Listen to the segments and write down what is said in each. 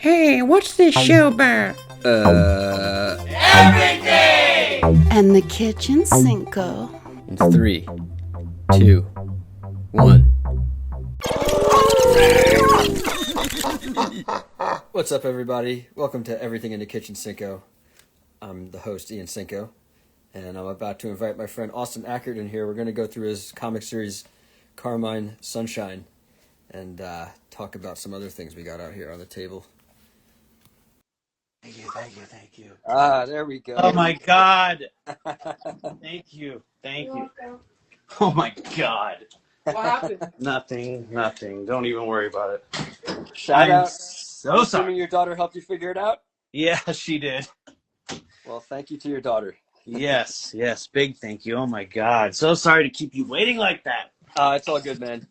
Hey, what's this show about? Everything! And the kitchen Cinco. In 3, 2, 1. What's up, everybody? Welcome to Everything in the Kitchen Cinco. I'm the host, Ian Cinco, and I'm about to invite my friend Austin Ackert in here. We're going to go through his comic series, Carmine Sunshine, and talk about some other things we got out here on the table. Thank you. Ah, there we go. Oh my God. Thank you. Oh my God. What happened? Nothing. Don't even worry about it. Shout I'm out. so Assuming sorry. your daughter helped you figure it out? Yeah, she did. Well, thank you to your daughter. Yes. Big thank you. Oh my God. So sorry to keep you waiting like that. It's all good, man.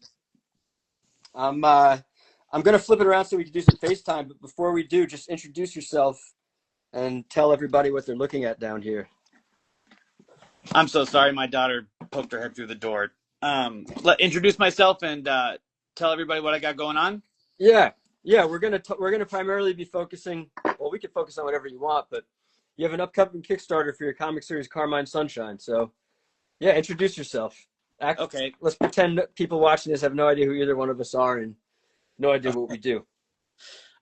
I'm gonna flip it around so we can do some FaceTime, but before we do, just introduce yourself and tell everybody what they're looking at down here. I'm so sorry. My daughter poked her head through the door. Introduce myself and tell everybody what I got going on. Yeah. We're gonna primarily be focusing. Well, we can focus on whatever you want, but you have an upcoming Kickstarter for your comic series, Carmine Sunshine. So, yeah, introduce yourself. Okay. Let's pretend that people watching this have no idea who either one of us are and no idea what we do.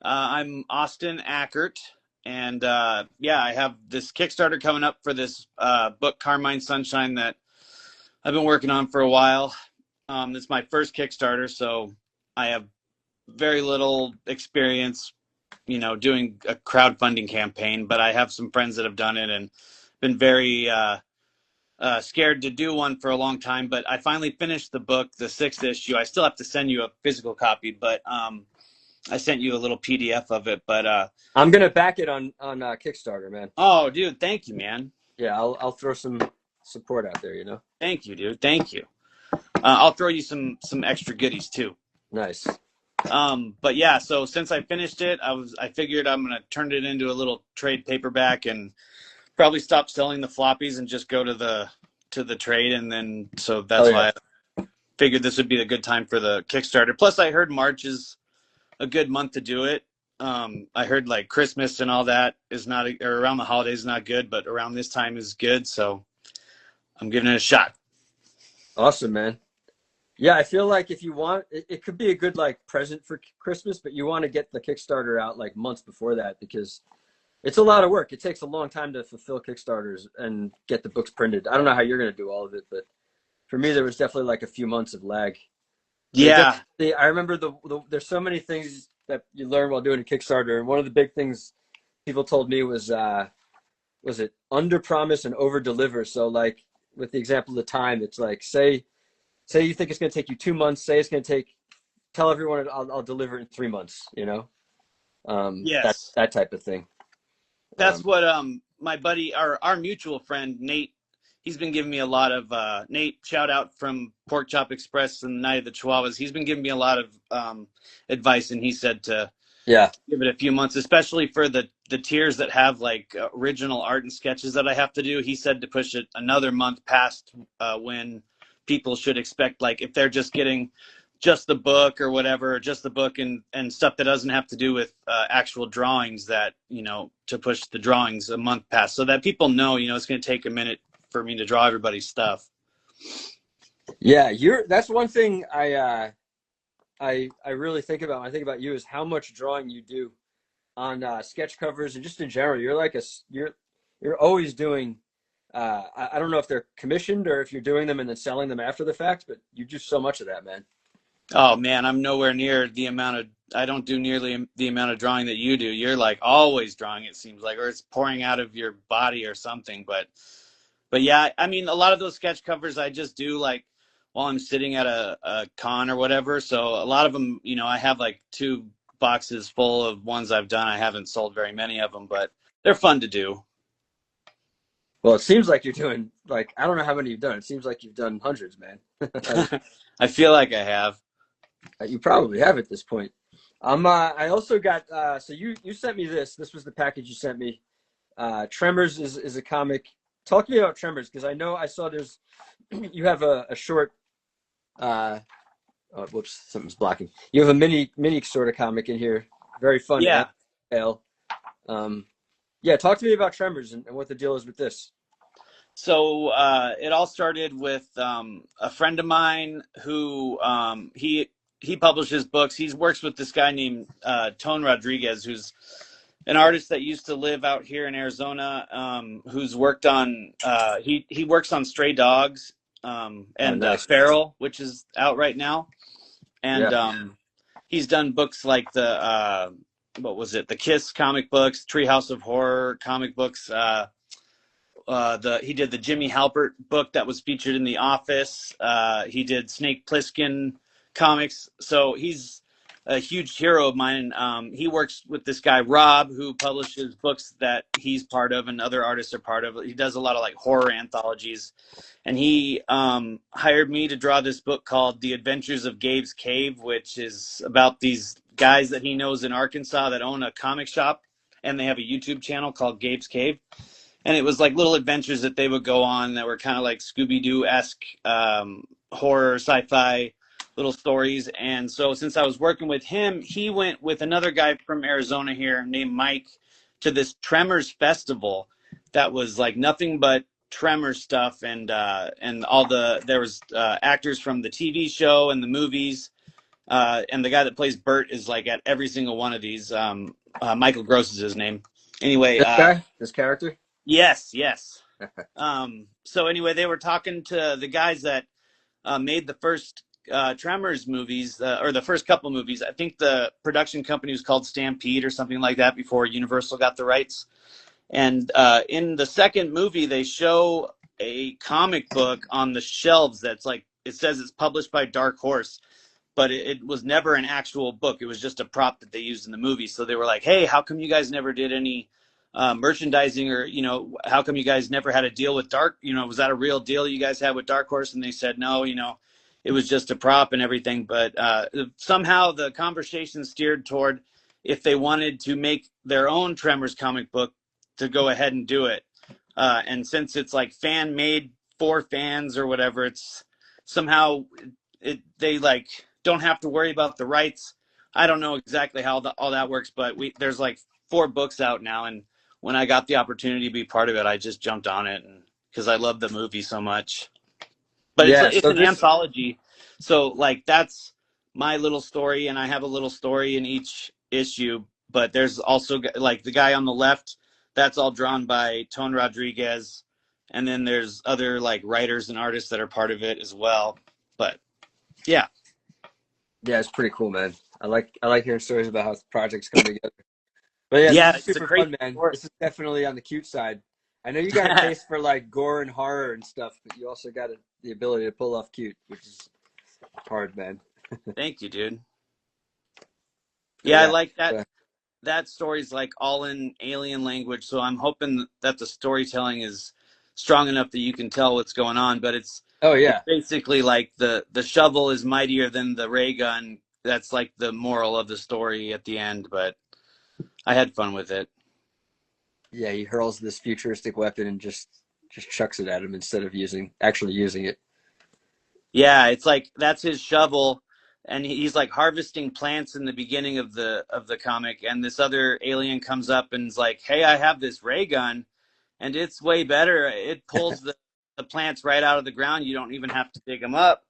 I'm Austin Ackert, and I have this Kickstarter coming up for this book, Carmine Sunshine, that I've been working on for a while. It's my first Kickstarter, so I have very little experience, doing a crowdfunding campaign, but I have some friends that have done it and been very scared to do one for a long time. But I finally finished the book, the 6th issue. I still have to send you a physical copy, but I sent you a little PDF of it, but I'm gonna back it on Kickstarter, man. Oh, dude, thank you, man. Yeah, I'll throw some support out there. Thank you, dude. Thank you. I'll throw you some extra goodies too. Nice. But yeah, so since I finished it, I figured I'm gonna turn it into a little trade paperback and probably stop selling the floppies and just go to the trade, and then so that's why I figured this would be a good time for the Kickstarter. Plus, I heard March is a good month to do it. I heard like Christmas and all that is not, or around the holidays is not good, but around this time is good. So I'm giving it a shot. Awesome, man. Yeah, I feel like if you want, it could be a good like present for Christmas, but you want to get the Kickstarter out like months before that because it's a lot of work. It takes a long time to fulfill Kickstarters and get the books printed. I don't know how you're going to do all of it, but for me, there was definitely like a few months of lag. Yeah. I remember there's so many things that you learn while doing a Kickstarter, and one of the big things people told me was it under promise and over deliver. So like with the example of the time, it's like say you think it's going to take you 2 months, say it's going to tell everyone I'll deliver it in 3 months, Yes. that type of thing. That's what my buddy, our mutual friend Nate, he's been giving me a lot of Nate, shout out from Pork Chop Express and Night of the Chihuahuas. He's been giving me a lot of advice, and he said to give it a few months, especially for the tiers that have like original art and sketches that I have to do. He said to push it another month past when people should expect, like if they're just getting just the book or whatever, or just the book and stuff that doesn't have to do with actual drawings, that, to push the drawings a month past so that people know, it's going to take a minute for me to draw everybody's stuff. Yeah, that's one thing I really think about when I think about you is how much drawing you do on sketch covers and just in general. You're like you're always doing. I don't know if they're commissioned or if you're doing them and then selling them after the fact, but you do so much of that, man. Oh man, I'm nowhere near the amount of. I don't do nearly the amount of drawing that you do. You're like always drawing, it seems like, or it's pouring out of your body or something. But yeah, I mean, a lot of those sketch covers I just do like while I'm sitting at a con or whatever. So a lot of them, I have like 2 boxes full of ones I've done. I haven't sold very many of them, but they're fun to do. Well, it seems like you're doing like, I don't know how many you've done. It seems like you've done hundreds, man. I feel like I have. You probably have at this point. I also got so you sent me this. This was the package you sent me. Tremors is a comic. Talk to me about Tremors, because I saw there's you have a short whoops, something's blocking. You have a mini sort of comic in here. Very fun. Yeah. ale. Yeah, talk to me about Tremors and what the deal is with this. So it all started with a friend of mine who he publishes books. He works with this guy named Tone Rodriguez, who's an artist that used to live out here in Arizona, who's worked on he works on Stray Dogs Oh, and nice. Feral, which is out right now, and Yeah. he's done books like the what was it, the Kiss comic books, Treehouse of Horror comic books. He did the Jimmy Halpert book that was featured in The Office. He did Snake Plissken comics. So he's a huge hero of mine. He works with this guy Rob, who publishes books that he's part of and other artists are part of. He does a lot of like horror anthologies, and he hired me to draw this book called The Adventures of Gabe's Cave, which is about these guys that he knows in Arkansas that own a comic shop, and they have a YouTube channel called Gabe's Cave. And it was like little adventures that they would go on that were kind of like Scooby-Doo-esque horror, sci-fi little stories. And so since I was working with him, he went with another guy from Arizona here named Mike to this Tremors festival that was like nothing but Tremor stuff, and there was actors from the TV show and the movies, and the guy that plays Bert is like at every single one of these. Michael Gross is his name. Anyway, this character. Yes. So anyway, they were talking to the guys that made the first Tremors movies, or the first couple movies. I think the production company was called Stampede or something like that before Universal got the rights. And in the second movie, they show a comic book on the shelves that's like, it says it's published by Dark Horse, but it was never an actual book. It was just a prop that they used in the movie. So they were like, hey, how come you guys never did any merchandising, or, how come you guys never had a deal with was that a real deal you guys had with Dark Horse? And they said, no, it was just a prop and everything. But somehow the conversation steered toward if they wanted to make their own Tremors comic book, to go ahead and do it. And since it's like fan made for fans or whatever, it's somehow they like don't have to worry about the rights. I don't know exactly how all that works, but there's like 4 books out now, and when I got the opportunity to be part of it, I just jumped on it, and because I love the movie so much. But Yeah, it's an anthology, so like that's my little story, and I have a little story in each issue. But there's also like the guy on the left, that's all drawn by Tone Rodriguez, and then there's other like writers and artists that are part of it as well. But yeah, it's pretty cool, man. I like hearing stories about how projects come together. But yeah, yeah, this is it's a super great fun, man. sport. This is definitely on the cute side. I know you got a taste for like gore and horror and stuff, but you also got the ability to pull off cute, which is hard, man. Thank you, dude. Yeah, I like that. Yeah. That story's like all in alien language, so I'm hoping that the storytelling is strong enough that you can tell what's going on. But it's basically like the shovel is mightier than the ray gun. That's like the moral of the story at the end. But I had fun with it. Yeah, he hurls this futuristic weapon and just chucks it at him instead of actually using it. Yeah, it's like that's his shovel, and he's like harvesting plants in the beginning of the comic, and this other alien comes up and is like, "Hey, I have this ray gun, and it's way better. It pulls the plants right out of the ground. You don't even have to dig them up."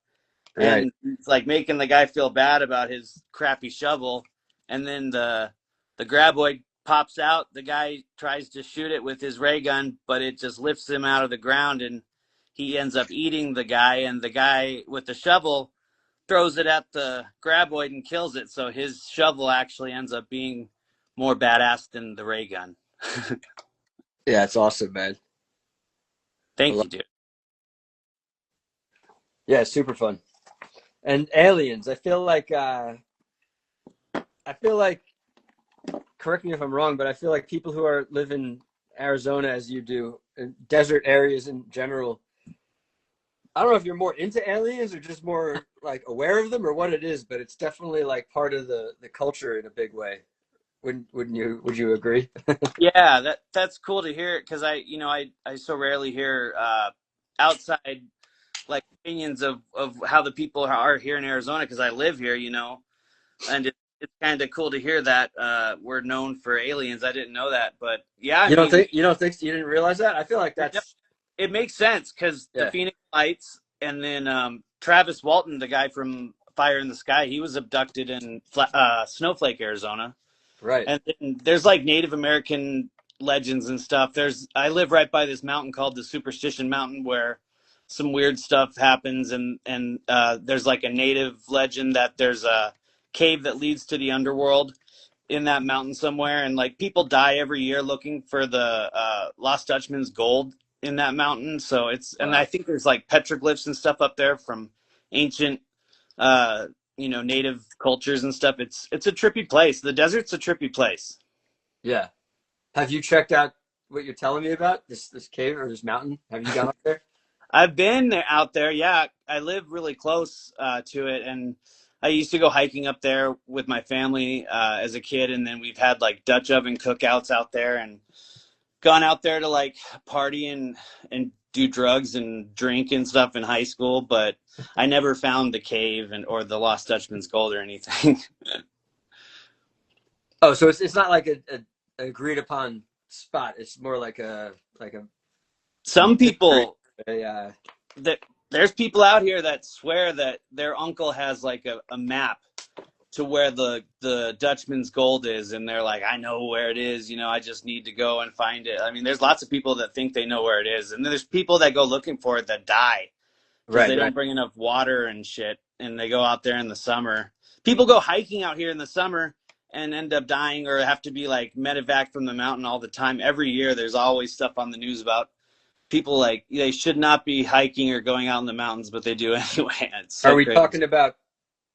Right. And it's like making the guy feel bad about his crappy shovel. And then the graboid pops out. The guy tries to shoot it with his ray gun, but it just lifts him out of the ground, and he ends up eating the guy. And the guy with the shovel throws it at the graboid and kills it. So his shovel actually ends up being more badass than the ray gun. Yeah, it's awesome, man. Thank you, dude. Yeah, it's super fun. And aliens, I feel like correct me if I'm wrong, but I feel like people who live in Arizona as you do, in desert areas in general, I don't know if you're more into aliens or just more like aware of them or what it is, but it's definitely like part of the culture in a big way. Would you agree? Yeah, that's cool to hear, because I so rarely hear outside like opinions of how the people are here in Arizona, because I live here, and it's kind of cool to hear that we're known for aliens. I didn't know that, but yeah, I You don't mean, think you didn't realize that? I feel like that's it makes sense because the yeah, Phoenix Lights, and then Travis Walton, the guy from Fire in the Sky, he was abducted in Snowflake, Arizona. right. And then there's like Native American legends and stuff. I live right by this mountain called the Superstition Mountain where some weird stuff happens, and there's like a native legend that there's a cave that leads to the underworld in that mountain somewhere, and like people die every year looking for the Lost Dutchman's gold in that mountain. So and I think there's like petroglyphs and stuff up there from ancient native cultures and stuff. It's a trippy place. The desert's a trippy place. Yeah. Have you checked out what you're telling me about this cave or this mountain? Have you gone up there? I've been out there. Yeah, I live really close to it, and I used to go hiking up there with my family as a kid, and then we've had like Dutch oven cookouts out there, and gone out there to like party and do drugs and drink and stuff in high school, but I never found the cave or the Lost Dutchman's gold or anything. Oh, so it's not like a agreed upon spot. It's more like a Some people a, that there's people out here that swear that their uncle has like a map to where the Dutchman's gold is, and they're like, I know where it is, I just need to go and find it. I mean, there's lots of people that think they know where it is, and then there's people that go looking for it that die because they don't bring enough water and shit, and they go out there in the summer. People go hiking out here in the summer and end up dying or have to be like medevac from the mountain all the time. Every year there's always stuff on the news about people like they should not be hiking or going out in the mountains, but they do anyway. Are we talking about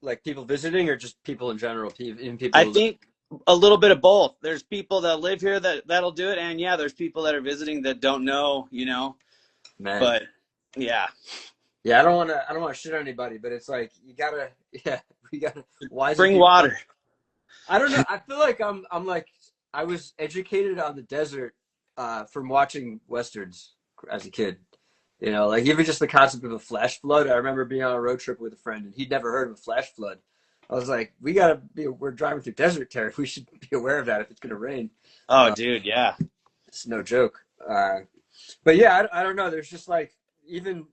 like people visiting or just people in general? People. I think a little bit of both. There's people that live here that'll do it, and yeah, there's people that are visiting that don't know, Man. But yeah. Yeah, I don't want to shit on anybody, but it's like we gotta why bring water. I don't know. I feel like I'm like I was educated on the desert from watching westerns as a kid. Like even just the concept of a flash flood. I remember being on a road trip with a friend, and he'd never heard of a flash flood. I was like, we're driving through desert territory. We should be aware of that if it's going to rain. Oh, dude, yeah. It's no joke. But yeah, I don't know. There's just like, even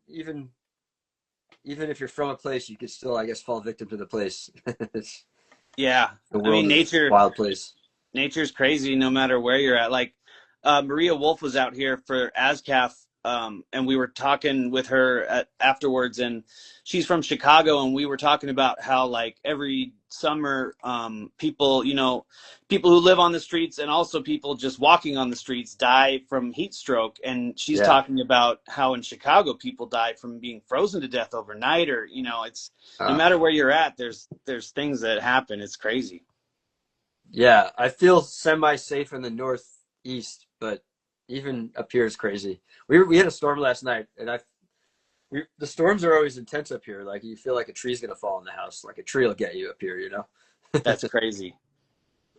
if you're from a place, you could still, I guess, fall victim to the place. Yeah. I mean, nature, wild place. Nature's crazy no matter where you're at. Like, Maria Wolf was out here for ASCAF, and we were talking with her afterwards, and she's from Chicago, and we were talking about how like every summer people who live on the streets and also people just walking on the streets die from heat stroke, and she's talking about how in Chicago people die from being frozen to death overnight, or it's no matter where you're at, there's things that happen. It's crazy. Yeah, I feel semi-safe in the Northeast, but even up here is crazy. We had a storm last night, and the storms are always intense up here. Like you feel like a tree's gonna fall in the house, like a tree will get you up here. That's crazy.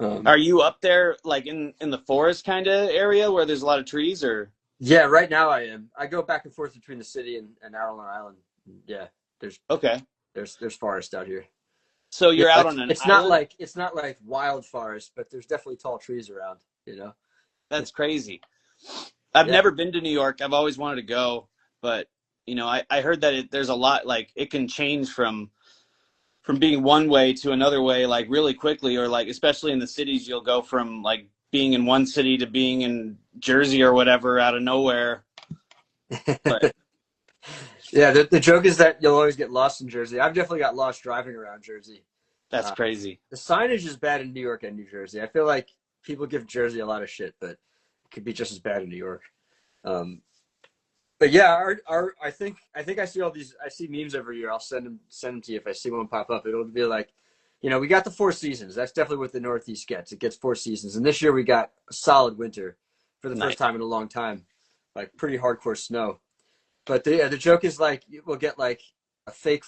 Are you up there like in the forest kind of area where there's a lot of trees, or? Yeah, right now I am. I go back and forth between the city and out on an island. Yeah, there's forest out here. So you're out on an island? It's not like wild forest, but there's definitely tall trees around. That's crazy. I've never been to New York. I've always wanted to go, but I heard that there's a lot, like it can change from being one way to another way, like really quickly, or like especially in the cities, you'll go from like being in one city to being in Jersey or whatever out of nowhere. But yeah, the joke is that you'll always get lost in Jersey. I've definitely got lost driving around Jersey. That's crazy. The signage is bad in New York and New Jersey. I feel like people give Jersey a lot of shit, but it could be just as bad in New York. But yeah, I think I see all these. I see memes every year. I'll send them to you if I see one pop up. It'll be like, we got the 4 seasons. That's definitely what the Northeast gets. It gets 4 seasons, and this year we got a solid winter for the first time in a long time, like pretty hardcore snow. But the joke is like we'll get like a fake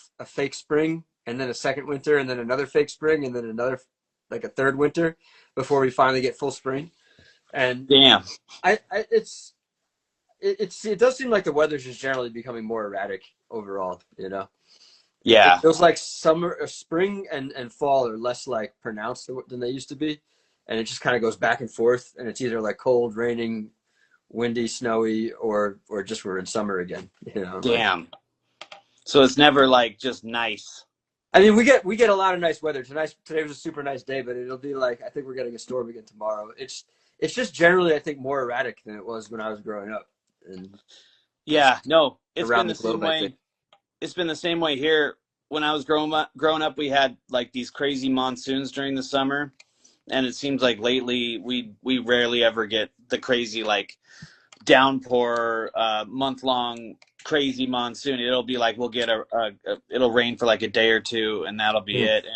spring, and then a second winter, and then another fake spring, and then another like a third winter before we finally get full spring. And damn, it does seem like the weather's just generally becoming more erratic overall, It Yeah. feels like summer, spring, and fall are less like pronounced than they used to be, and it just kind of goes back and forth. And it's either like cold, raining, windy, snowy, or just we're in summer again. You know, like Damn. So it's never like just nice. I mean, we get a lot of nice weather. Today was a super nice day, but it'll be like I think we're getting a storm again tomorrow. It's just generally I think more erratic than it was when I was growing up, and Yeah. No, it's been around the the same globe I think. way. It's been the same way here. When I was growing up, we had like these crazy monsoons during the summer, and it seems like lately we rarely ever get the crazy like downpour, month long crazy monsoon. It'll be like we'll get it'll rain for like a day or two, and that'll be Mm. it.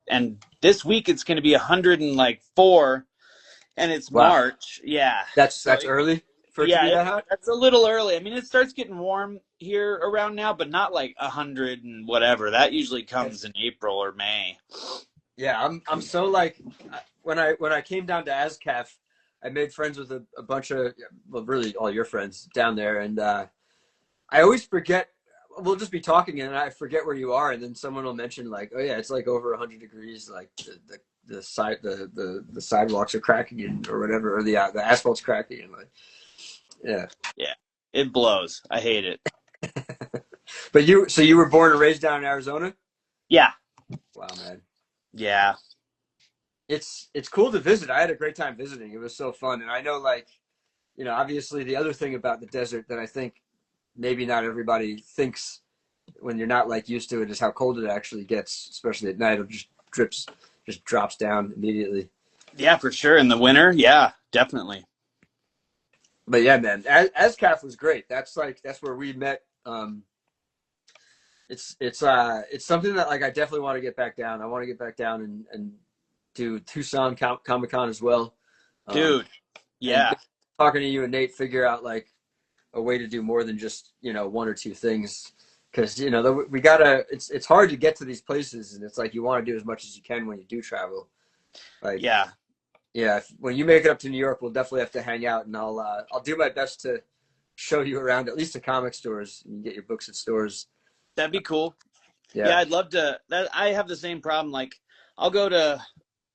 And this week it's going to be 104, and it's Wow, March. Yeah, so that's early for it to yeah, be that hot. that's a little early. I mean, it starts getting warm here around now, but not like 100 and whatever. That usually comes in April or May. Yeah, I'm so like when I came down to ASCAF, I made friends with a bunch of well, really all your friends down there, and I always forget. We'll just be talking, and I forget where you are, and then someone will mention like, "Oh yeah, it's like over 100 degrees. Like the sidewalks are cracking and, or whatever, or the asphalt's cracking." And like, yeah. Yeah, it blows. I hate it. But you were born and raised down in Arizona? Yeah, Wow, man. yeah, It's cool to visit. I had a great time visiting. It was so fun, and I know like obviously the other thing about the desert that I think maybe not everybody thinks when you're not like used to it is how cold it actually gets, especially at night. It just drops down immediately. yeah, for sure. In the winter, yeah, definitely. But yeah, man, ASCAF was great. That's where we met. It's something that like I definitely want to get back down. I want to get back down and do Tucson Comic Con as well. Dude, And yeah, talking to you and Nate, figure out like a way to do more than just one or two things, because we gotta. It's hard to get to these places, and it's like you want to do as much as you can when you do travel. Like yeah, yeah, when you make it up to New York, we'll definitely have to hang out, and I'll do my best to show you around at least the comic stores. You can get your books at stores. that'd be cool. Yeah, Yeah, I'd love to. I have the same problem. Like, I'll go to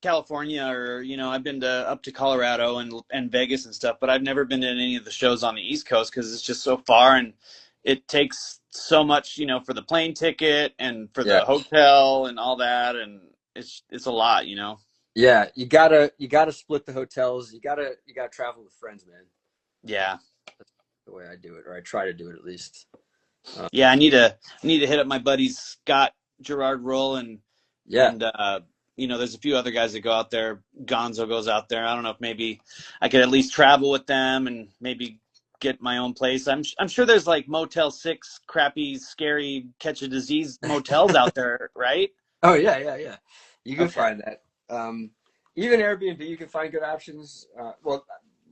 California, or I've been to up to Colorado and Vegas and stuff, but I've never been to any of the shows on the East Coast because it's just so far, and it takes so much, for the plane ticket and for yeah, the hotel and all that, and it's a lot. yeah. You gotta split the hotels. You gotta travel with friends, man. Yeah, That's the way I do it, or I try to do it at least. yeah. I need to hit up my buddies Scott Gerard Roll Yeah. and there's a few other guys that go out there. Gonzo goes out there. I don't know if maybe I could at least travel with them and maybe get my own place. I'm sure there's like Motel 6, crappy, scary, catch a disease motels out there, right? Oh yeah, yeah, yeah. You can Okay. find that. Even Airbnb, you can find good options. Well,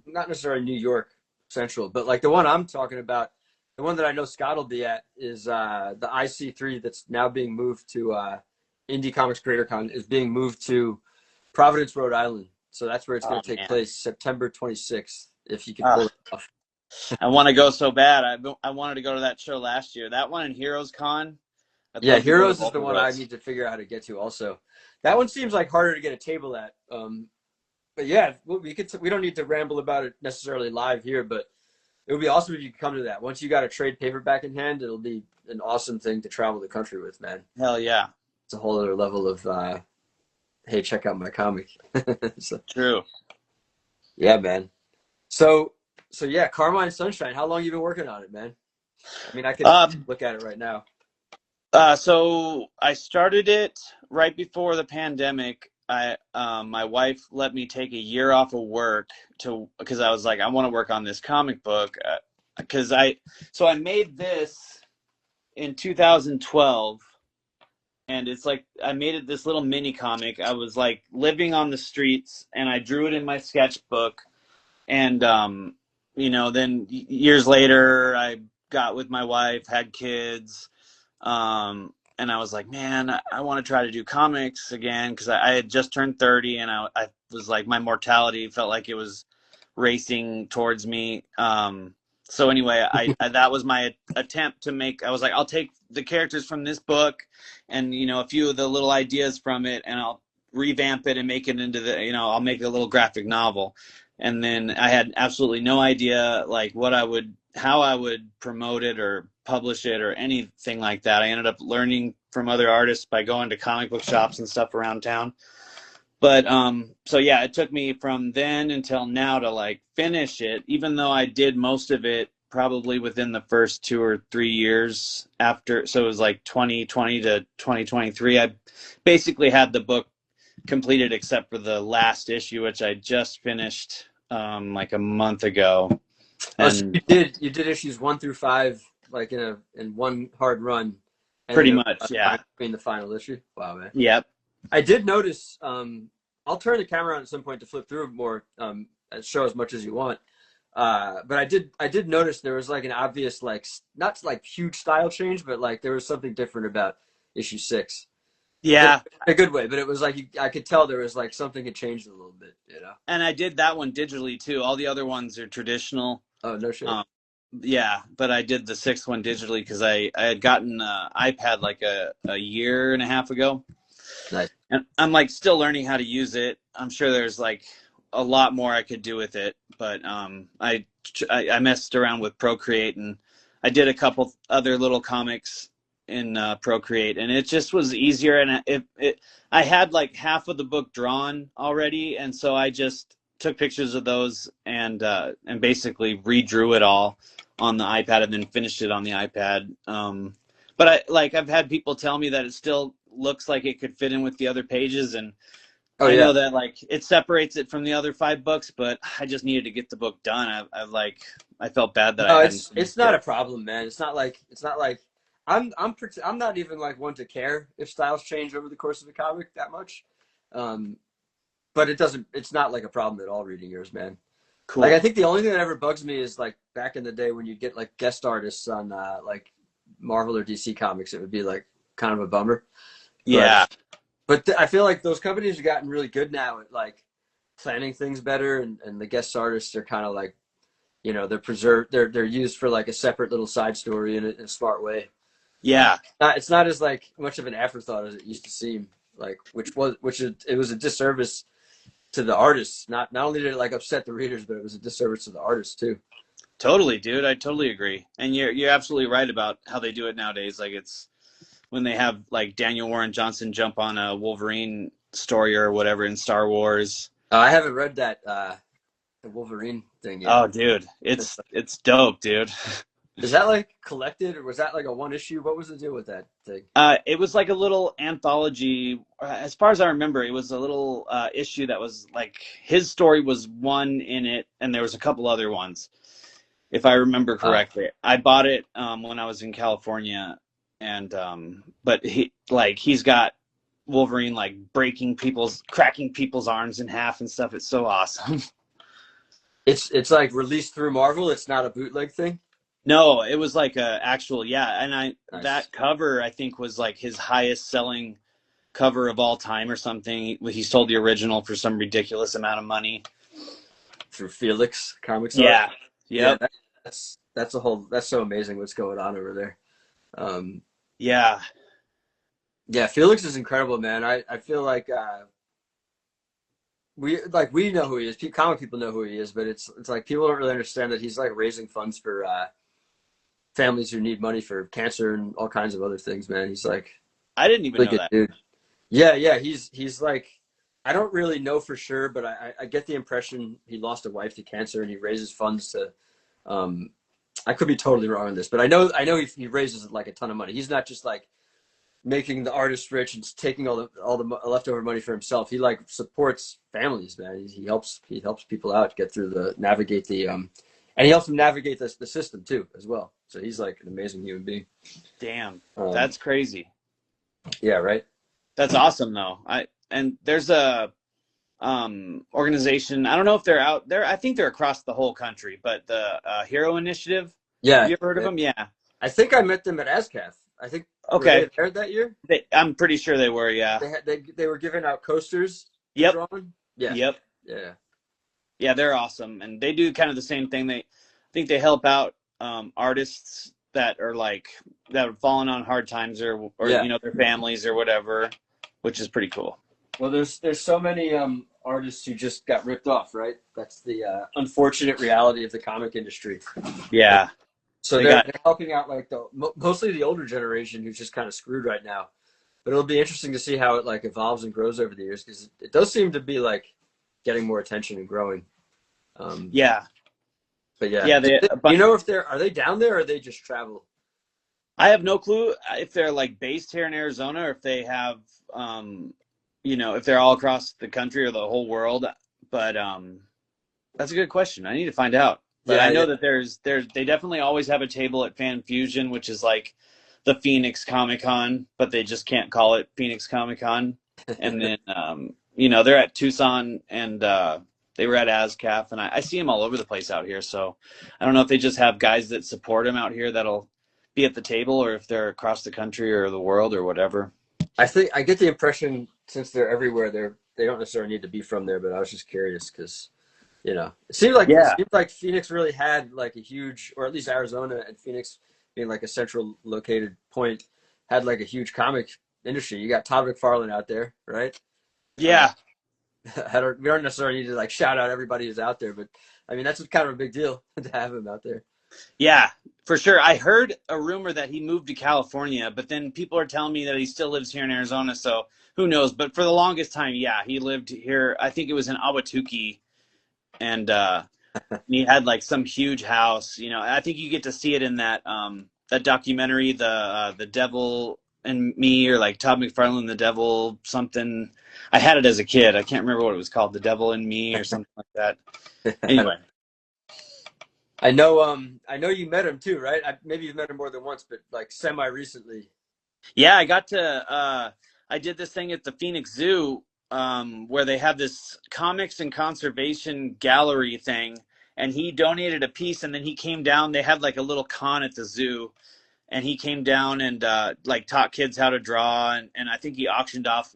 not necessarily New York Central, but like the one I'm talking about, the one that I know Scott will be at is the IC3 that's now being moved to Indie Comics Creator Con is being moved to Providence, Rhode Island. So that's where it's going Oh to take man. place, September 26th, if you can pull Ah, it off. I want to go so bad. I wanted to go to that show last year. That one in Heroes Con. I'd Yeah, love to go to Heroes is both the of one I those. need to figure out how to get to also. That one seems like harder to get a table at. But yeah, we don't need to ramble about it necessarily live here, but it would be awesome if you could come to that. Once you got a trade paperback in hand, it'll be an awesome thing to travel the country with, man. Hell yeah. It's a whole other level of hey, check out my comic. So, True. yeah, man. So yeah, Carmine Sunshine. How long you been working on it, man? I mean, I could Um, look at it right now. So I started it right before the pandemic. My wife let me take a year off of work because I was like, I want to work on this comic book because I made this in 2012, and it's like I made it this little mini comic. I was like living on the streets, and I drew it in my sketchbook, and then years later I got with my wife, had kids. And I was like, man, I want to try to do comics again because I had just turned 30, and I was like, my mortality felt like it was racing towards me. So anyway, I that was my attempt to make. I was like, I'll take the characters from this book, and a few of the little ideas from it, and I'll revamp it and make it into I'll make a little graphic novel. And then I had absolutely no idea like how I would promote it or publish it or anything like that. I ended up learning from other artists by going to comic book shops and stuff around town. But so yeah, it took me from then until now to like finish it, even though I did most of it probably within the first 2 or 3 years after. So it was like 2020 to 2023. I basically had the book completed except for the last issue, which I just finished like a month ago. And so you did issues 1 through 5 like in one hard run. And pretty much, yeah. Between the final issue. Wow, man. Yep. I did notice. I'll turn the camera on at some point to flip through more, show as much as you want. But I did notice there was like an obvious like not like huge style change, but like there was something different about issue 6. Yeah, in a good way. But it was like I could tell there was like something had changed a little bit, And I did that one digitally too. All the other ones are traditional. Oh no shit. Yeah, but I did the 6th one digitally because I had gotten an iPad like a year and a half ago. Nice. And I'm like still learning how to use it. I'm sure there's like a lot more I could do with it, but I messed around with Procreate and I did a couple other little comics in Procreate, and it just was easier. And I had like half of the book drawn already, and so I just took pictures of those and basically redrew it all on the iPad and then finished it on the iPad. But I've had people tell me that it still looks like it could fit in with the other pages, and I know that like it separates it from the other 5 books, but I just needed to get the book done. I felt bad that it's not a problem, man. It's not like I'm not even like one to care if styles change over the course of a comic that much. But it's not like a problem at all reading yours, man. Cool. Like I think the only thing that ever bugs me is like back in the day when you get like guest artists on like Marvel or DC comics, it would be like kind of a bummer. Yeah. But I feel like those companies have gotten really good now at like planning things better, and the guest artists are kind of like, they're preserved. They're used for like a separate little side story in a smart way. Yeah. It's not as like much of an afterthought as it used to seem. Like it was a disservice to the artists. Not only did it like upset the readers, but it was a disservice to the artists too. Totally, dude. I totally agree. And you're absolutely right about how they do it nowadays. Like it's when they have like Daniel Warren Johnson jump on a Wolverine story or whatever in Star Wars. I haven't read that the Wolverine thing yet. Oh, dude, it's dope, dude. Is that like collected, or was that like a one issue? What was the deal with that thing? It was like a little anthology. As far as I remember, it was a little issue that was like his story was one in it, and there was a couple other ones, if I remember correctly. I bought it when I was in California, and but he's got Wolverine like cracking people's arms in half and stuff. It's so awesome. It's like released through Marvel. It's not a bootleg thing. No, it was like a actual, and Nice. that cover I think was like his highest selling cover of all time or something. He sold the original for some ridiculous amount of money Through Felix Comics. Yeah. Yep. Yeah, that's so amazing what's going on over there. Yeah. Yeah, Felix is incredible, man. I feel like we know who he is. Comic people know who he is, but it's like people don't really understand that he's like raising funds for families who need money for cancer and all kinds of other things, man. He's like, I didn't even know that. Dude. Yeah. He's like, I don't really know for sure, but I get the impression he lost a wife to cancer and he raises funds to. I could be totally wrong on this, but I know he raises like a ton of money. He's not just like making the artist rich and taking all the leftover money for himself. He like supports families, man. He helps people out get through navigate the and he helps them navigate the system too as well. So he's like an amazing human being. Damn, that's crazy. Yeah, right. That's awesome though. And there's a organization. I don't know if they're out there. I think they're across the whole country, but the Hero Initiative. Yeah, have you ever heard of them? Yeah. I think I met them at ASCAF. I think. Okay. Were they there that year? I'm pretty sure they were. Yeah. They were giving out coasters. Yep. Drawing. Yeah. Yep. Yeah. Yeah, they're awesome, and they do kind of the same thing. I think they help out artists that are like that have fallen on hard times or Yeah. you know, their families or whatever, which is pretty cool. Well, there's so many artists who just got ripped off, right? That's the unfortunate reality of the comic industry. Yeah. So they're helping out like mostly the older generation who's just kind of screwed right now. But it'll be interesting to see how it like evolves and grows over the years, because it does seem to be like getting more attention and growing. Yeah. But yeah, Yeah. you know if are they down there or they just travel? I have no clue if they're like based here in Arizona or if they have, you know, if they're all across the country or the whole world. But that's a good question. I need to find out. But Yeah, I know that they definitely always have a table at Fan Fusion, which is like the Phoenix Comic Con, but they just can't call it Phoenix Comic Con. And then, you know, they're at Tucson and they were at ASCAF, and I see them all over the place out here. So I don't know if they just have guys that support them out here that'll be at the table, or if they're across the country or the world or whatever. I think I get the impression since they're everywhere, they don't necessarily need to be from there. But I was just curious because, you know, it seemed like Phoenix really had like a huge, or at least Arizona and Phoenix being like a central located point, had like a huge comic industry. You got Todd McFarlane out there, right? Yeah. We don't necessarily need to like shout out everybody who's out there, but I mean that's kind of a big deal to have him out there. Yeah, for sure. I heard a rumor that he moved to California, but then people are telling me that he still lives here in Arizona, so who knows? But for the longest time, yeah, he lived here. I think it was in Ahwatukee, and he had like some huge house. You know, I think you get to see it in that that documentary, the Devil and Me, or like Todd McFarlane, the Devil something. I had it as a kid. I can't remember what it was called, The Devil and Me or something like that. Anyway. I know you met him too, right? Maybe you've met him more than once, but like semi recently. Yeah, I got to I did this thing at the Phoenix Zoo where they have this comics and conservation gallery thing, and he donated a piece, and then he came down. They had like a little con at the zoo, and he came down and like taught kids how to draw, and I think he auctioned off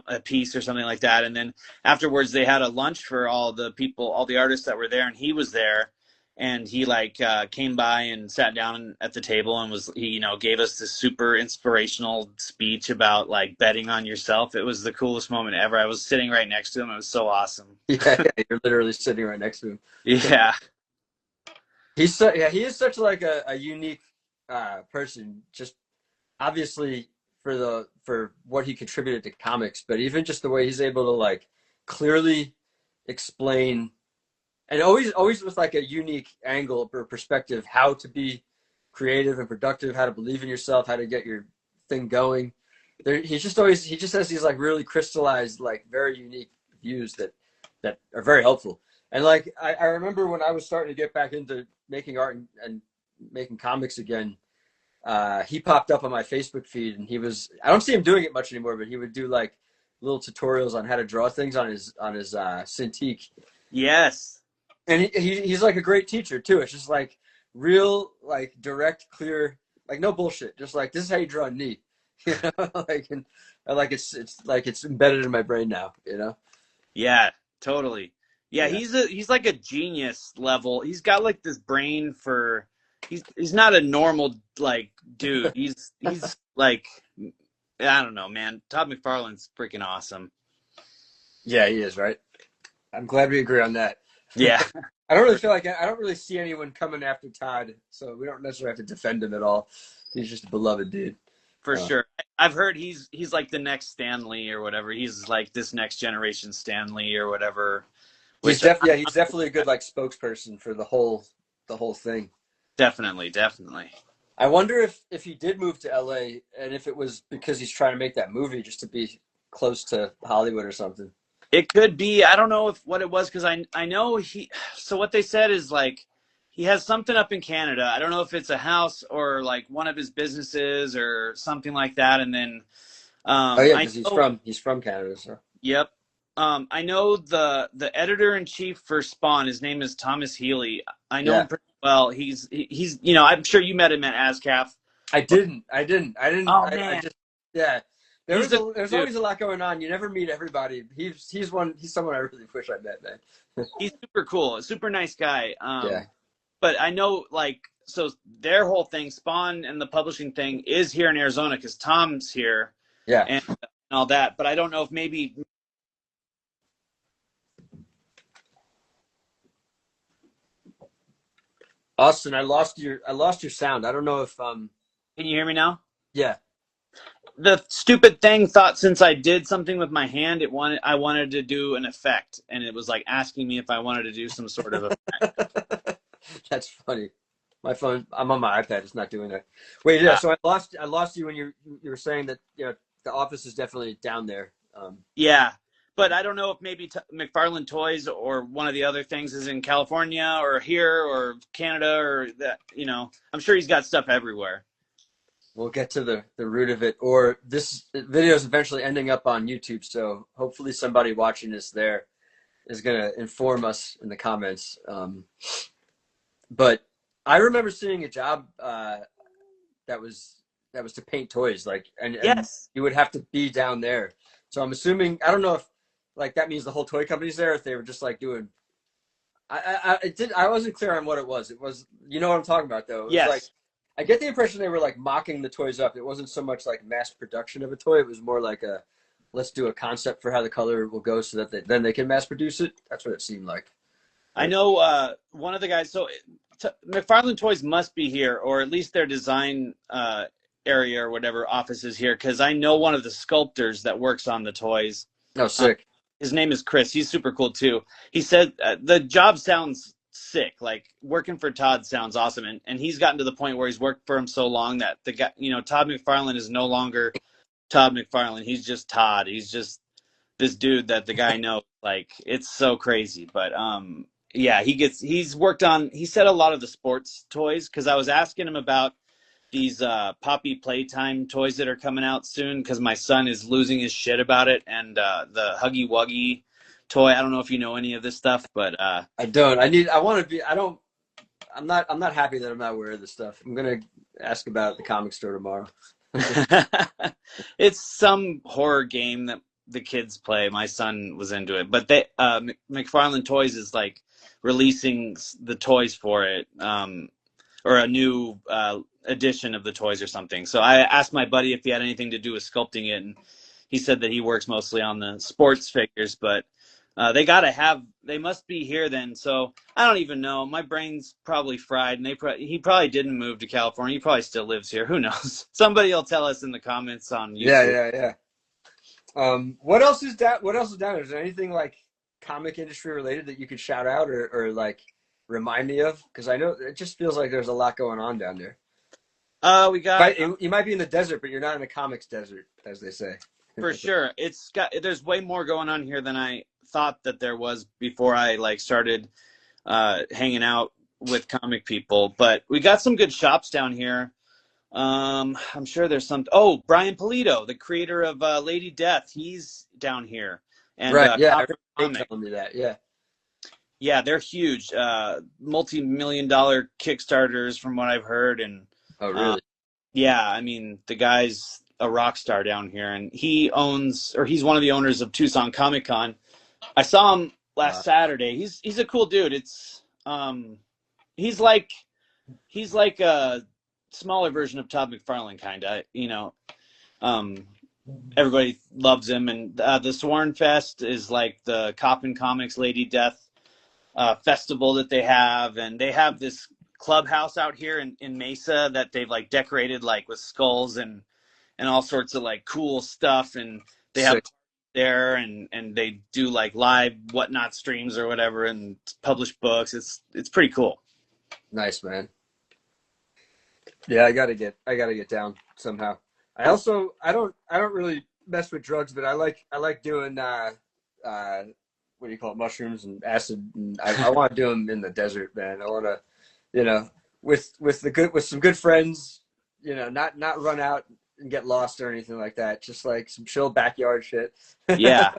a piece or something like that. And then afterwards they had a lunch for all the people, all the artists that were there, and he was there, and he like came by and sat down at the table and he, you know, gave us this super inspirational speech about like betting on yourself. It was the coolest moment ever. I was sitting right next to him. It was so awesome. Yeah, you're literally sitting right next to him. Yeah. He is such like a unique person, just obviously for what he contributed to comics, but even just the way he's able to like clearly explain, and always with like a unique angle or perspective, how to be creative and productive, how to believe in yourself, how to get your thing going. He just has these like really crystallized, like very unique views that are very helpful. And like I remember when I was starting to get back into making art and making comics again, he popped up on my Facebook feed, and I don't see him doing it much anymore, but he would do like little tutorials on how to draw things on his Cintiq. Yes. And he's like a great teacher too. It's just like real, like direct, clear, like no bullshit. Just like, this is how you draw a knee, you know, like, and like it's like it's embedded in my brain now, you know? Yeah, totally. Yeah, he's like a genius level. He's got like this brain for, he's not a normal like dude. He's like, I don't know, man. Todd McFarlane's freaking awesome. Yeah, he is, right? I'm glad we agree on that. Yeah. I don't really feel like I don't really see anyone coming after Todd, so we don't necessarily have to defend him at all. He's just a beloved dude. For sure. I've heard he's like the next Stan Lee or whatever. He's like this next generation Stan Lee or whatever. He's definitely a good like spokesperson for the whole thing. Definitely. I wonder if he did move to LA, and if it was because he's trying to make that movie just to be close to Hollywood or something. It could be. I don't know what it was, because I know so what they said is like he has something up in Canada. I don't know if it's a house or like one of his businesses or something like that. And then because he's from Canada. So yep. I know the editor-in-chief for Spawn. His name is Thomas Healy. I know him pretty well. He's you know, I'm sure you met him at ASCAF. I didn't. Oh, man. I just There's always a lot going on. You never meet everybody. He's someone I really wish I met, man. He's super cool, a super nice guy. Yeah. But I know like so their whole thing, Spawn and the publishing thing, is here in Arizona because Tom's here. Yeah. And all that. But I don't know if maybe. Austin, I lost your sound. I don't know if Can you hear me now? yeah. The stupid thing thought since I did something with my hand, I wanted to do an effect, and it was like asking me if I wanted to do some sort of effect. That's funny. My phone, I'm on my iPad. It's not doing that. Wait, yeah. So I lost you when you were saying that the office is definitely down there. Yeah, but I don't know if maybe McFarlane Toys or one of the other things is in California or here or Canada or that. I'm sure he's got stuff everywhere. We'll get to the root of it. Or this video is eventually ending up on YouTube, so hopefully somebody watching this there is gonna inform us in the comments. But I remember seeing a job that was to paint toys, like, and Yes, you would have to be down there. So I'm assuming, I don't know if like that means the whole toy company's there, if they were just like doing. I wasn't clear on what it was. It was, you know what I'm talking about though. It was yes. like, I get the impression they were like mocking the toys up. It wasn't so much like mass production of a toy. It was more like let's do a concept for how the color will go so that then they can mass produce it. That's what it seemed like. I know one of the guys. So McFarlane Toys must be here, or at least their design area or whatever office is here, because I know one of the sculptors that works on the toys. Oh, sick. His name is Chris. He's super cool too. He said the job sounds sick. Like working for Todd sounds awesome, and he's gotten to the point where he's worked for him so long that the guy, Todd McFarlane is no longer Todd McFarlane. He's just Todd. He's just this dude that the guy knows. Like, it's so crazy. But yeah, he's worked on. He said a lot of the sports toys, because I was asking him about these Poppy Playtime toys that are coming out soon, because my son is losing his shit about it, and the Huggy Wuggy toy. I don't know if you know any of this stuff, but I don't. I want to be. I don't. I'm not happy that I'm not aware of this stuff. I'm gonna ask about it at the comic store tomorrow. it's some horror game that the kids play. My son was into it, but they McFarlane Toys is like releasing the toys for it, or a new edition of the toys or something. So I asked my buddy if he had anything to do with sculpting it, and he said that he works mostly on the sports figures, but they must be here then. So I don't even know. My brain's probably fried, and he probably didn't move to California. He probably still lives here. Who knows? Somebody will tell us in the comments on YouTube. Yeah. What else is down? What else is down there? Is there anything like comic industry related that you could shout out or like remind me of? Because I know it just feels like there's a lot going on down there. We got. You might be in the desert, but you're not in the comics desert, as they say. For sure. There's way more going on here than I thought that there was before I started hanging out with comic people. But we got some good shops down here. I'm sure there's some. Oh, Brian Polito, the creator of Lady Death, he's down here. And right, yeah, they're telling me that, yeah. Yeah, they're huge, multi-million-dollar Kickstarters from what I've heard. And oh, really? yeah, I mean, the guy's a rock star down here, and he's one of the owners of Tucson Comic Con. I saw him last Saturday. He's a cool dude. It's he's like a smaller version of Todd McFarlane, kind of. Everybody loves him, and the Sworn Fest is like the Coppin Comics Lady Death festival that they have, and they have this clubhouse out here in Mesa that they've decorated with skulls and all sorts of cool stuff, and they have there and they do live whatnot streams or whatever and publish books. It's pretty cool. Nice, man. Yeah, I gotta get down somehow. I don't really mess with drugs, but I like doing what do you call it, mushrooms and acid, and I want to do them in the desert, man. I want to, with some good friends, not run out and get lost or anything like that. Just some chill backyard shit. Yeah.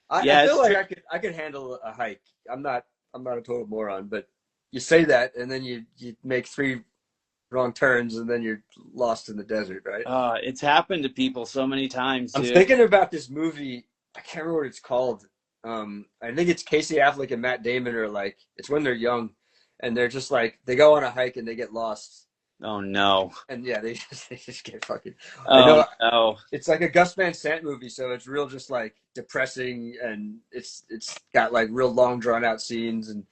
I feel like I could handle a hike. I'm not a total moron, but you say that and then you make 3 wrong turns and then you're lost in the desert, right? It's happened to people so many times, dude. I'm thinking about this movie. I can't remember what it's called. I think it's Casey Affleck and Matt Damon are it's when they're young, and they're just like they go on a hike and they get lost, Oh no. and yeah, they just get fucking. I Oh know no. it's like a Gus Van Sant movie, so it's real just like depressing, and it's got like real long drawn out scenes, and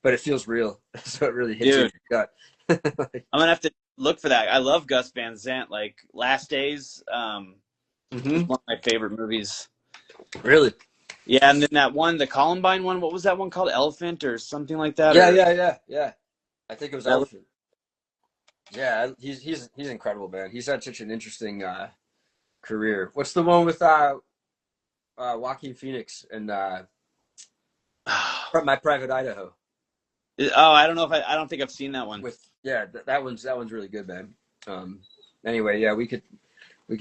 but it feels real, so it really hits you in Dude, your gut. Like, I'm gonna have to look for that. I love Gus Van Sant. Like Last Days, is mhm. one of my favorite movies. Really? Yeah, and then that one, the Columbine one, what was that one called? Elephant or something like that? Yeah, Or yeah, yeah, yeah. I think it was that was, Elephant. Yeah, he's incredible, man. He's had such an interesting career. What's the one with Joaquin Phoenix and from My Private Idaho? oh, I don't know if I don't think I've seen that one. With yeah, that one's really good, man. Um, anyway, yeah, we could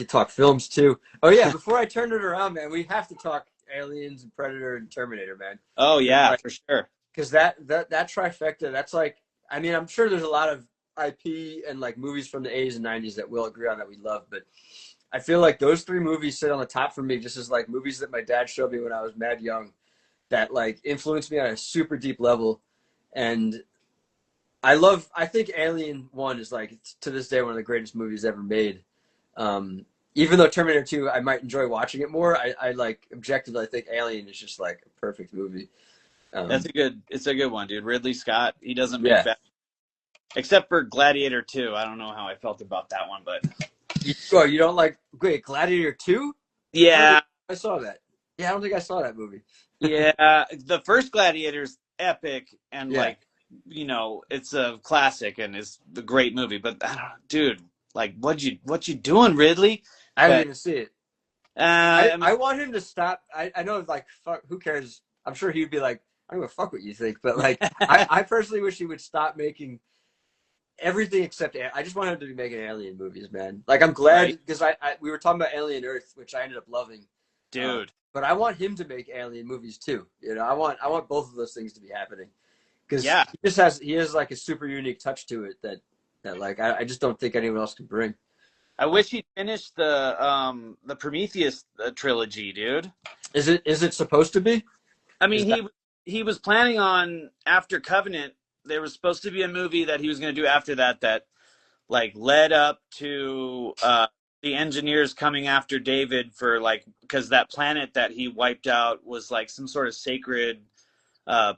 talk films too. Oh yeah, before I turn it around, man, we have to talk Aliens and Predator and Terminator, man. Oh yeah, Like, for sure. because that trifecta, that's like, I mean, I'm sure there's a lot of IP and like movies from the 80s and 90s that we'll agree on that we love, but I feel like those three movies sit on the top for me just as like movies that my dad showed me when I was mad young that like influenced me on a super deep level. And I think Alien 1 is like to this day one of the greatest movies ever made. Um, Even though Terminator 2, I might enjoy watching it more, I like objectively I think Alien is just like a perfect movie. That's Um, it's a good one, dude. Ridley Scott, he doesn't make yeah. bad, except for Gladiator 2. I don't know how I felt about that one, but You don't like wait, Gladiator 2? I don't yeah, think I saw that. Yeah, I don't think I saw that movie. yeah. The first Gladiator's epic and Yeah. like, it's a classic and it's a great movie. But I don't, dude, like, what you doing, Ridley? I didn't But even see it. I mean, I want him to stop. I know, like, fuck, who cares? I'm sure he'd be like, I don't give a fuck what you think, but like, I personally wish he would stop making everything except. I just want him to be making alien movies, man. Like, I'm glad right, because we were talking about Alien Earth, which I ended up loving. dude. But I want him to make alien movies too. You know, I want both of those things to be happening because Yeah, he has like a super unique touch to it that like I just don't think anyone else can bring. I wish he'd finished the Prometheus trilogy, dude. Is it supposed to be? I Is mean, that he was planning on after Covenant. There was supposed to be a movie that he was going to do after that like led up to the engineers coming after David for like because that planet that he wiped out was like some sort of sacred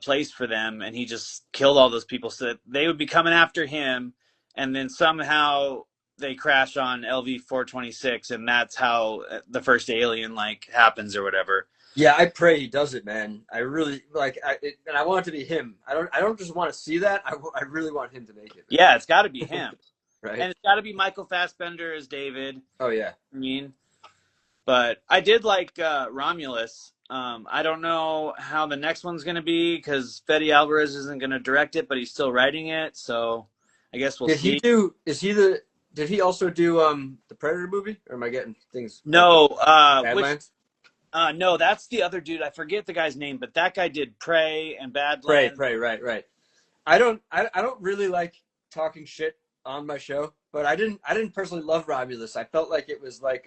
place for them, and he just killed all those people. So that they would be coming after him, and then somehow they crash on LV 426, and that's how the first alien like happens or whatever. Yeah, I pray he does it, man. I really like, and I want it to be him. I don't just want to see that. I really want him to make it, Yeah, it's got to be him, right? and it's got to be Michael Fassbender as David. Oh yeah, I mean, but I did like Romulus. I don't know how the next one's going to be because Fede Alvarez isn't going to direct it, but he's still writing it. So I guess we'll did he see. do? Is he the? Did he also do the Predator movie? Or am I getting things? No, Badlands. no, that's the other dude. I forget the guy's name, but that guy did Prey and Badlands. Prey. Right, right. I don't really like talking shit on my show, but I didn't personally love Romulus. I felt like it was like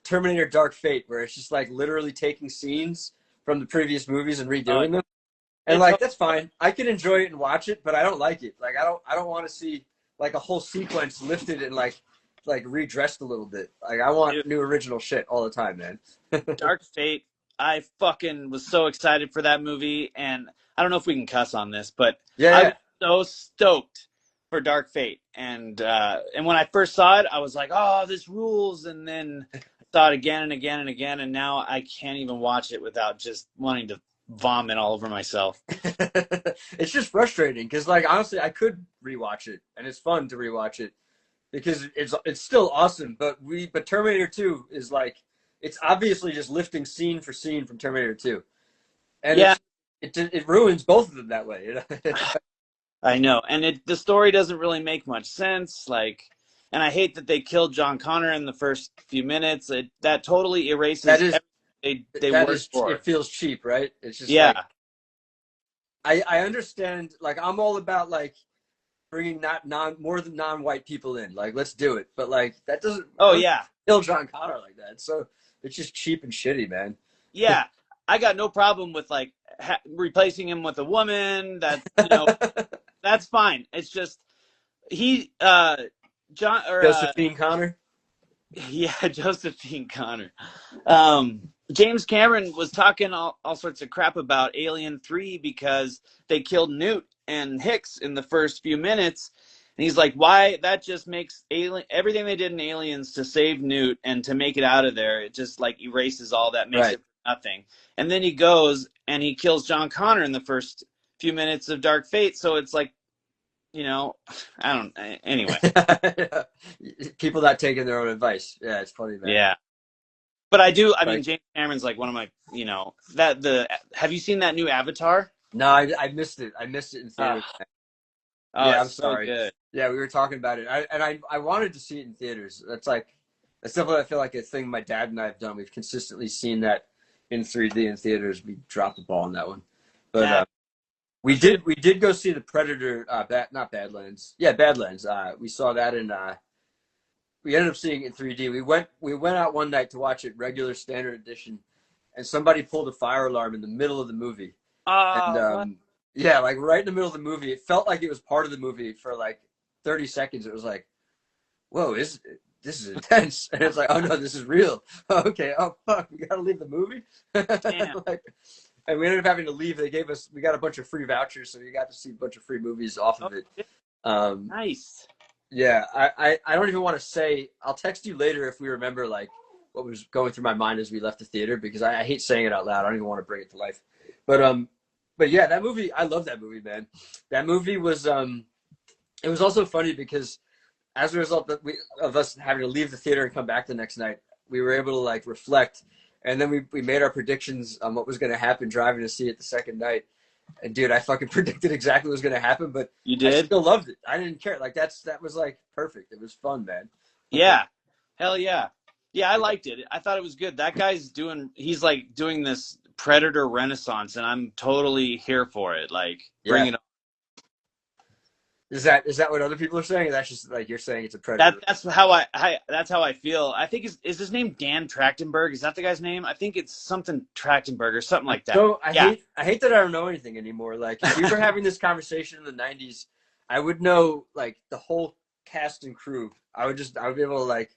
Terminator Dark Fate, where it's just like literally taking scenes from the previous movies and redoing them. And like that's fine. I can enjoy it and watch it, but I don't like it. Like I don't want to see like a whole sequence lifted and like redressed a little bit. Like I want new original shit all the time, man. Dark Fate. I fucking was so excited for that movie, and I don't know if we can cuss on this, but Yeah, I yeah. was so stoked for Dark Fate, and when I first saw it, I was like, "Oh, this rules!" And then I saw it again and again and again, and now I can't even watch it without just wanting to vomit all over myself. It's just frustrating because like honestly I could rewatch it and it's fun to rewatch it because it's still awesome, but Terminator 2 is like it's obviously just lifting scene for scene from Terminator 2. And Yeah, it ruins both of them that way, you know? I know, and the story doesn't really make much sense. Like, and I hate that they killed John Connor in the first few minutes. That totally erases That is everything they that worked is for. it feels cheap, right? It's just Yeah, like I understand like I'm all about like bringing not more than non-white people in. Like let's do it. But like that doesn't oh yeah, kill John Connor like that. So it's just cheap and shitty, man. yeah. I got no problem with like replacing him with a woman. That that's fine. It's just he John or Josephine Connor. yeah, Josephine Connor. James Cameron was talking all sorts of crap about Alien 3 because they killed Newt and Hicks in the first few minutes. And he's like, why? That just makes everything they did in Aliens to save Newt and to make it out of there, it just like erases all that, makes Right. it nothing. And then he goes and he kills John Connor in the first few minutes of Dark Fate. So it's like, I don't, anyway. People not taking their own advice. Yeah, it's funny, man. Yeah. But I mean, Right. James Cameron's like one of my, have you seen that new Avatar? No, I missed it. I missed it in theaters. Oh, Yeah, I'm it's sorry. so good. Yeah, we were talking about it. I wanted to see it in theaters. That's definitely, I feel like a thing my dad and I have done. We've consistently seen that in 3D in theaters. We dropped the ball on that one. But we did go see the Predator, not Badlands. Yeah, Badlands. We saw that we ended up seeing it in 3D. We went out one night to watch it regular standard edition, and somebody pulled a fire alarm in the middle of the movie. And yeah, like right in the middle of the movie, it felt like it was part of the movie for like 30 seconds. It was like, whoa, this is intense. And it's like, oh no, this is real. Okay, oh fuck, we gotta leave the movie. And we ended up having to leave. We got a bunch of free vouchers, so we got to see a bunch of free movies off of it. Nice. Yeah, I don't even want to say. I'll text you later if we remember like what was going through my mind as we left the theater, because I hate saying it out loud. I don't even want to bring it to life. But yeah, that movie, I love that movie, man. That movie was it was also funny because as a result of us having to leave the theater and come back the next night, we were able to like reflect, and then we made our predictions on what was going to happen driving to see it the second night. And dude, I fucking predicted exactly what was going to happen, but You did? I still loved it. I didn't care. Like that was like perfect. It was fun, man. Yeah. Hell yeah. Yeah, I liked it. I thought it was good. That guy's he's like doing this Predator renaissance, and I'm totally here for it. Like, bring it on. Is that what other people are saying? Or that's just like you're saying it's a Predator? That's how I feel. I think is his name Dan Trachtenberg? Is that the guy's name? I think it's something Trachtenberg or something like that. So I hate that I don't know anything anymore. Like if we were having this conversation in the 90s, I would know like the whole cast and crew. I would be able to like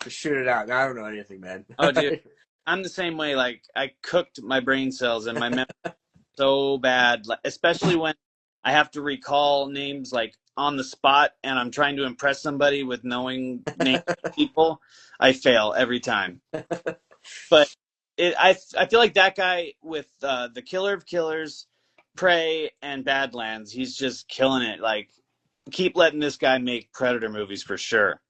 to shoot it out. Now I don't know anything, man. Oh, dude, I'm the same way. Like I cooked my brain cells and my memory so bad, especially when I have to recall names like on the spot, and I'm trying to impress somebody with knowing names of people. I fail every time. But I feel like that guy with the Killer of Killers, Prey, and Badlands, he's just killing it. Like, keep letting this guy make Predator movies for sure.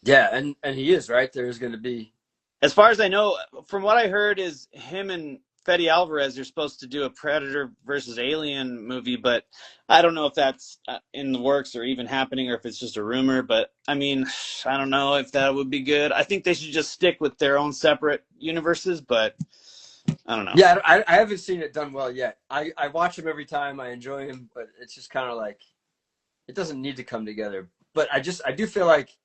Yeah, and he is right. There's going to be, as far as I know, from what I heard, is him and Fede Alvarez are supposed to do a Predator versus Alien movie, but I don't know if that's in the works or even happening, or if it's just a rumor. But I mean, I don't know if that would be good. I think they should just stick with their own separate universes, but I don't know. Yeah, I haven't seen it done well yet. I watch him every time. I enjoy him, but it's just kind of like it doesn't need to come together. But I do feel like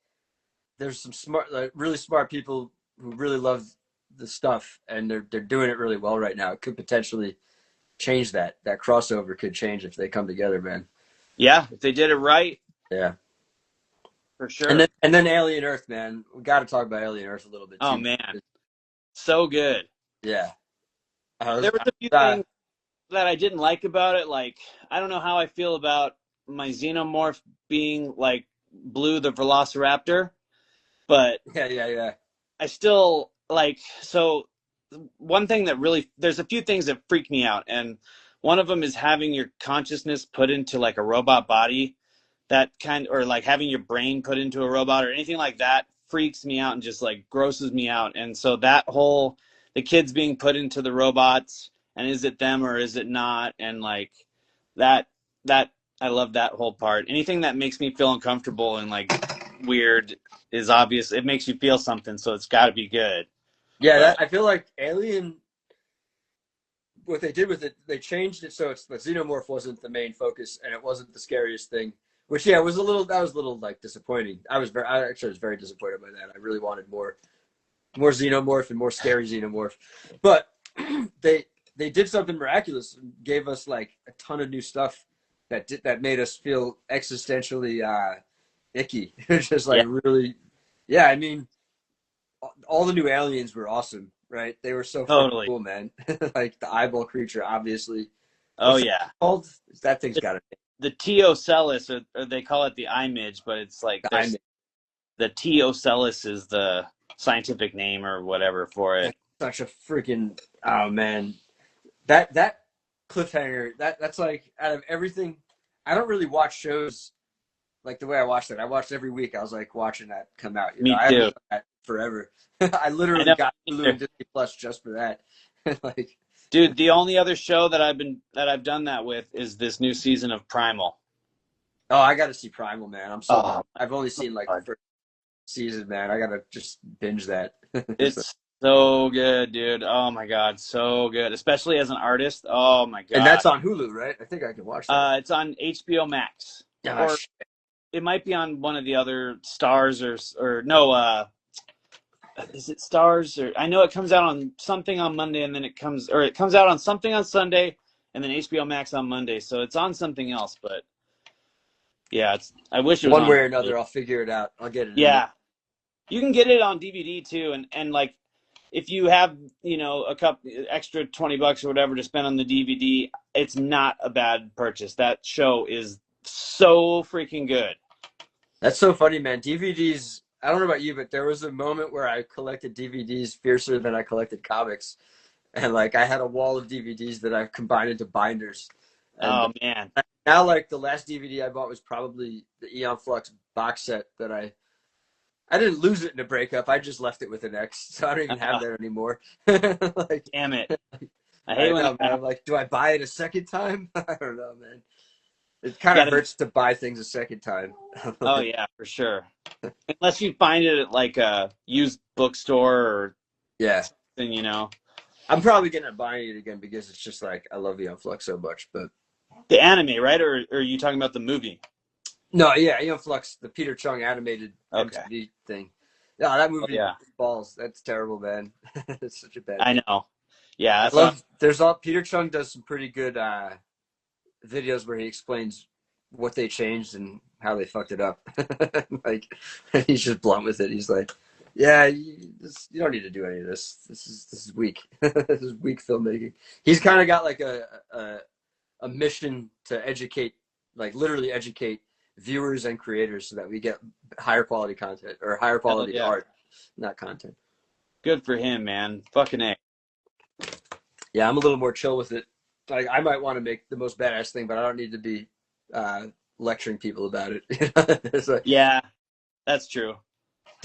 there's some smart, like, really smart people who really love the stuff, and they're doing it really well right now. It could potentially change that crossover could change if they come together, man. Yeah, if they did it right. Yeah, for sure. And then Alien Earth, man. We got to talk about Alien Earth a little bit too. Oh man, so good. Yeah, there was a few things that I didn't like about it. Like, I don't know how I feel about my xenomorph being like Blue the Velociraptor, but yeah. I still like, so one thing that really, there's a few things that freak me out, and one of them is having your consciousness put into like a robot body, or like having your brain put into a robot or anything like that freaks me out and just like grosses me out. And so that whole, the kids being put into the robots, and is it them or is it not, and like that I love that whole part. Anything that makes me feel uncomfortable and like weird is obvious. It makes you feel something, so it's got to be good. Yeah, I feel like Alien, what they did with it, they changed it so the xenomorph wasn't the main focus, and it wasn't the scariest thing. Which was a little like disappointing. I was very disappointed by that. I really wanted more xenomorph and more scary xenomorph, but they did something miraculous and gave us like a ton of new stuff that made us feel existentially icky. It's just Yeah, like really, yeah. I mean, all the new aliens were awesome, right? They were so fucking totally. cool, man. Like the eyeball creature, obviously. Oh What's that yeah. called? That thing's got a The Teocellus, or they call it the image, but it's like name. there's the Teocellus is the scientific name or whatever for it. That's such a freaking oh man. That cliffhanger, that's like out of everything. I don't really watch shows like the way I watched it. I watched every week. I was like watching that come out. You know, Me I haven't too. done that forever. I I literally know. got Me Hulu too. and Disney Plus just for that. Like, Dude, the only other show that I've done that with is this new season of Primal. oh, I got to see Primal, man. I'm so Oh bummed. I've only seen like the God. first season, man. I gotta just binge that. So- It's so good, dude. Oh my God, so good. Especially as an artist. Oh my and God. that's on Hulu, right? I think I can watch that. It's on HBO Max. Ah, Or it might be on one of the other stars or no, is it stars or I know it comes out on something on Monday and then it comes out on something on Sunday and then HBO Max on Monday. So it's on something else, but yeah, I wish it was one on. way or another, I'll figure it out. I'll get it in there. Yeah. You can get it on DVD too, and like if you have a couple extra $20 or whatever to spend on the DVD, it's not a bad purchase. That show is so freaking good. That's so funny, man. DVDs. I don't know about you, but there was a moment where I collected DVDs fiercer than I collected comics, and like I had a wall of DVDs that I combined into binders. And Oh man, now, like the last DVD I bought was probably the Eon Flux box set that I didn't lose it in a breakup. I just left it with an ex, so I don't even have that anymore. Like, damn it! I hate I when know, that man. I'm happens. like, do I buy it a second time? I don't know, man. It kind You of gotta, hurts to buy things a second time. oh yeah, for sure. Unless you find it at like a used bookstore or Yeah. something. I'm probably gonna buy it again because it's just like I love Eon Flux so much. But The anime, right? Or are you talking about the movie? no, yeah, Eon Flux, the Peter Chung animated Okay. MTV thing. Yeah, that Oh, movie yeah, balls. That's terrible, man. It's such a bad I movie. know. Yeah, I that's what love. There's all Peter Chung does some pretty good videos where he explains what they changed and how they fucked it up. Like he's just blunt with it. He's like, "Yeah, you don't need to do any of this. This is weak. This is weak filmmaking." He's kind of got like a mission to educate, like literally educate viewers and creators so that we get higher quality content or higher hell quality yeah. art, not content. Good for him, man. Fucking A. Yeah, I'm a little more chill with it. Like I might want to make the most badass thing, but I don't need to be lecturing people about it. It's like, Yeah, that's true.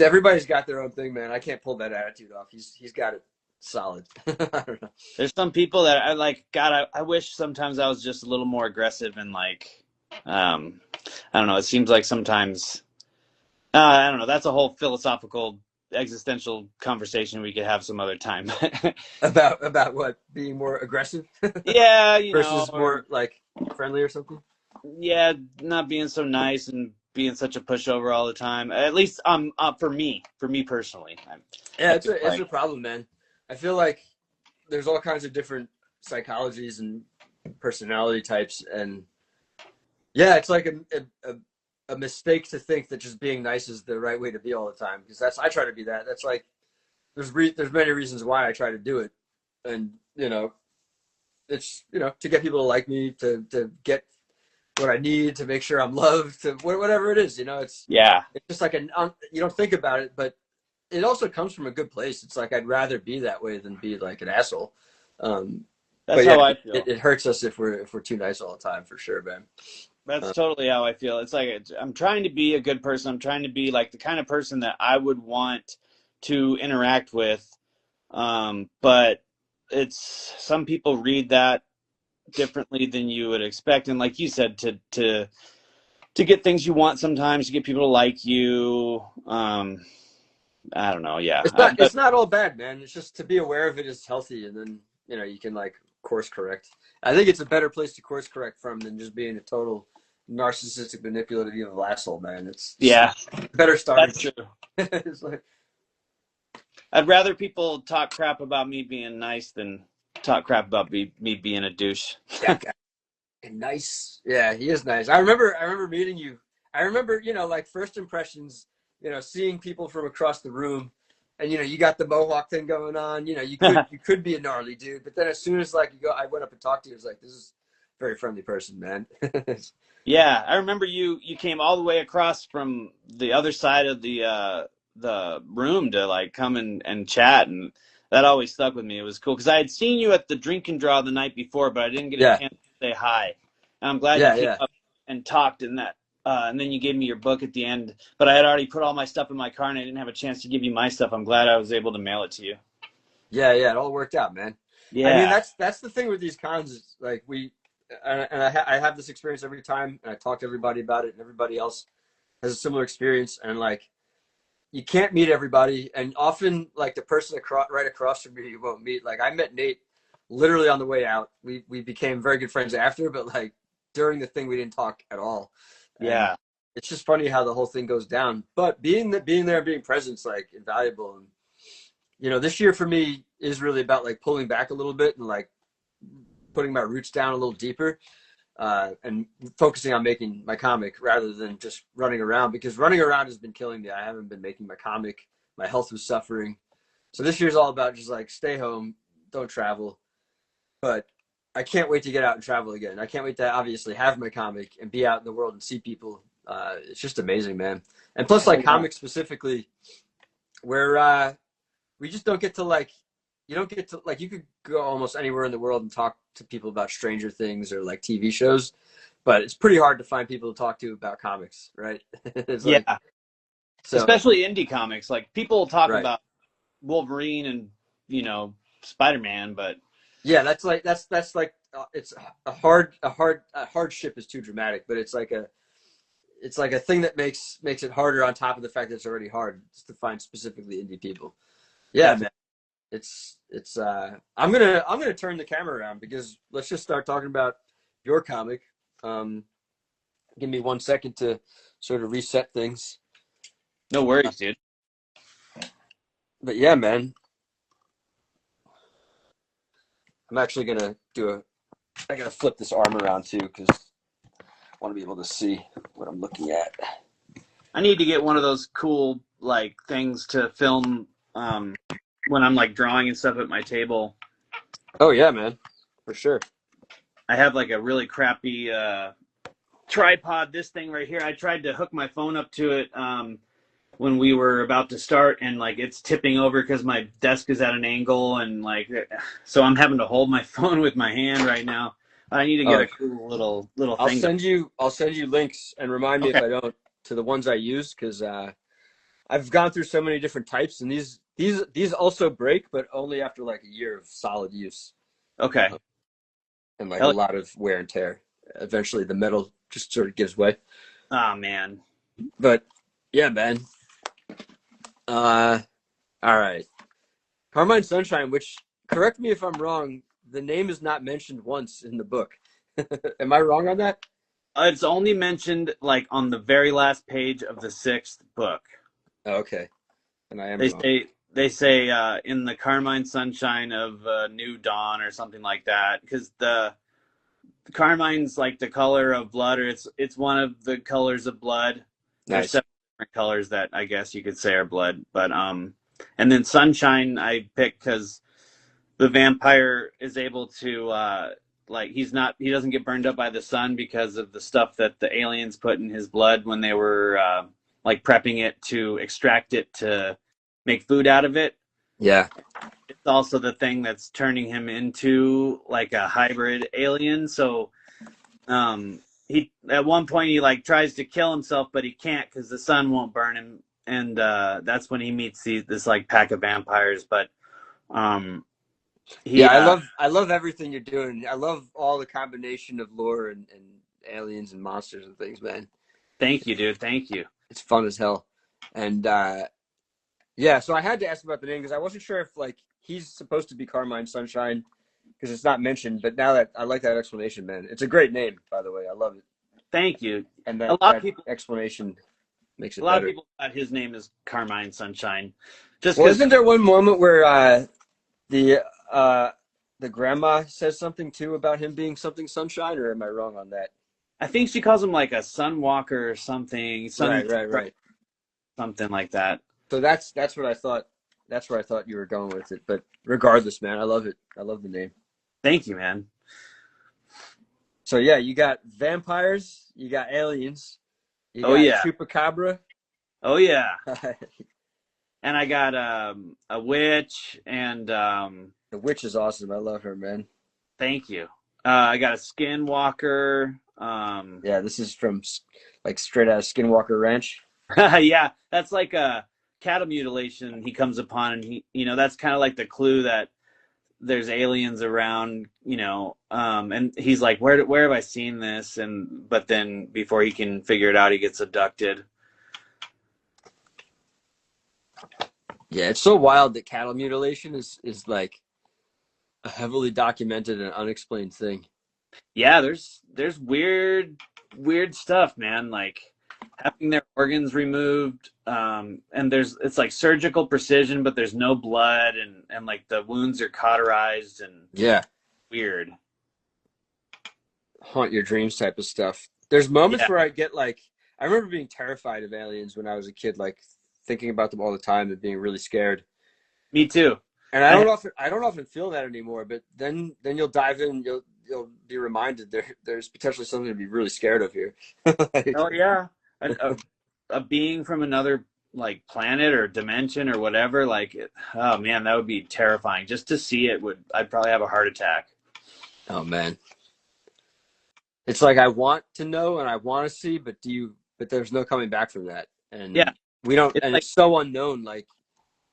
everybody's got their own thing, man. I can't pull that attitude off. He's got it solid. I don't know. There's some people that I like. God, I wish sometimes I was just a little more aggressive and like, I don't know. It seems like sometimes, I don't know. That's a whole philosophical, existential conversation we could have some other time. About what, being more aggressive Yeah, versus or more like friendly or something. yeah, not being so nice and being such a pushover all the time. At least, for me personally. Yeah, I it's feel a problem, man. I feel like there's all kinds of different psychologies and personality types, and yeah, it's like a mistake to think that just being nice is the right way to be all the time. Because I try to be that. That's like there's many reasons why I try to do it, and it's to get people to like me, to get what I need, to make sure I'm loved, to whatever it is. yeah, It's just like you don't think about it, but it also comes from a good place. It's like I'd rather be that way than be like an asshole. that's But yeah, how I feel. it hurts us if we're too nice all the time, for sure, man. That's totally how I feel. It's like I'm trying to be a good person. I'm trying to be like the kind of person that I would want to interact with. But it's some people read that differently than you would expect. And like you said, to get things you want sometimes, to get people to like you. I don't know. Yeah. It's But not all bad, man. It's just to be aware of it is healthy, and then you can like course correct. I think it's a better place to course correct from than just being a total narcissistic, manipulative evil asshole, man. It's yeah, a better starting. that's true. It's like, I'd rather people talk crap about me being nice than talk crap about me being a douche. yeah, Nice. Yeah, he is nice. I remember meeting you. I remember, like first impressions, seeing people from across the room, and you got the mohawk thing going on. You could be a gnarly dude, but then as soon as like I went up and talked to you. It was like, this is a very friendly person, man. Yeah, I remember you came all the way across from the other side of the room to like come and chat, and that always stuck with me. It was cool because I had seen you at the drink and draw the night before, but I didn't get a Yeah, chance to say hi. And I'm glad you yeah, came yeah, up and talked in that. And then you gave me your book at the end, but I had already put all my stuff in my car, and I didn't have a chance to give you my stuff. I'm glad I was able to mail it to you. yeah, yeah. It all worked out, man. I mean, Yeah, that's the thing with these cons. Is like I have this experience every time, and I talk to everybody about it, and everybody else has a similar experience, and like you can't meet everybody, and often like the person right across from you won't meet. Like I met Nate literally on the way out. We became very good friends after, but like during the thing we didn't talk at all. And yeah, it's just funny how the whole thing goes down. But being there, being present is like invaluable. And this year for me is really about like pulling back a little bit and like putting my roots down a little deeper, and focusing on making my comic rather than just running around, because running around has been killing me. I haven't been making my comic. My health was suffering. So this year's all about just like stay home, don't travel. But I can't wait to get out and travel again. I can't wait to obviously have my comic and be out in the world and see people. It's just amazing, man. And plus, like yeah. comics specifically, where we just don't get to like, you don't get to like, you could go almost anywhere in the world and talk to people about Stranger Things or like TV shows, but it's pretty hard to find people to talk to about comics, right? It's like, Yeah. so, Especially indie comics. Like people talk right. about Wolverine and Spider-Man, but Yeah, that's like it's a hardship is too dramatic, but it's like a thing that makes it harder on top of the fact that it's already hard just to find specifically indie people. Yeah, definitely. man. I'm gonna turn the camera around because let's just start talking about your comic. Um, Give me 1 second to sort of reset things. No worries, dude. But yeah, man, I'm actually gonna I gotta flip this arm around too because I want to be able to see what I'm looking at. I need to get one of those cool like things to film when I'm like drawing and stuff at my table. Oh yeah, man, for sure. I have like a really crappy tripod. This thing right here. I tried to hook my phone up to it when we were about to start, and like it's tipping over because my desk is at an angle, and like so I'm having to hold my phone with my hand right now. I need to get a cool little I'll thing. send you links and remind me if Okay. I don't to the ones I use because I've gone through so many different types and these also break, but only after like a year of solid use. Okay. And like a lot of wear and tear. Eventually the metal just sort of gives way. Oh man. But yeah, man. All right. Carmine Sunshine, which, correct me if I'm wrong, the name is not mentioned once in the book. Am I wrong on that? It's only mentioned like on the very last page of the 6th book. Oh, okay. And I am They wrong. say in the Carmine Sunshine of New Dawn or something like that, because the carmine's like the color of blood, or it's one of the colors of blood. There's Nice. 7 different colors that I guess you could say are blood, but and then sunshine I picked because the vampire is able to like he doesn't get burned up by the sun because of the stuff that the aliens put in his blood when they were like prepping it to extract it to make food out of it. Yeah. It's also the thing that's turning him into like a hybrid alien. So he at one point he like tries to kill himself, but he can't because the sun won't burn him, and that's when he meets this like pack of vampires. But he Yeah, I love everything you're doing. I love all the combination of lore and aliens and monsters and things, man. thank you, dude. Thank you. It's fun as hell. And yeah, so I had to ask about the name because I wasn't sure if like he's supposed to be Carmine Sunshine because it's not mentioned. But now that I like that explanation, man, it's a great name, by the way. I love it. Thank you. And A lot that of people explanation makes it a lot better. of people thought his name is Carmine Sunshine, just Well, because. isn't there one moment where the the grandma says something too about him being something sunshine, or am I wrong on that? I think she calls him like a sun walker or something, Right. something like that. So that's what I thought. That's where I thought you were going with it. But regardless, man, I love it. I love the name. Thank you, man. So yeah, you got vampires, you got aliens, you Oh got yeah. chupacabra. Oh yeah. And I got a witch and The witch is awesome. I love her, man. thank you. I got a skinwalker. Yeah, this is from like straight out of Skinwalker Ranch. Yeah, that's like a cattle mutilation he comes upon, and that's kind of like the clue that there's aliens around, and he's like, where have I seen this? But then before he can figure it out, he gets abducted. Yeah, it's so wild that cattle mutilation is like a heavily documented and unexplained thing. Yeah, there's weird stuff, man. Like having their organs removed, and it's like surgical precision, but there's no blood, and like the wounds are cauterized and Yeah, weird. haunt your dreams type of stuff. There's moments Yeah, where I get like, I remember being terrified of aliens when I was a kid, like thinking about them all the time and being really scared. me too. And I don't often feel that anymore. But then you'll dive in, you'll be reminded there's potentially something to be really scared of here. Like, Oh yeah, a being from another like planet or dimension or whatever. Like, oh man, that would be terrifying. Just to see it I'd probably have a heart attack. oh man, it's like I want to know and I want to see, but there's no coming back from that, Yeah, and we don't, it's and like it's so unknown. Like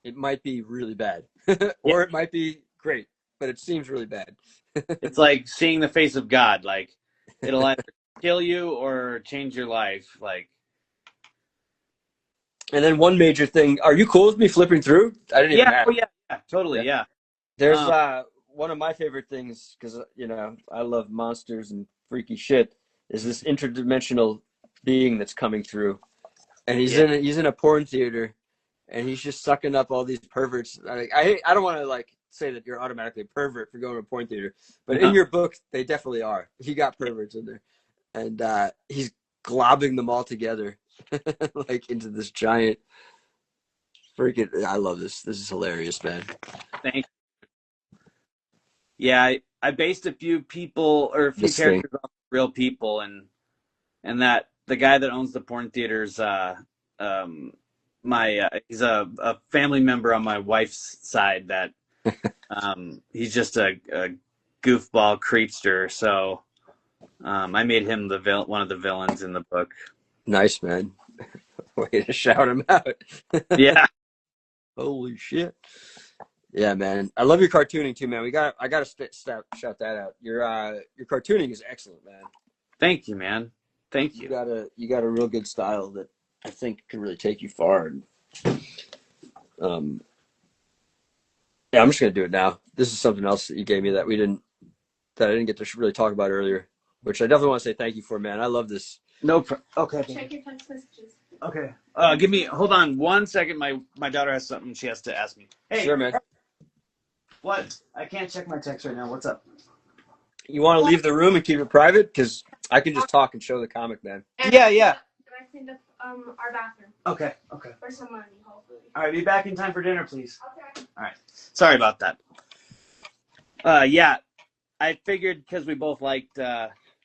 it might be really bad, yeah, or it might be great, but it seems really bad. it's like seeing the face of God. Like it'll either kill you or change your life. Like And then one major thing, are you cool with me flipping through? I didn't even yeah, oh ask. yeah, totally, Yeah. yeah. There's Um, one of my favorite things, because I love monsters and freaky shit, is this interdimensional being that's coming through. And yeah, he's in a porn theater, and he's just sucking up all these perverts. I don't want to like say that you're automatically a pervert for going to a porn theater, but in no, your book they definitely are. You got perverts in there, and he's globbing them all together like into this giant freaking. I love this. This is hilarious, man. thank. Yeah, I based a few people or a few This thing. characters off real people, and that the guy that owns the porn theaters, he's a family member on my wife's side that he's just a goofball creepster. So I made him one of the villains in the book. Nice, man. Way to shout him out. Yeah, Holy shit. Yeah, man. I love your cartooning too, man. I gotta shout that out. Your cartooning is excellent, man. thank you, man. Thank you. You got a real good style that I think can really take you far. And yeah, I'm just gonna do it now. This is something else that you gave me that I didn't get to really talk about earlier, which I definitely want to say thank you for, man. I love this. Okay. Check your text messages. Okay. Hold on 1 second. My daughter has something she has to ask me. Hey, Sure, man. what? I can't check my text right now. What's up? You want to leave the room and keep it private? Because I can just talk and show the comic, man. Yeah. And I cleaned up our bathroom Okay. for some money, hopefully. All right, be back in time for dinner, please. Okay. All right. Sorry about that. Yeah, I figured because we both liked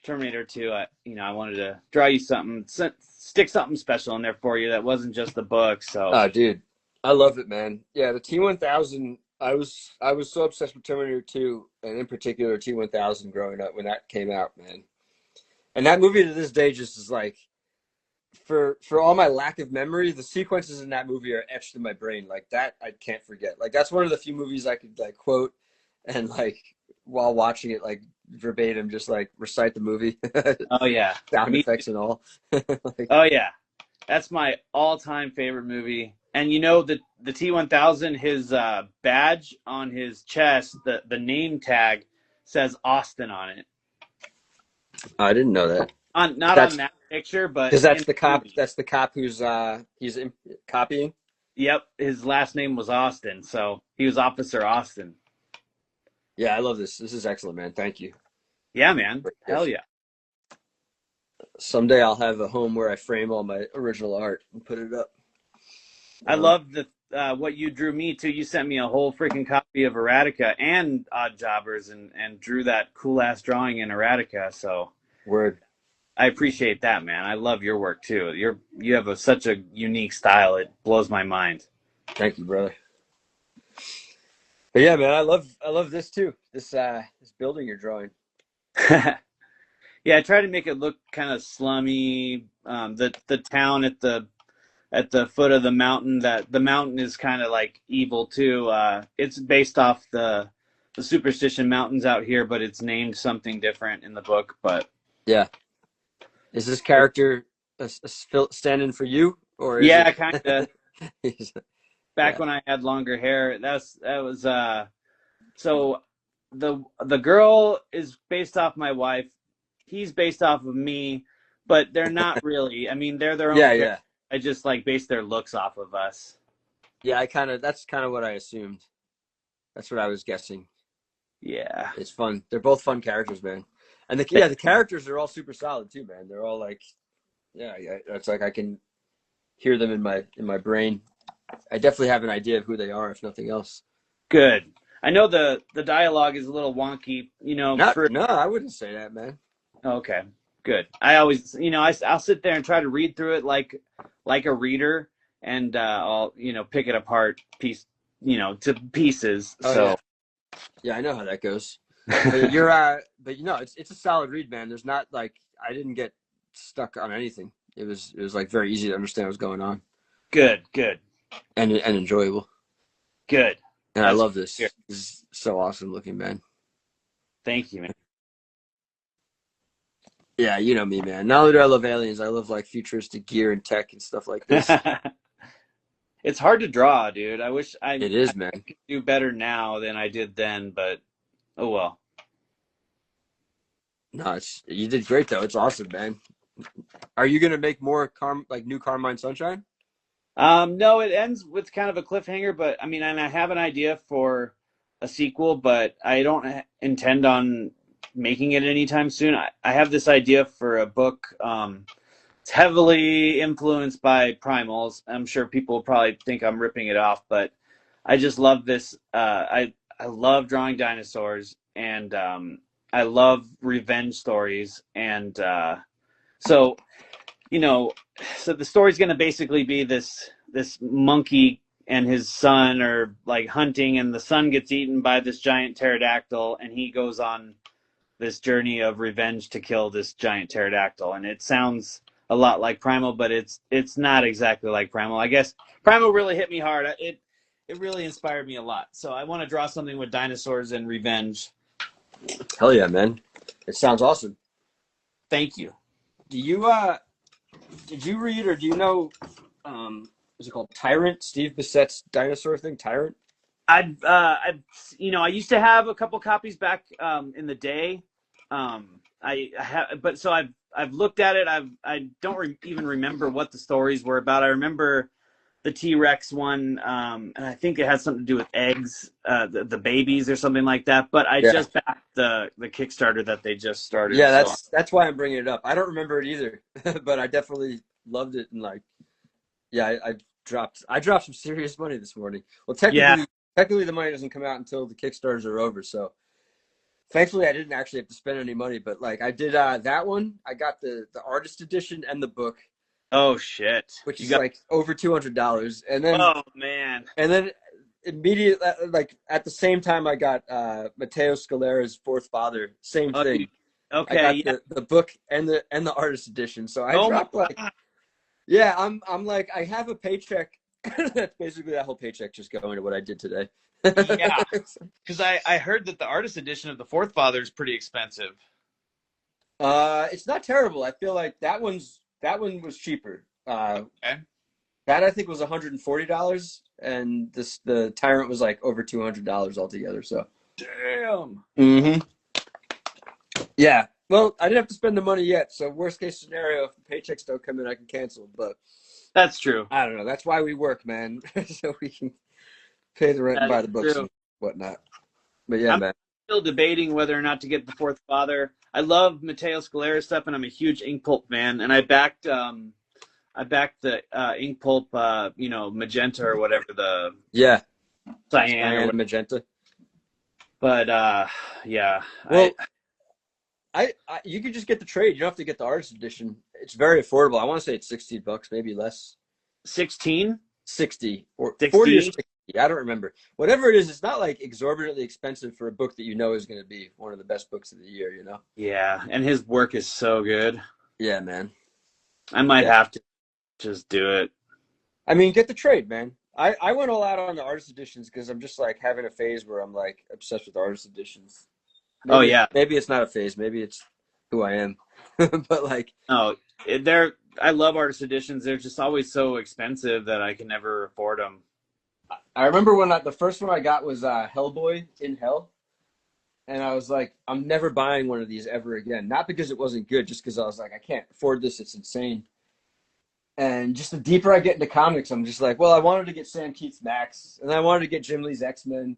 Terminator 2, I wanted to draw you something, stick something special in there for you that wasn't just the book. So. Oh, dude, I love it, man. Yeah, the T-1000. I was so obsessed with Terminator 2, and in particular T-1000 growing up when that came out, man. And that movie to this day just is like, for all my lack of memory, the sequences in that movie are etched in my brain. Like that, I can't forget. Like that's one of the few movies I could like quote and like while watching it, like verbatim, just like recite the movie, Oh yeah. sound effects and all. Like, Oh yeah. That's my all-time favorite movie. And the T-1000, his badge on his chest, the name tag says Austin on it. I didn't know that. Not That's on that picture, but because that's in the cop. movie. That's the cop who's copying. Yep, his last name was Austin, so he was Officer Austin. Yeah, I love this. This is excellent, man. Thank you. Yeah, man. Great Hell gift. yeah. Someday I'll have a home where I frame all my original art and put it up. I love the what you drew me to. You sent me a whole freaking copy of Erotica and Odd Jobbers, and drew that cool ass drawing in Erotica. So Word. I appreciate that, man. I love your work too. You have such a unique style. It blows my mind. Thank you, brother. But yeah, man, I love this too. This building you're drawing. Yeah, I try to make it look kind of slummy. The town at the foot of the mountain, that the mountain is kind of like evil too. It's based off the Superstition Mountains out here, but it's named something different in the book. But Yeah. Is this character standing for you, or is yeah, it? kind of. Back Yeah. when I had longer hair, that was so the girl is based off my wife. He's based off of me, but they're not really. I mean, they're their own Yeah, character. yeah. I just like base their looks off of us. Yeah, that's kind of what I assumed. That's what I was guessing. Yeah. It's fun. They're both fun characters, man. And the characters are all super solid too, man. They're all like, yeah, it's like I can hear them in my brain. I definitely have an idea of who they are, if nothing else. Good. I know the dialogue is a little wonky, No, I wouldn't say that, man. Okay. Good. I always, I'll sit there and try to read through it like a reader, and I'll, pick it apart to pieces. Oh So yeah, yeah, I know how that goes. But it's a solid read, man. There's not like I didn't get stuck on anything. It was like very easy to understand what's going on, good, and enjoyable. good. And I love this. Good. This is so awesome looking, man. Thank you, man. Yeah, you know me, man. Not only do I love aliens, I love like futuristic gear and tech and stuff like this. It's hard to draw, dude. I wish It is, I man. could do better now than I did then, but oh well. No, you did great though. It's awesome, man. Are you gonna make more new Carmine Sunshine? No, it ends with kind of a cliffhanger, but I mean, and I have an idea for a sequel, but I don't intend on making it anytime soon. I have this idea for a book. It's heavily influenced by primals. I'm sure people will probably think I'm ripping it off, but I just love this. I love drawing dinosaurs, and I love revenge stories, and so so the story's going to basically be this monkey and his son are like hunting, and the son gets eaten by this giant pterodactyl, and he goes on this journey of revenge to kill this giant pterodactyl. And it sounds a lot like Primal, but it's not exactly like Primal. I guess Primal really hit me hard. It really inspired me a lot. So I want to draw something with dinosaurs and revenge. Hell yeah, man! It sounds awesome. Thank you. Do you did you read or do you know is it called Tyrant? Steve Bissett's dinosaur thing, Tyrant? I used to have a couple copies back in the day. I have, but so I've looked at it. I don't even remember what the stories were about. I remember the T-Rex one, and I think it had something to do with eggs, the babies or something like that. But I just backed the Kickstarter that they just started. Yeah, that's why I'm bringing it up. I don't remember it either, but I definitely loved it, and I dropped some serious money this morning. Well, technically the money doesn't come out until the Kickstarters are over, so thankfully I didn't actually have to spend any money. But I did that one. I got the artist edition and the book. Oh shit! Which is like over $200, and then oh man, and then immediately at the same time I got Matteo Scalera's Fourth Father. Same thing. Okay, I got the book and the artist edition. So I dropped I'm like I have a paycheck. That's basically that whole paycheck just going to what I did today. Yeah, because I heard that the artist edition of the Fourth Father is pretty expensive. It's not terrible. I feel like that one was cheaper. Okay. That I think was $140, and the Tyrant was like over $200 altogether. So damn. Mm-hmm. Yeah. Well, I didn't have to spend the money yet. So worst case scenario, if the paychecks don't come in, I can cancel. But that's true. I don't know. That's why we work, man, so we can pay the rent and buy the books and whatnot. But yeah, man. still debating whether or not to get the Fourth Father. I love Matteo Scalera stuff, and I'm a huge Ink Pulp fan. And I backed the Ink Pulp, magenta or whatever, the cyan or whatever. Magenta. But yeah. Well, I you could just get the trade. You don't have to get the artist edition. It's very affordable. I want to say it's $16, maybe less. 16? 60 or 60? 40 or 60. I don't remember. Whatever it is, it's not like exorbitantly expensive for a book that you know is going to be one of the best books of the year, you know? Yeah, and his work is so good. Yeah, man. I might have to just do it. I mean, get the trade, man. I went all out on the artist editions because I'm just like having a phase where I'm like obsessed with artist editions. Maybe, maybe it's not a phase. Maybe it's who I am. But like, I love artist editions. They're just always so expensive that I can never afford them. I remember when the first one I got was Hellboy in Hell. And I was like, I'm never buying one of these ever again. Not because it wasn't good, just because I was like, I can't afford this. It's insane. And just the deeper I get into comics, I'm just like, well, I wanted to get Sam Keith's Max, and I wanted to get Jim Lee's X-Men.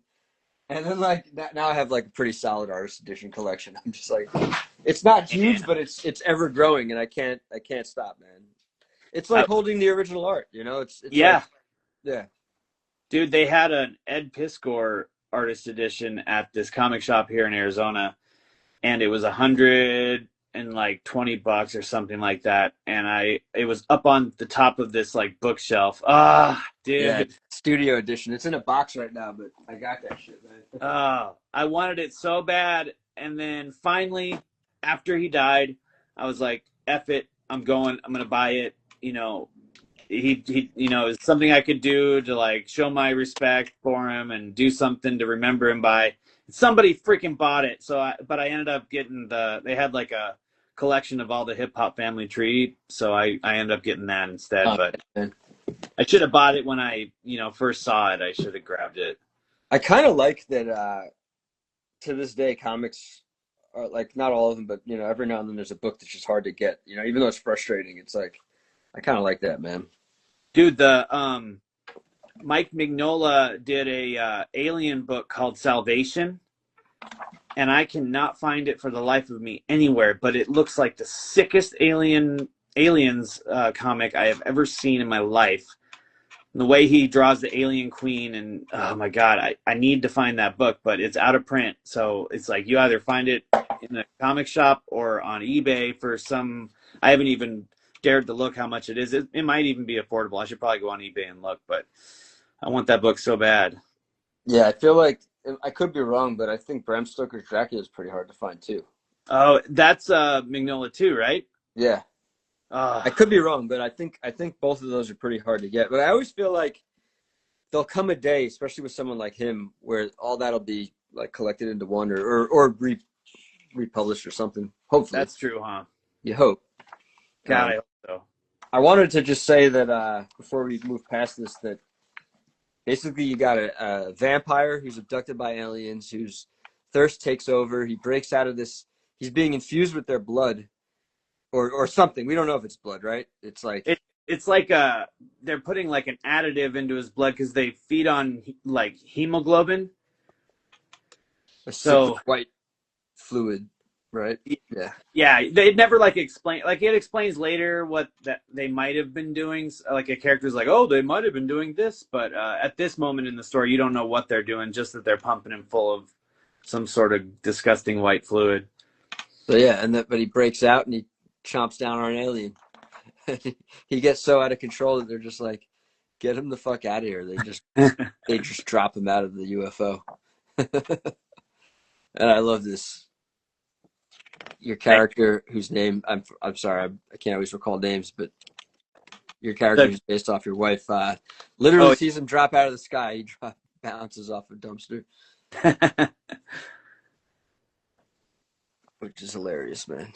And then like now I have like a pretty solid artist edition collection. I'm just like, it's not huge, but it's ever growing, and I can't stop, man. It's like holding the original art, you know? It's yeah. Like, yeah. Dude, they had an Ed Piskor artist edition at this comic shop here in Arizona, and it was $120 or something like that. And it was up on the top of this like bookshelf. Dude. Yeah, studio edition. It's in a box right now, but I got that shit, man. I wanted it so bad. And then finally, after he died, I was like, F it, I'm going to buy it. You know, he it's something I could do to like show my respect for him and do something to remember him by. Somebody freaking bought it. But I ended up getting they had like a collection of all the Hip Hop Family Tree. So I ended up getting that instead. But man. I should have bought it when I, first saw it. I should have grabbed it. I kind of like that to this day, comics are like, not all of them, but every now and then there's a book that's just hard to get, even though it's frustrating. It's like, I kind of like that, man. Dude, the Mike Mignola did a alien book called Salvation, and I cannot find it for the life of me anywhere, but it looks like the sickest aliens comic I have ever seen in my life. And the way he draws the alien queen, and oh my god, I need to find that book, but it's out of print. So it's like you either find it in a comic shop or on eBay for some. I haven't even dared to look how much it is. It might even be affordable. I should probably go on eBay and look, but I want that book so bad. Yeah, I feel like I could be wrong, but I think Bram Stoker's Dracula is pretty hard to find too. Oh, that's Mignola too, right? Yeah. I could be wrong, but I think both of those are pretty hard to get. But I always feel like there'll come a day, especially with someone like him, where all that'll be like collected into one or republished or something. Hopefully. That's true, huh? You hope. God, I hope so. I wanted to just say that before we move past this, that basically you got a vampire who's abducted by aliens, whose thirst takes over. He breaks out of this. He's being infused with their blood. Or something. We don't know if it's blood, right? It's like it's like they're putting like an additive into his blood because they feed on like hemoglobin. So white fluid, right? Yeah. Yeah, they never like explain. Like it explains later what that they might have been doing. Like a character's like, oh, they might have been doing this, but at this moment in the story, you don't know what they're doing. Just that they're pumping him full of some sort of disgusting white fluid. So yeah, but he breaks out and he chomps down on an alien. He gets so out of control that they're just like, get him the fuck out of here. They just drop him out of the UFO. And I love this. Your character, whose name I'm sorry, I can't always recall names, but your character is based off your wife. Literally sees him drop out of the sky. He bounces off a dumpster, which is hilarious, man.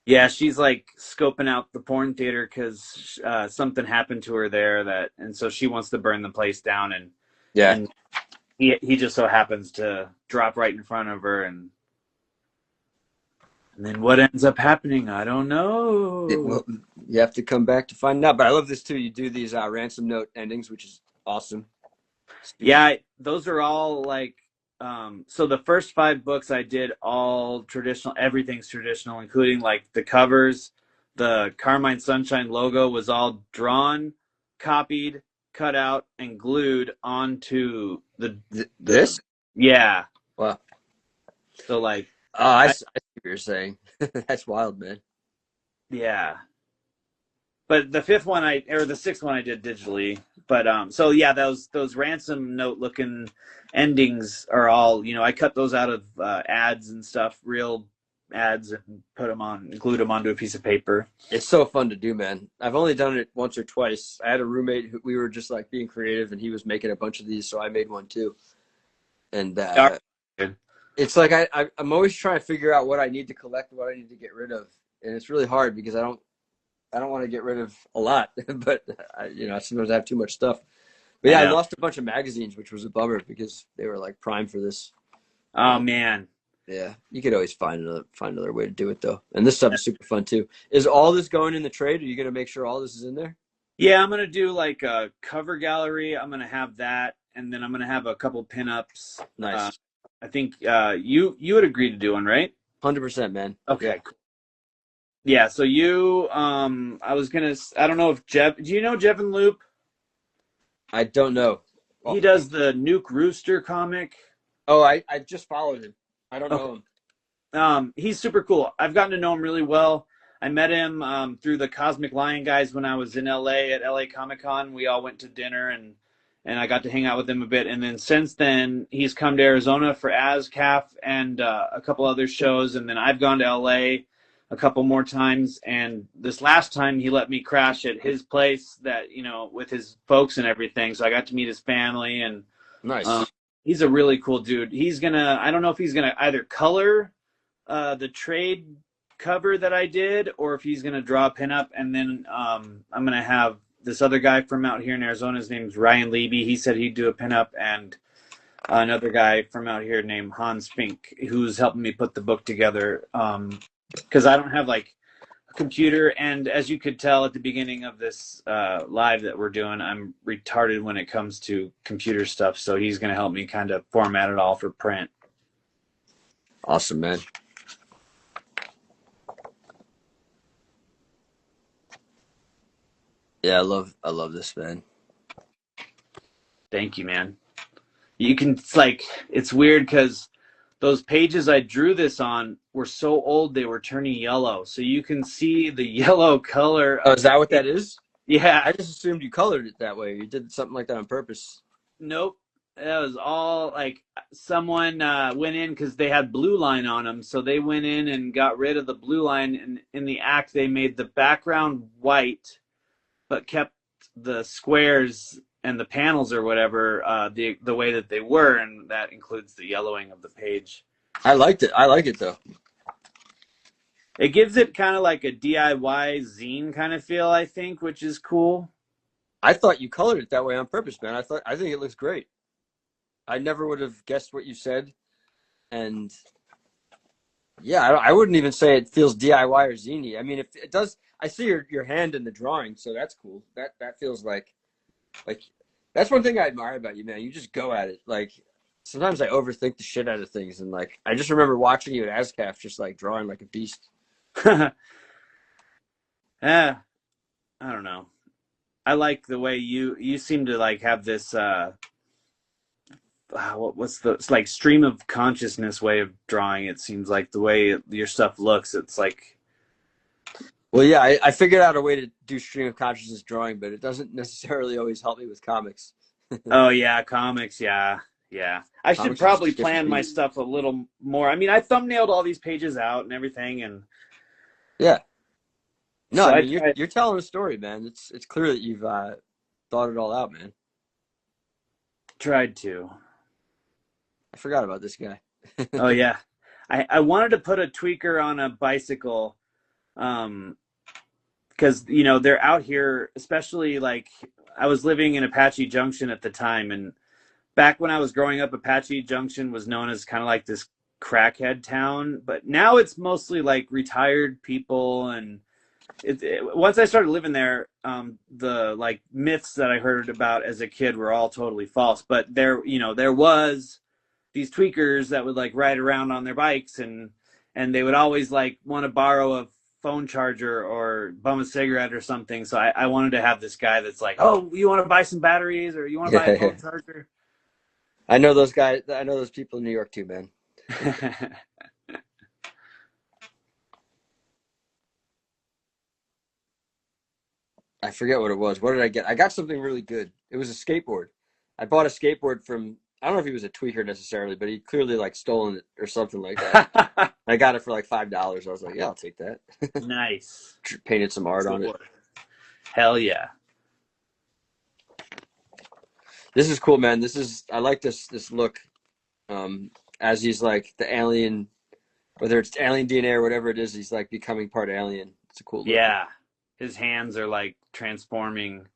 Yeah, she's like scoping out the porn theater because something happened to her there and so she wants to burn the place down, and he just so happens to drop right in front of her, and then what ends up happening, I don't know. You have to come back to find out. But I love this too. You do these ransom note endings, which is awesome. Yeah, those are all like so the first 5 books I did all traditional, everything's traditional, including like the covers. The Carmine Sunshine logo was all drawn, copied, cut out, and glued onto This? yeah. Wow. So like, Oh, I see what you're saying. That's wild, man. yeah. But the 5th one or the 6th one I did digitally. But so yeah, those ransom note looking endings are all, I cut those out of ads and stuff, real ads, and glued them onto a piece of paper. It's so fun to do, man. I've only done it once or twice. I had a roommate who we were just like being creative, and he was making a bunch of these, so I made one too. And it's like I'm always trying to figure out what I need to collect, what I need to get rid of, and it's really hard because I don't want to get rid of a lot, but sometimes I have too much stuff. But yeah, I lost a bunch of magazines, which was a bummer because they were like prime for this. Oh man. Yeah, you could always find another way to do it though. And this stuff is super fun too. Is all this going in the trade? Are you gonna make sure all this is in there? Yeah, I'm gonna do like a cover gallery. I'm gonna have that, and then I'm gonna have a couple pinups. Nice. I think you would agree to do one, right? 100%, man. Okay. Yeah. So I don't know if do you know Jevin Loop? I don't know. He does the Nuke Rooster comic. Oh, I just followed him. I don't know him. He's super cool. I've gotten to know him really well. I met him through the Cosmic Lion guys when I was in LA at LA Comic Con. We all went to dinner and I got to hang out with him a bit. And then since then, he's come to Arizona for ASCAF and a couple other shows. And then I've gone to LA a couple more times. And this last time, he let me crash at his place with his folks and everything. So I got to meet his family and nice. He's a really cool dude. I don't know if he's gonna either color the trade cover that I did or if he's gonna draw a pinup. And then I'm gonna have this other guy from out here in Arizona. His name's Ryan Levy. He said he'd do a pinup, and another guy from out here named Hans Fink, who's helping me put the book together. Because I don't have like a computer, and as you could tell at the beginning of this live that we're doing, I'm retarded when it comes to computer stuff. So he's going to help me kind of format it all for print. Awesome, man. Yeah, I love this, man. Thank you, man. It's weird because those pages I drew this on were so old they were turning yellow. So you can see the yellow color. Oh, is that what that is? Yeah. I just assumed you colored it that way. You did something like that on purpose. Nope. That was all like someone went in because they had blue line on them. So they went in and got rid of the blue line. And in the act, they made the background white, but kept the squares and the panels or whatever the way that they were, and that includes the yellowing of the page. I liked it. I like it though. It gives it kind of like a DIY zine kind of feel, I think, which is cool. I thought you colored it that way on purpose, man. I think it looks great. I never would have guessed what you said, and yeah, I wouldn't even say it feels DIY or zine-y. I mean, if it does, I see your hand in the drawing, so that's cool. That feels like that's one thing I admire about you, man. You just go at it. Like sometimes I overthink the shit out of things, and like I just remember watching you at ASCAF, just like drawing like a beast. I don't know. I like the way you seem to like have this it's like stream of consciousness way of drawing. It seems like the way your stuff looks, it's like. Well, yeah, I figured out a way to do stream of consciousness drawing, but it doesn't necessarily always help me with comics. Oh yeah, comics, yeah. I should probably plan my stuff a little more. I mean, I thumbnailed all these pages out and everything, and yeah. No, so I mean, you're telling a story, man. It's clear that you've thought it all out, man. Tried to. I forgot about this guy. Oh yeah, I wanted to put a tweaker on a bicycle, because they're out here, especially like I was living in Apache Junction at the time, and back when I was growing up, Apache Junction was known as kind of like this crackhead town, but now it's mostly like retired people, and once I started living there, the like myths that I heard about as a kid were all totally false. But there was these tweakers that would like ride around on their bikes, and they would always like want to borrow a phone charger or bum a cigarette or something. So I wanted to have this guy that's like, oh, you want to buy some batteries or you want to buy a Yeah. phone charger? I know those guys. I know those people in New York too, man. I forget what it was. What did I get? I got something really good. It was a skateboard. I bought a skateboard from, I don't know if he was a tweaker necessarily, but he clearly like stolen it or something like that. I got it for like $5. I was like, yeah, I'll take that. Nice. Painted some art on it. Hell yeah. This is cool, man. I like this look. As he's like the alien, whether it's alien DNA or whatever it is, he's like becoming part alien. It's a cool look. Yeah. His hands are like transforming.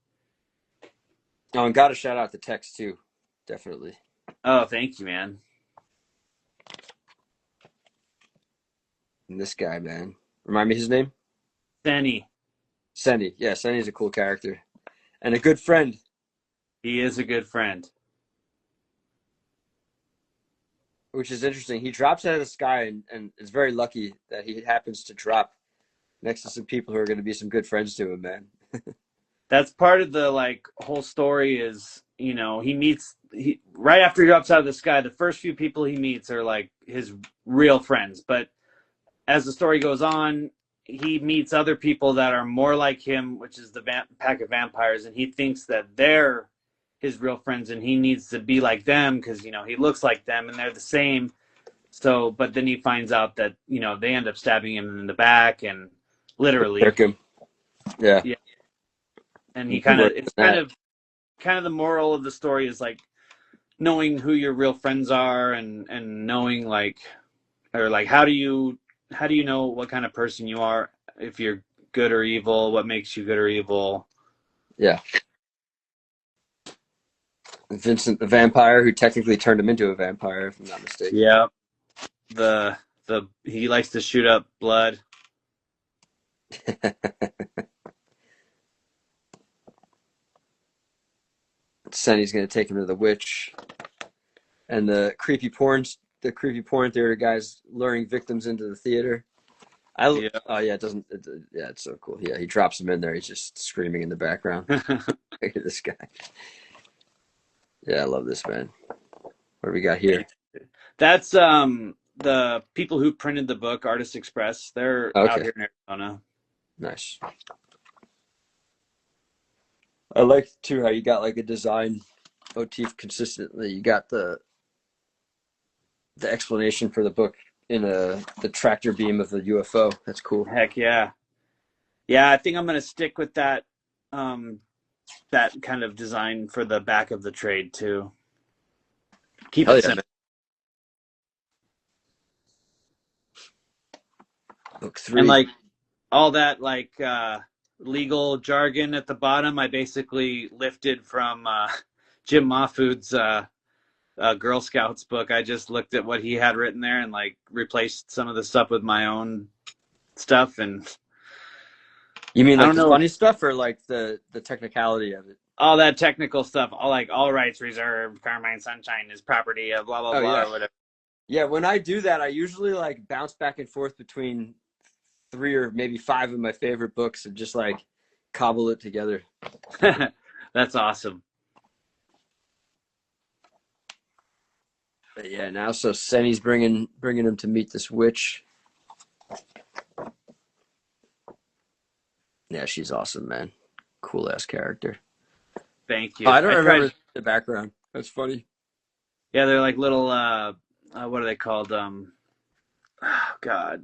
Oh, and got to shout out the text too. Definitely. Oh, thank you, man. And this guy, man. Remind me his name? Senny. Senny. Yeah, Senny's a cool character. And a good friend. He is a good friend. Which is interesting. He drops out of the sky and is very lucky that he happens to drop next to some people who are going to be some good friends to him, man. That's part of the like whole story is, he right after he drops out of the sky, the first few people he meets are like his real friends. But as the story goes on, he meets other people that are more like him, which is the pack of vampires, and he thinks that they're his real friends and he needs to be like them because, he looks like them and they're the same. So, but then he finds out that, they end up stabbing him in the back and literally. Him. Yeah. Yeah. And it's kind of the moral of the story is like knowing who your real friends are and knowing like, or like, how do you know what kind of person you are? If you're good or evil, what makes you good or evil? Yeah. Vincent the vampire, who technically turned him into a vampire, if I'm not mistaken. Yeah. He likes to shoot up blood. Senny's going to take him to the witch, and the creepy porn theater guys luring victims into the theater. Oh yeah, it's so cool. Yeah, he drops him in there. He's just screaming in the background. Look at this guy. Yeah, I love this, man. What do we got here? That's the people who printed the book, Artist Express. They're out here in Arizona. Nice. I like too how you got like a design motif consistently. You got the explanation for the book in the tractor beam of the UFO. That's cool. Heck yeah. Yeah, I think I'm gonna stick with that that kind of design for the back of the trade too. Keep it simple. Book 3. And like all that like legal jargon at the bottom, I basically lifted from Jim Mahfood's Girl Scouts book. I just looked at what he had written there and like replaced some of the stuff with my own stuff. And you mean like the funny stuff or like the technicality of it? All that technical stuff. All rights reserved. Carmine Sunshine is property of blah blah blah or whatever. Yeah, when I do that, I usually like bounce back and forth between 3 or maybe 5 of my favorite books and just like cobble it together. That's awesome. But yeah, now so Senny's bringing him to meet this witch. Yeah, she's awesome, man. Cool ass character. Thank you. I don't remember the background. That's funny. Yeah, they're like little what are they called? Oh God.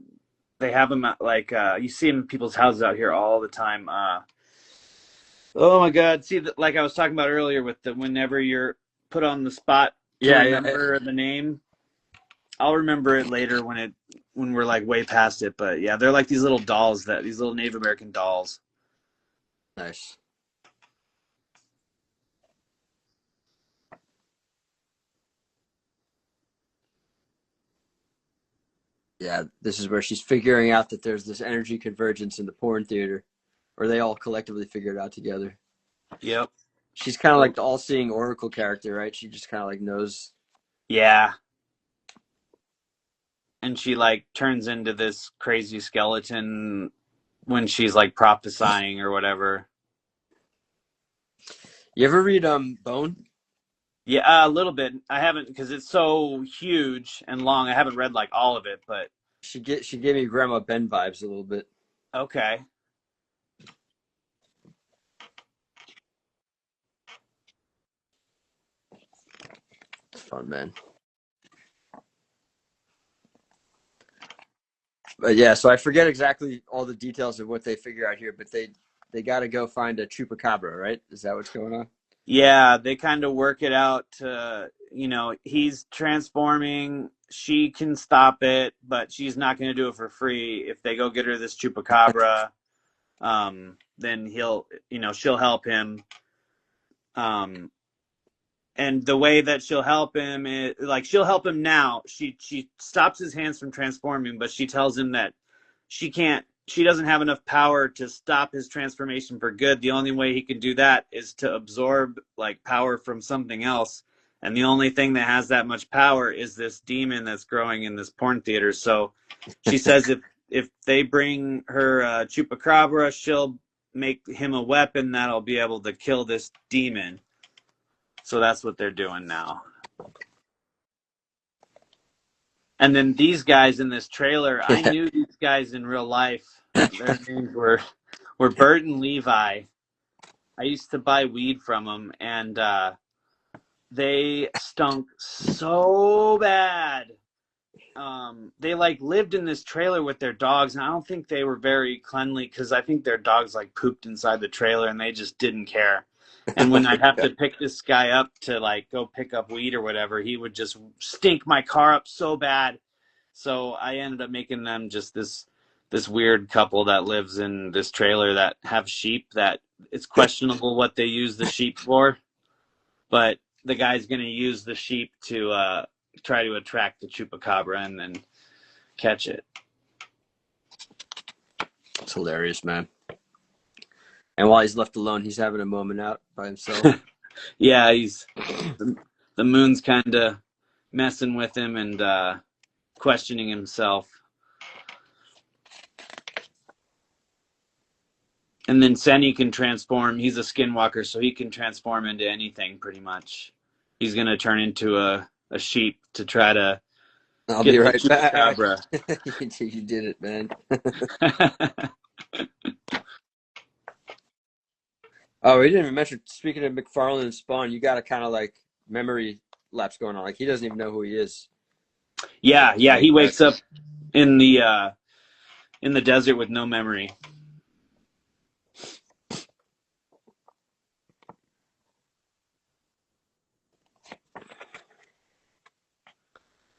They have them at, like you see them in people's houses out here all the time. Oh my God! See, like I was talking about earlier, with whenever you're put on the spot to remember the name, I'll remember it later when we're like way past it. But yeah, they're like these little dolls these little Native American dolls. Nice. Yeah, this is where she's figuring out that there's this energy convergence in the porn theater, or they all collectively figure it out together. Yep. She's kind of like the all-seeing oracle character, right? She just kind of like knows. Yeah. and she like turns into this crazy skeleton when she's like prophesying or whatever. You ever read Bone? Yeah, a little bit. I haven't because it's so huge and long. I haven't read like all of it, but She gave me Grandma Ben vibes a little bit. okay. It's fun, man. But yeah, so I forget exactly all the details of what they figure out here, but they got to go find a chupacabra, right? Is that what's going on? Yeah, they kind of work it out to, you know, he's transforming. She can stop it, but she's not going to do it for free. If they go get her this chupacabra, then she'll help him. And the way that she'll help him is like she'll help him now. She stops his hands from transforming, but she tells him that she doesn't have enough power to stop his transformation for good. The only way he can do that is to absorb like power from something else. And the only thing that has that much power is this demon that's growing in this porn theater. So she says if they bring her chupacabra, she'll make him a weapon that'll be able to kill this demon. So that's what they're doing now. And then these guys in this trailer, I knew these guys in real life. Their names were Bert and Levi. I used to buy weed from them, and they stunk so bad. They like lived in this trailer with their dogs, and I don't think they were very cleanly because I think their dogs like pooped inside the trailer, and they just didn't care. And when I'd have to pick this guy up to like go pick up weed or whatever, he would just stink my car up so bad. So I ended up making them just this weird couple that lives in this trailer that have sheep that it's questionable what they use the sheep for. But the guy's going to use the sheep to try to attract the chupacabra and then catch it. It's hilarious, man. And while he's left alone, he's having a moment out by himself. Yeah, the moon's kind of messing with him and questioning himself. And then Senny can transform. He's a skinwalker, so he can transform into anything pretty much. He's going to turn into a sheep to try to I'll get be the right back. chupacabra. You did it, man. Oh, we didn't even mention, speaking of McFarlane and Spawn, you got a kind of like memory lapse going on. Like he doesn't even know who he is. Yeah, he wakes up in the desert with no memory.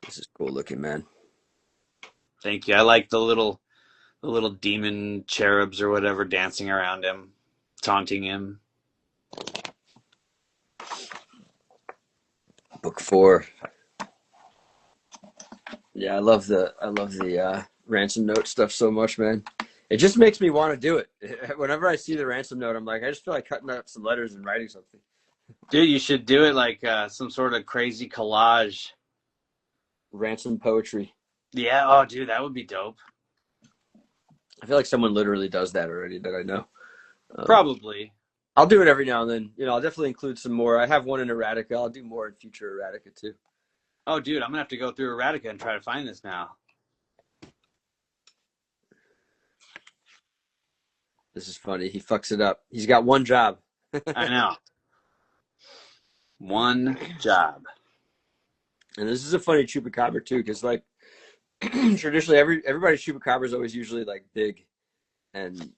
This is cool looking, man. Thank you. I like the little demon cherubs or whatever dancing around him, taunting him. Book 4. Yeah, I love the ransom note stuff so much, man. It just makes me want to do it. Whenever I see the ransom note, I'm like, I just feel like cutting up some letters and writing something. Dude, you should do it like some sort of crazy collage. Ransom poetry. Yeah, oh, dude, that would be dope. I feel like someone literally does that already that I know. Probably. I'll do it every now and then. I'll definitely include some more. I have one in erotica. I'll do more in future erotica too. Oh, dude, I'm gonna have to go through erotica and try to find this now. This is funny. He fucks it up. He's got one job. I know. One job. And this is a funny chupacabra too, because like traditionally everybody's chupacabra is always usually like big, and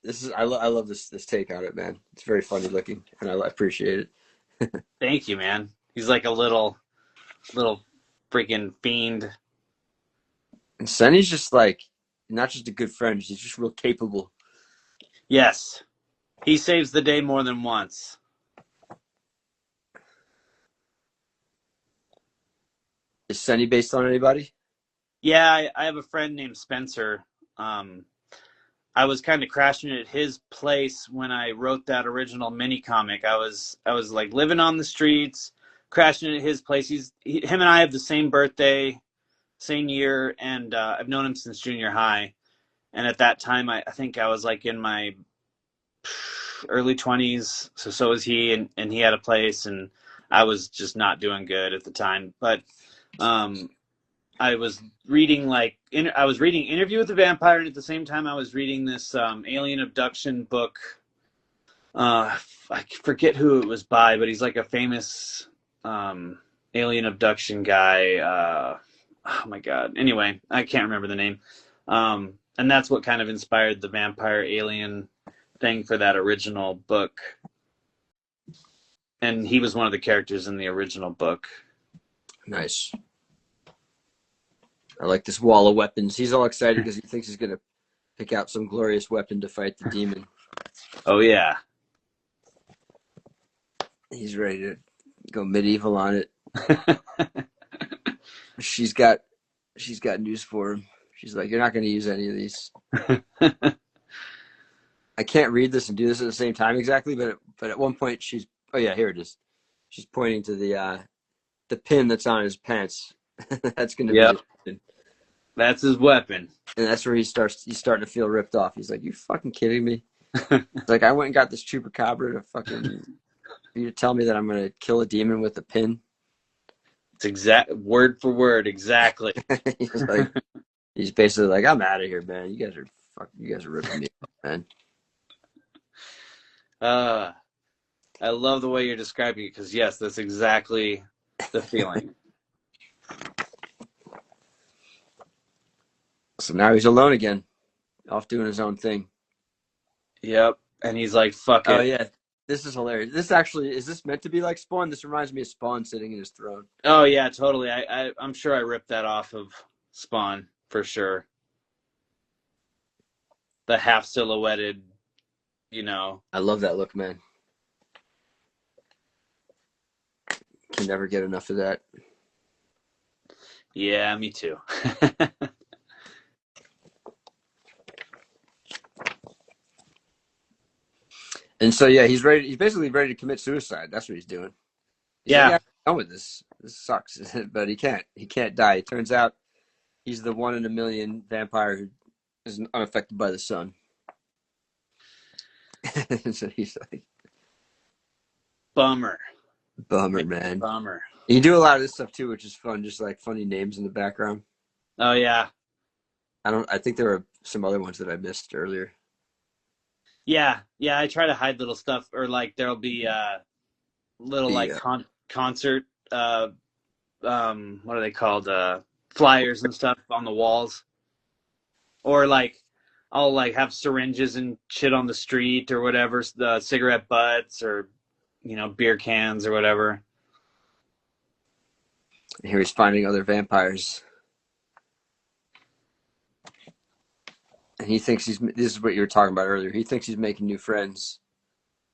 this is I love this take on it, man. It's very funny looking, and I appreciate it. Thank you, man. He's like a little freaking fiend. And Sonny's just like not just a good friend; he's just real capable. Yes, he saves the day more than once. Is Sonny based on anybody? Yeah, I have a friend named Spencer. I was kind of crashing at his place when I wrote that original mini comic. I was like living on the streets, crashing at his place. Him and I have the same birthday, same year, and I've known him since junior high. And at that time, I think I was like in my early 20s. So was he, and he had a place, and I was just not doing good at the time. But I was reading I was reading Interview with the Vampire, and at the same time, I was reading this alien abduction book. I forget who it was by, but he's like a famous alien abduction guy. Oh my god. Anyway, I can't remember the name. And that's what kind of inspired the vampire alien thing for that original book. And he was one of the characters in the original book. Nice. I like this wall of weapons. He's all excited because he thinks he's going to pick out some glorious weapon to fight the demon. Oh, yeah. He's ready to go medieval on it. She's got news for him. She's like, you're not going to use any of these. I can't read this and do this at the same time exactly, but at one point oh yeah, here it is. She's pointing to the pin that's on his pants. That's going to be his pin. That's his weapon. And that's where he's starting to feel ripped off. He's like, you fucking kidding me? It's like, I went and got this chupacabra to fucking you to tell me that I'm going to kill a demon with a pin. It's exact word for word, exactly. he's basically like, I'm out of here, man. You guys are ripping me off, man. I love the way you're describing it, because yes, that's exactly the feeling. So now he's alone again, off doing his own thing. Yep, and he's like, fuck it. Oh yeah, this is hilarious. Is this meant to be like Spawn? This reminds me of Spawn sitting in his throne. Oh yeah, totally. I'm sure I ripped that off of Spawn for sure. The half silhouetted, I love that look, man. Can never get enough of that. Yeah, me too. And so yeah, he's ready. He's basically ready to commit suicide. That's what he's doing. He's like, I'm done with this. This sucks. But he can't. He can't die. It turns out he's the 1 in a million vampire who is unaffected by the sun. So he's like, bummer, man. Bummer. You do a lot of this stuff too, which is fun. Just like funny names in the background. Oh yeah. I think there were some other ones that I missed earlier. Yeah. I try to hide little stuff, or like there'll be little concert what are they called, flyers and stuff on the walls, or like I'll like have syringes and shit on the street or whatever, the cigarette butts or beer cans or whatever. Here he's finding other vampires. And he thinks this is what you were talking about earlier. He thinks he's making new friends.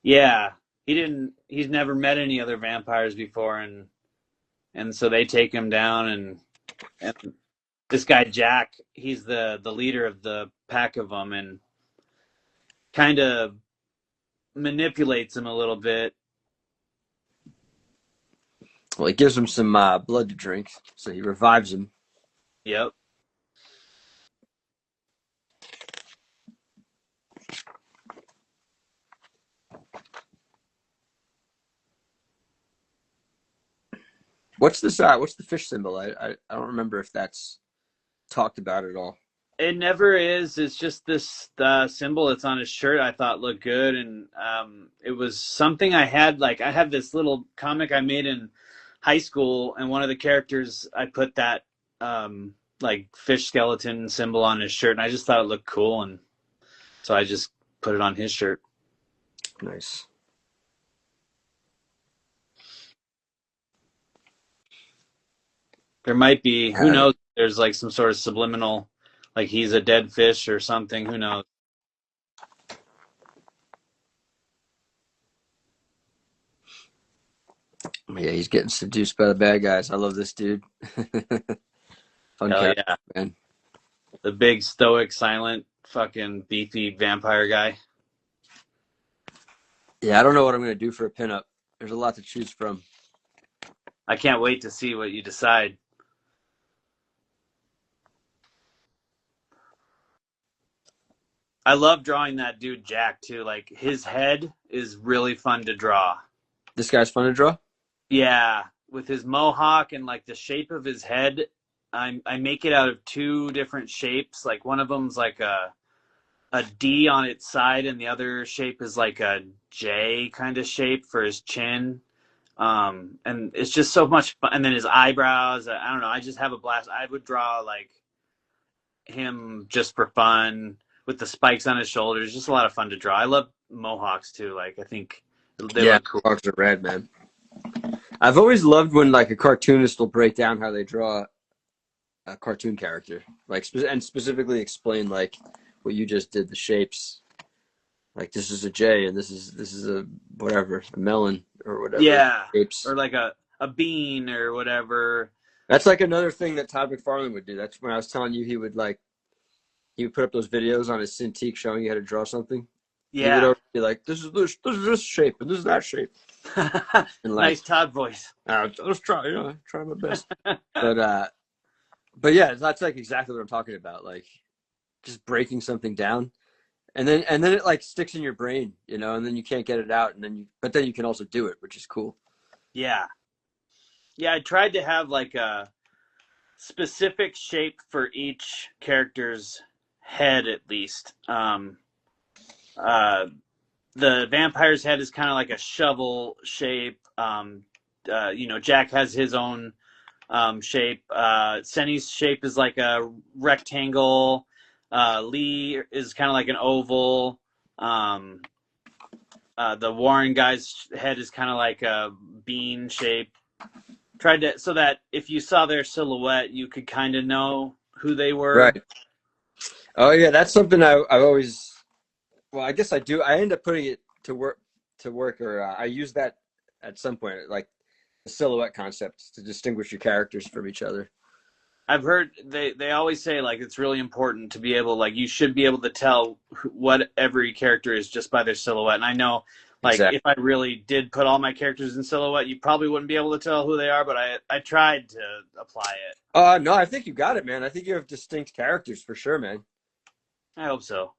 Yeah. He's never met any other vampires before, and so they take him down, and this guy Jack, he's the leader of the pack of them, and kind of manipulates him a little bit. Well, he gives him some blood to drink, so he revives him. Yep. What's this? What's the fish symbol? I don't remember if that's talked about at all. It never is. It's just this symbol that's on his shirt I thought looked good, and it was something I had. Like, I had this little comic I made in high school, and one of the characters, I put that like fish skeleton symbol on his shirt, and I just thought it looked cool, and so I just put it on his shirt. Nice. There might be, who knows, there's like some sort of subliminal, like he's a dead fish or something, who knows. Yeah, he's getting seduced by the bad guys. I love this dude. Fun character, yeah. Man. The big, stoic, silent, fucking beefy vampire guy. Yeah, I don't know what I'm going to do for a pinup. There's a lot to choose from. I can't wait to see what you decide. I love drawing that dude Jack too. Like his head is really fun to draw. This guy's fun to draw. Yeah, with his mohawk and like the shape of his head, I make it out of two different shapes. Like one of them's like a D on its side, and the other shape is like a J kind of shape for his chin. And it's just so much fun. And then his eyebrows. I don't know. I just have a blast. I would draw like him just for fun with the spikes on his shoulders. Just a lot of fun to draw. I love mohawks too. Like I think they look cool. Mohawks are rad, man. I've always loved when like a cartoonist will break down how they draw a cartoon character, like and specifically explain like what you just did, the shapes. Like this is a J and this is a whatever, a melon or whatever. Yeah, shapes. or like a bean or whatever. That's like another thing that Todd McFarlane would do. That's when I was telling you he would put up those videos on his Cintiq showing you how to draw something. Yeah, he would always be like, this is this shape and this is that shape. And like, nice Todd voice. Let's try, try my best. But yeah, that's like exactly what I'm talking about. Like just breaking something down. And then it like sticks in your brain, and then you can't get it out, but then you can also do it, which is cool. Yeah. Yeah, I tried to have like a specific shape for each character's head at least. The vampire's head is kind of like a shovel shape. Jack has his own shape. Senny's shape is like a rectangle. Lee is kind of like an oval. The Warren guy's head is kind of like a bean shape. Tried to, so that if you saw their silhouette, you could kind of know who they were. Right. Oh yeah, that's something I've always. Well, I guess I do. I end up putting it to work, or I use that at some point, like the silhouette concept to distinguish your characters from each other. I've heard they always say like it's really important to be able, like you should be able to tell what every character is just by their silhouette. And I know like Exactly. if I really did put all my characters in silhouette, you probably wouldn't be able to tell who they are, but I tried to apply it. No, I think you got it, man. I think you have distinct characters for sure, man. I hope so.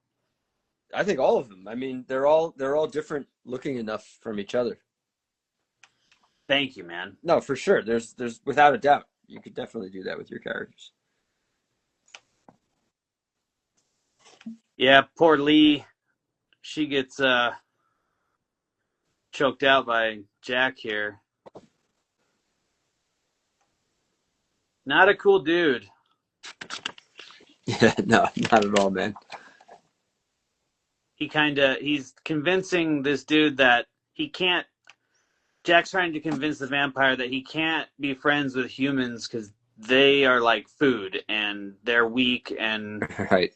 I think all of them. I mean, they're all different looking enough from each other. Thank you, man. No, for sure. There's without a doubt. You could definitely do that with your characters. Yeah, poor Lee. She gets choked out by Jack here. Not a cool dude. Yeah, no, not at all, man. He's convincing this dude that he can't. Jack's trying to convince the vampire that he can't be friends with humans because they are like food and they're weak and Right.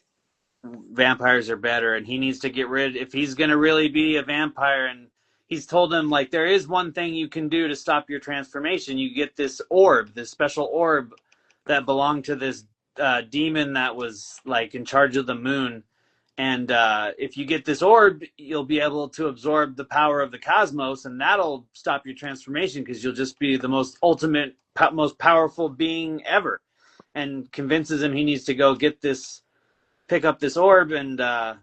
vampires are better, and he needs to get rid, if he's going to really be a vampire. And he's told him like there is one thing you can do to stop your transformation. You get this orb, this special orb that belonged to this demon that was like in charge of the moon. And if you get this orb, you'll be able to absorb the power of the cosmos, and that'll stop your transformation because you'll just be the most ultimate, most powerful being ever. And convinces him he needs to go pick up this orb, but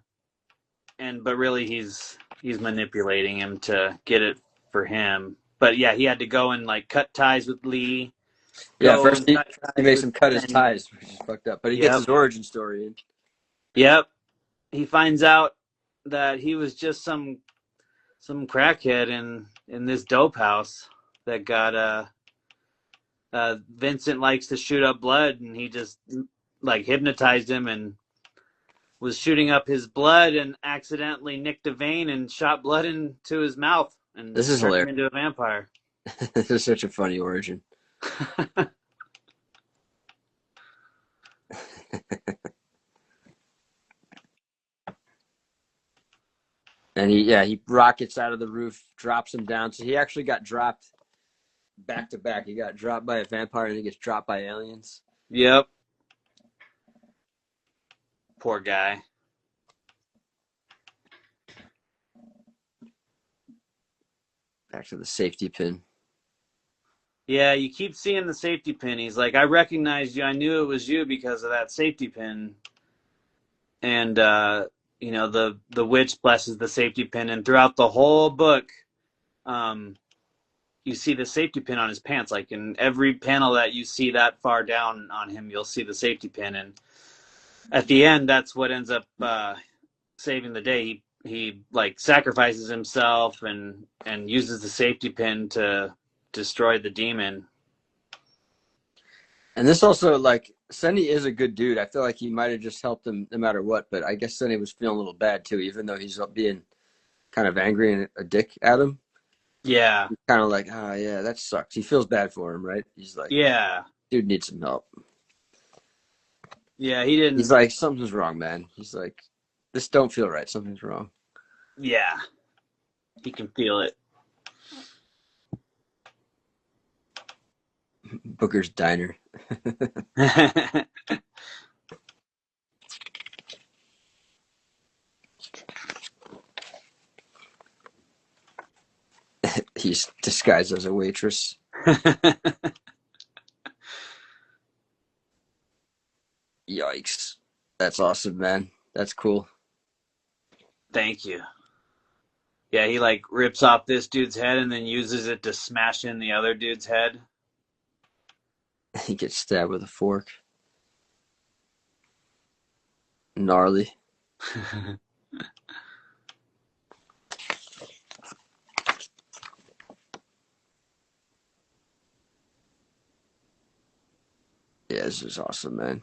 really he's manipulating him to get it for him. But yeah, he had to go and like cut ties with Lee. Yeah, first he makes him cut his ties, which is fucked up. But he gets his origin story in. Yep. He finds out that he was just some crackhead in this dope house that got Vincent likes to shoot up blood, and he just like hypnotized him and was shooting up his blood and accidentally nicked a vein and shot blood into his mouth, and this is hilarious. Turned him into a vampire. This is such a funny origin. And he rockets out of the roof, drops him down. So he actually got dropped back to back. He got dropped by a vampire and he gets dropped by aliens. Yep. Poor guy. Back to the safety pin. Yeah, you keep seeing the safety pin. He's like, I recognized you. I knew it was you because of that safety pin. And you know, the witch blesses the safety pin, and throughout the whole book, you see the safety pin on his pants. Like in every panel that you see that far down on him, you'll see the safety pin, and at the end, that's what ends up saving the day. He like sacrifices himself and uses the safety pin to destroy the demon. And this also, like, Senny is a good dude. I feel like he might have just helped him no matter what, but I guess Senny was feeling a little bad too, even though he's being kind of angry and a dick at him. Yeah. He's kind of like, oh yeah, that sucks. He feels bad for him, right? He's like, Yeah. dude needs some help. Yeah, he didn't. He's like, something's wrong, man. He's like, this don't feel right. Something's wrong. Yeah. He can feel it. Booker's Diner. He's disguised as a waitress. Yikes. That's awesome, man. That's cool. Thank you. Yeah, he like rips off this dude's head and then uses it to smash in the other dude's head. He gets stabbed with a fork. Gnarly. Yeah, this is awesome, man.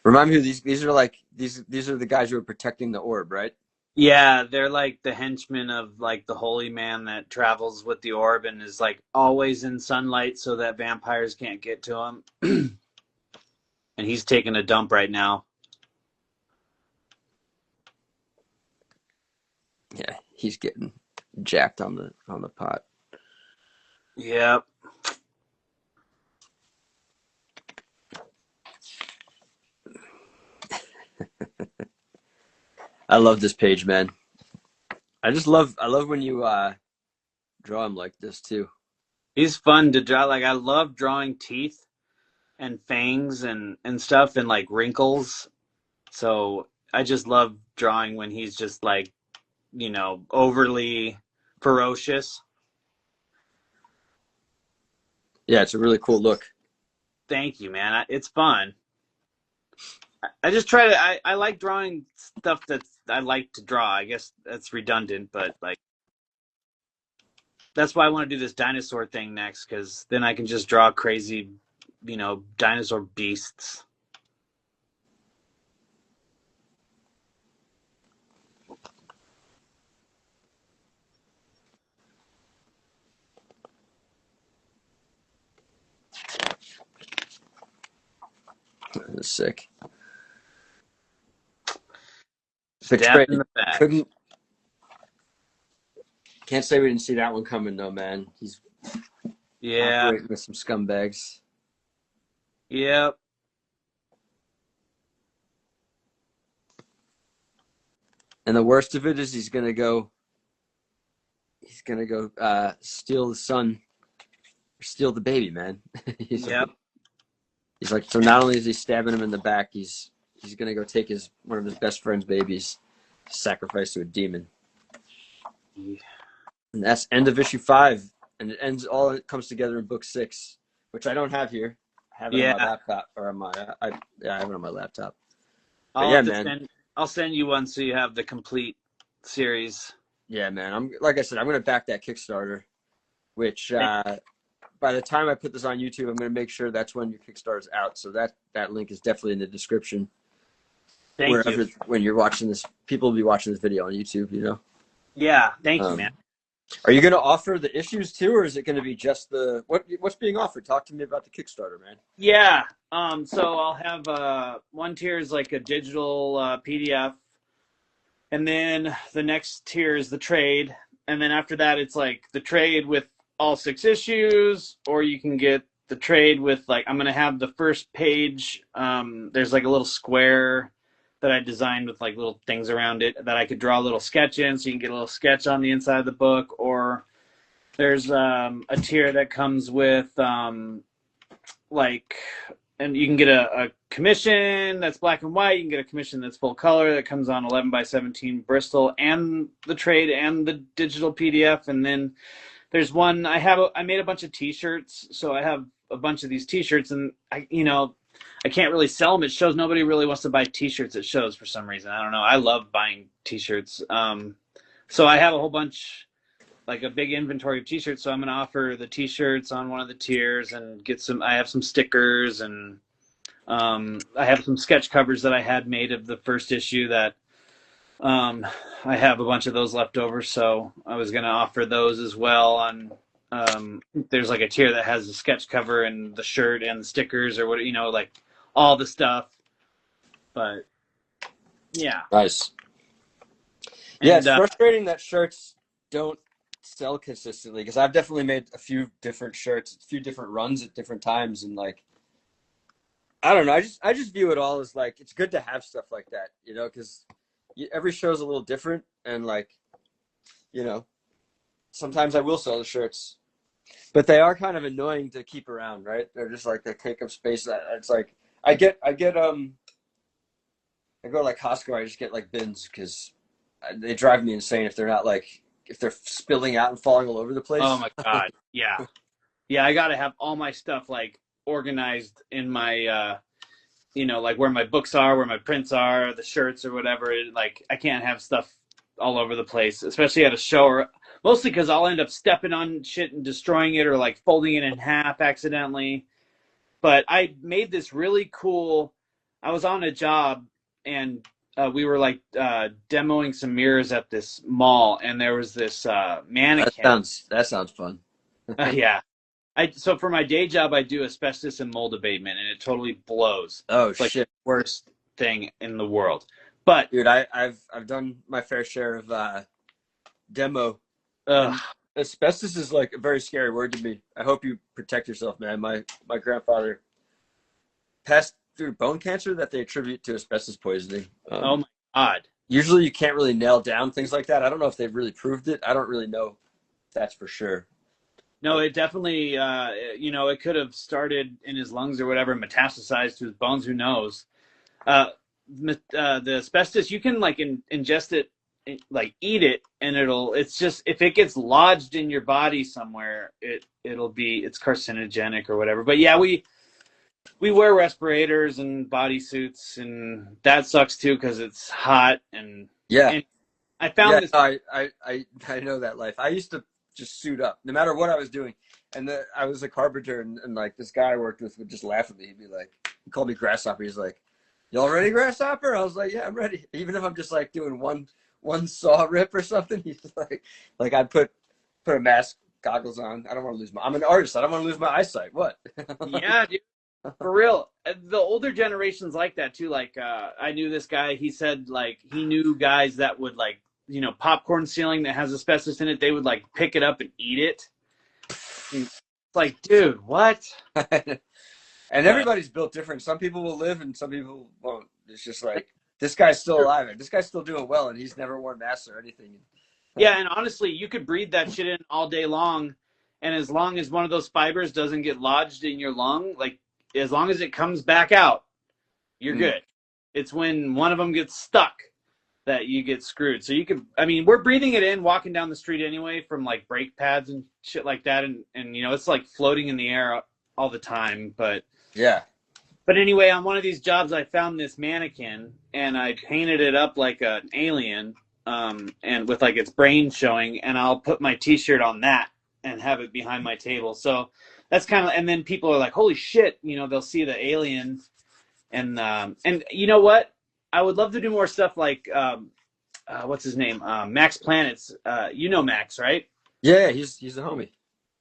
Remind me who these are. Like these are the guys who are protecting the orb, right? Yeah, they're like the henchmen of like the holy man that travels with the orb and is like always in sunlight so that vampires can't get to him. And he's taking a dump right now. Yeah, he's getting jacked on the pot. Yep. I love this page, man. I love when you draw him like this too. He's fun to draw. Like I love drawing teeth and fangs and stuff and like wrinkles. So I just love drawing when he's just like, you know, overly ferocious. Yeah, it's a really cool look. Thank you, man. It's fun. I just try to, I like drawing stuff that I like to draw. I guess that's redundant, but like, that's why I want to do this dinosaur thing next, because then I can just draw crazy, you know, dinosaur beasts. That's sick. Stab in the back. Can't say we didn't see that one coming though, man. He's operating with some scumbags. Yep. And the worst of it is he's gonna go steal the son, steal the baby, man. He's like, so not only is he stabbing him in the back, he's gonna go take one of his best friend's babies, sacrifice to a demon. Yeah. And that's end of issue 5, and it comes together in book 6, which I don't have here. I have it on my laptop, or on my I have it on my laptop. I'll send you one so you have the complete series. Yeah, man. Like I said, I'm gonna back that Kickstarter, which by the time I put this on YouTube, I'm gonna make sure that's when your Kickstarter's out. So that link is definitely in the description. Thank you. When you're watching this, people will be watching this video on YouTube, you know? Yeah, thank you, man. Are you going to offer the issues too, or is it going to be just what's being offered? Talk to me about the Kickstarter, man. Yeah. So I'll have one tier is like a digital PDF, and then the next tier is the trade, and then after that it's like the trade with all 6 issues, or you can get the trade with like, I'm gonna have the first page. There's like a little square that I designed with like little things around it that I could draw a little sketch in, so you can get a little sketch on the inside of the book. Or there's a tier that comes with like and you can get a commission that's black and white. You can get a commission that's full color that comes on 11x17 Bristol, and the trade and the digital PDF. And then there's one I made a bunch of T-shirts, so I have a bunch of these T-shirts, and I can't really sell them. It shows nobody really wants to buy T-shirts at shows for some reason. I don't know. I love buying T-shirts. So I have a whole bunch, like a big inventory of T-shirts. So I'm going to offer the T-shirts on one of the tiers and get some. I have some stickers, and I have some sketch covers that I had made of the first issue that I have a bunch of those left over. So I was going to offer those as well on. There's like a tier that has the sketch cover and the shirt and the stickers or what, like all the stuff. But yeah. Nice. Yeah, And, it's frustrating that shirts don't sell consistently, because I've definitely made a few different shirts, a few different runs at different times, and like, I don't know. I just view it all as like, it's good to have stuff like that, because every show is a little different, and like, sometimes I will sell the shirts, but they are kind of annoying to keep around, right? They're just like, they take up space. It's like I go to like Costco, I just get like bins because they drive me insane if they're not like, if they're spilling out and falling all over the place. oh my God. Yeah. Yeah. I got to have all my stuff like organized in my, like where my books are, where my prints are, the shirts or whatever. Like I can't have stuff all over the place, especially at a show, or mostly because I'll end up stepping on shit and destroying it, or like folding it in half accidentally. But I made this really cool, I was on a job, and we were like demoing some mirrors at this mall, and there was this mannequin. That sounds fun. Yeah. So for my day job, I do asbestos and mold abatement, and it totally blows. Oh, it's like shit. the worst thing in the world. But dude, I've done my fair share of demo. Asbestos is like a very scary word to me. I hope you protect yourself, man. My grandfather passed through bone cancer that they attribute to asbestos poisoning. Oh my God. Usually you can't really nail down things like that. I don't know if they've really proved it. I don't really know if that's for sure. No, it definitely, it could have started in his lungs or whatever, metastasized to his bones. Who knows? The asbestos, you can like ingest it, like eat it, and it's just, if it gets lodged in your body somewhere, it's carcinogenic or whatever. But yeah, we wear respirators and bodysuits, and that sucks too because it's hot. And yeah, and I found this. I know that life. I used to just suit up no matter what I was doing, and I was a carpenter, and like this guy I worked with would just laugh at me. He'd be like, he called me Grasshopper. He's like, "Y'all ready, Grasshopper?" I was like, "Yeah, I'm ready." Even if I'm just like doing one saw rip or something, he's like I'd put a mask, goggles on. I don't want to lose I'm an artist. I don't want to lose my eyesight. What? Yeah, dude. For real. The older generations like that too. Like I knew this guy, he said like he knew guys that would like, popcorn ceiling that has asbestos in it, they would like pick it up and eat it. It's like, dude, what? And everybody's built different. Some people will live and some people won't. It's just like, this guy's still alive. This guy's still doing well, and he's never worn masks or anything. Yeah, and honestly, you could breathe that shit in all day long, and as long as one of those fibers doesn't get lodged in your lung, like as long as it comes back out, you're good. It's when one of them gets stuck that you get screwed. So we're breathing it in walking down the street anyway from like brake pads and shit like that, and it's like floating in the air all the time. But yeah. But anyway, on one of these jobs, I found this mannequin, and I painted it up like an alien, and with like its brain showing, and I'll put my T-shirt on that and have it behind my table. So that's kind of, and then people are like, "Holy shit!" They'll see the alien, and you know what? I would love to do more stuff like, what's his name? Max Planets. Max, right? Yeah, he's a homie.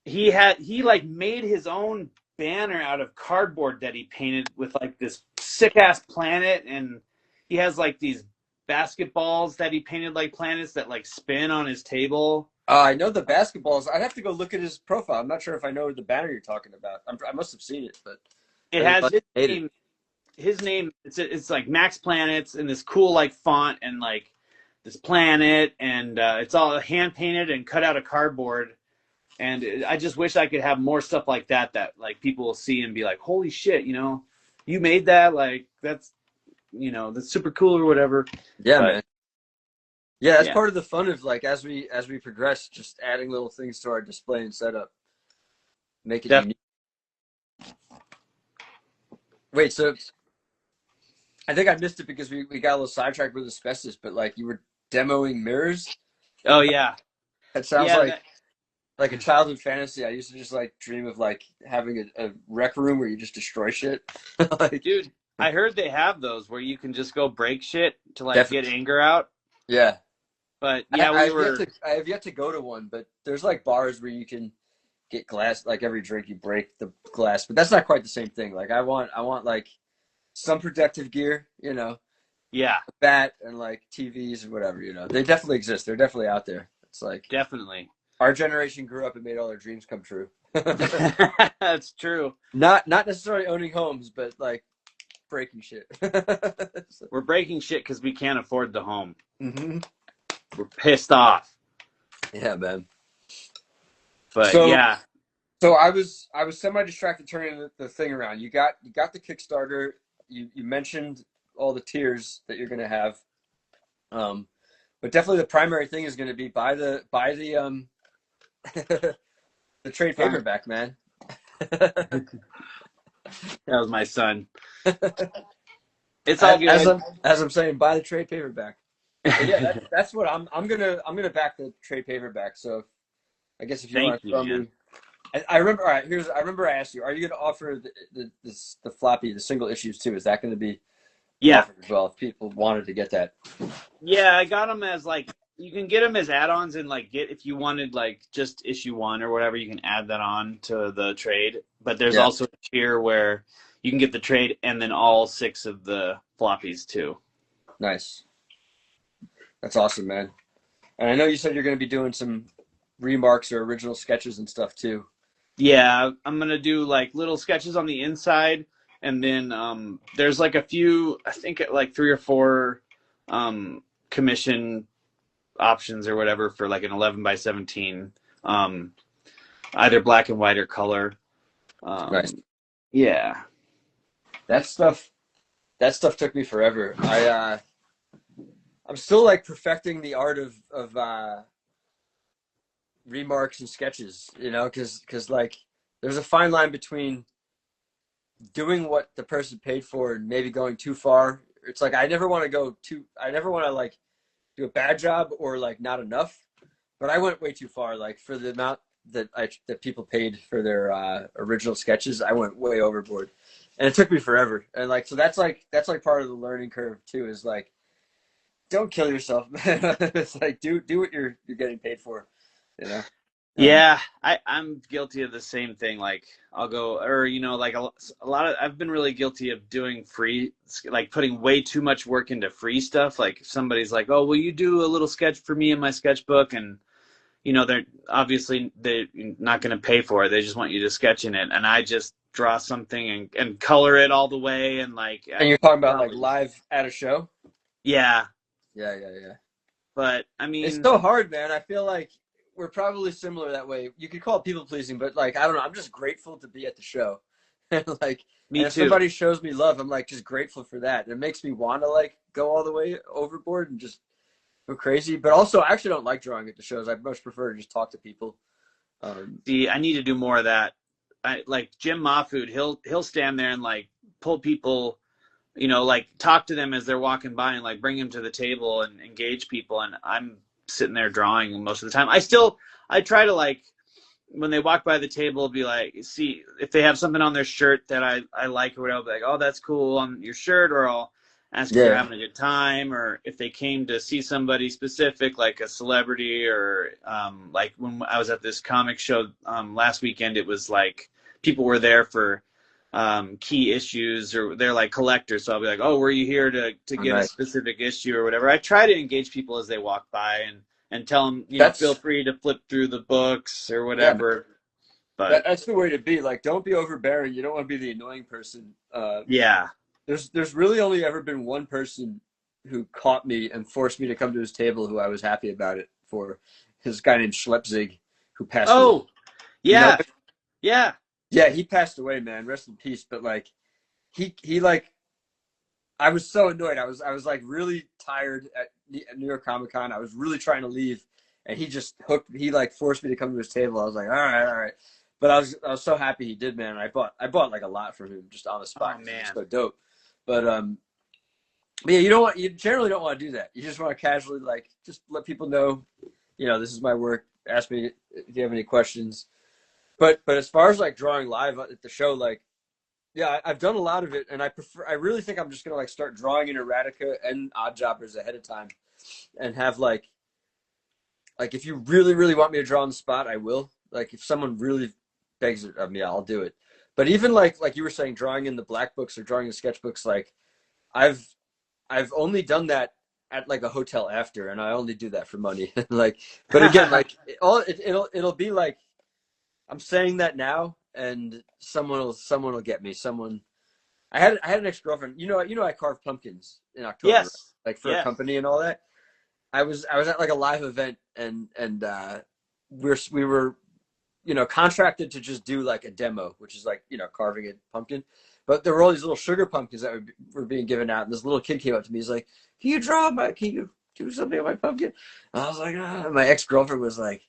He like made his own banner out of cardboard that he painted with like this sick ass planet, and he has like these basketballs that he painted like planets that like spin on his table. I know the basketballs. I'd have to go look at his profile. I'm not sure if I know the banner you're talking about. I must have seen it, but it has his name. It's like Max Planets in this cool like font and like this planet, and it's all hand painted and cut out of cardboard. And I just wish I could have more stuff like that like people will see and be like, "Holy shit!" you made that, like that's that's super cool or whatever. Yeah, But, man. Yeah, that's yeah, part of the fun of like as we progress, just adding little things to our display and setup, make it def- unique. Wait, so I think I missed it because we got a little sidetracked with asbestos, but like you were demoing mirrors. oh yeah, That sounds yeah, that, like a childhood fantasy. I used to just like dream of like having a rec room where you just destroy shit. Like dude. I heard they have those where you can just go break shit to like get definitely, anger out. yeah. But yeah, we were. I have yet to go to one, but there's like bars where you can get glass. Like every drink, you break the glass, but that's not quite the same thing. Like I want like some protective gear, Yeah, a bat and like TVs and whatever. They definitely exist. They're definitely out there. It's like definitely. our generation grew up and made all their dreams come true. That's true. Not necessarily owning homes, but like breaking shit. So, We're breaking shit because we can't afford the home. mm-hmm. We're pissed off. Yeah, man. But So yeah, so I was semi distracted turning the thing around. You got the Kickstarter. You mentioned all the tiers that you're gonna have. But definitely the primary thing is gonna be buy the the trade paperback, man. that was my son. It's all good. As I'm saying, buy the trade paperback. But yeah, that's what I'm gonna back the trade paperback. So I guess if you want Thank to you, throw man. me, I remember. All right, I remember I asked you, are you gonna offer the floppy, the single issues too? Is that gonna be Yeah, offered as well if people wanted to get that? yeah. I got them as like you can get them as add-ons and like get if you wanted like just issue 1 or whatever, you can add that on to the trade. But there's Yeah, also a tier where you can get the trade and then all 6 of the floppies too. nice. That's awesome, man. And I know you said you're gonna be doing some remarks or original sketches and stuff too. Yeah, I'm gonna do like little sketches on the inside, and then there's like a few, I think like 3 or 4 commission options or whatever for like an 11 by 17, either black and white or color. Nice. Yeah, That stuff took me forever. I'm still like perfecting the art of remarks and sketches, because like there's a fine line between doing what the person paid for and maybe going too far. It's like I never want to like do a bad job or like not enough, but I went way too far. Like for the amount that people paid for their original sketches, I went way overboard, and it took me forever. And like so that's like part of the learning curve too. Is like don't kill yourself, man. It's like do what you're getting paid for, you know. yeah. I'm guilty of the same thing. Like I'll go, or like a lot of I've been really guilty of doing free, like putting way too much work into free stuff. Like if somebody's like, oh, will you do a little sketch for me in my sketchbook? And they're not going to pay for it. They just want you to sketch in it, and I just draw something and color it all the way, and like And you're talking about like live at a show. yeah. Yeah. But I It's mean, so hard, man. I feel like we're probably similar that way. You could call it people pleasing, but like I don't know. I'm just grateful to be at the show, and like, me and if too. somebody shows me love, I'm like just grateful for that. It makes me want to like go all the way overboard and just go crazy. But also, I actually don't like drawing at the shows. I much prefer to just talk to people. See, I need to do more of that. I like Jim Mahfood. He'll stand there and like pull people, like talk to them as they're walking by and like bring them to the table and engage people. And I'm sitting there drawing most of the time. I try to like when they walk by the table, be like, see if they have something on their shirt that I like or whatever. I'll be like, oh, that's cool on your shirt, or I'll ask if they're having a good time, or if they came to see somebody specific, like a celebrity, or like when I was at this comic show last weekend, it was like people were there for key issues, or they're like collectors. So I'll be like, oh, were you here to get a specific issue or whatever? I try to engage people as they walk by and tell them, feel free to flip through the books or whatever. Yeah, but that's the way to be. Like, don't be overbearing. You don't want to be the annoying person. Yeah. There's really only ever been one person who caught me and forced me to come to his table who I was happy about it for. His guy named Schlepzig, who passed away. Oh, yeah. Yeah. Yeah, he passed away, man. Rest in peace. But like, he like, I was so annoyed. I was like really tired at New York Comic Con. I was really trying to leave, and he just hooked. He like forced me to come to his table. I was like, all right. But I was so happy he did, man. I bought like a lot from him just on the spot. Oh man, it's so dope. But yeah, you generally don't want to do that. You just want to casually like just let people know, this is my work. Ask me if you have any questions. But as far as like drawing live at the show, like, yeah, I've done a lot of it, and I really think I'm just gonna like start drawing in Erotica and Odd Jobbers ahead of time, and have like if you really really want me to draw on the spot, I will. Like if someone really begs it of me, I'll do it. But even like you were saying, drawing in the black books or drawing in sketchbooks, like I've only done that at like a hotel after, and I only do that for money. Like, but again, like it'll be like I'm saying that now, and someone will get me. I had an ex-girlfriend. I carved pumpkins in October, yes, like for a company and all that. I was at like a live event, and we were contracted to just do like a demo, which is like carving a pumpkin. But there were all these little sugar pumpkins that were being given out, and this little kid came up to me. He's like, Can you do something on my pumpkin?" And I was like, "Ah." My ex-girlfriend was like,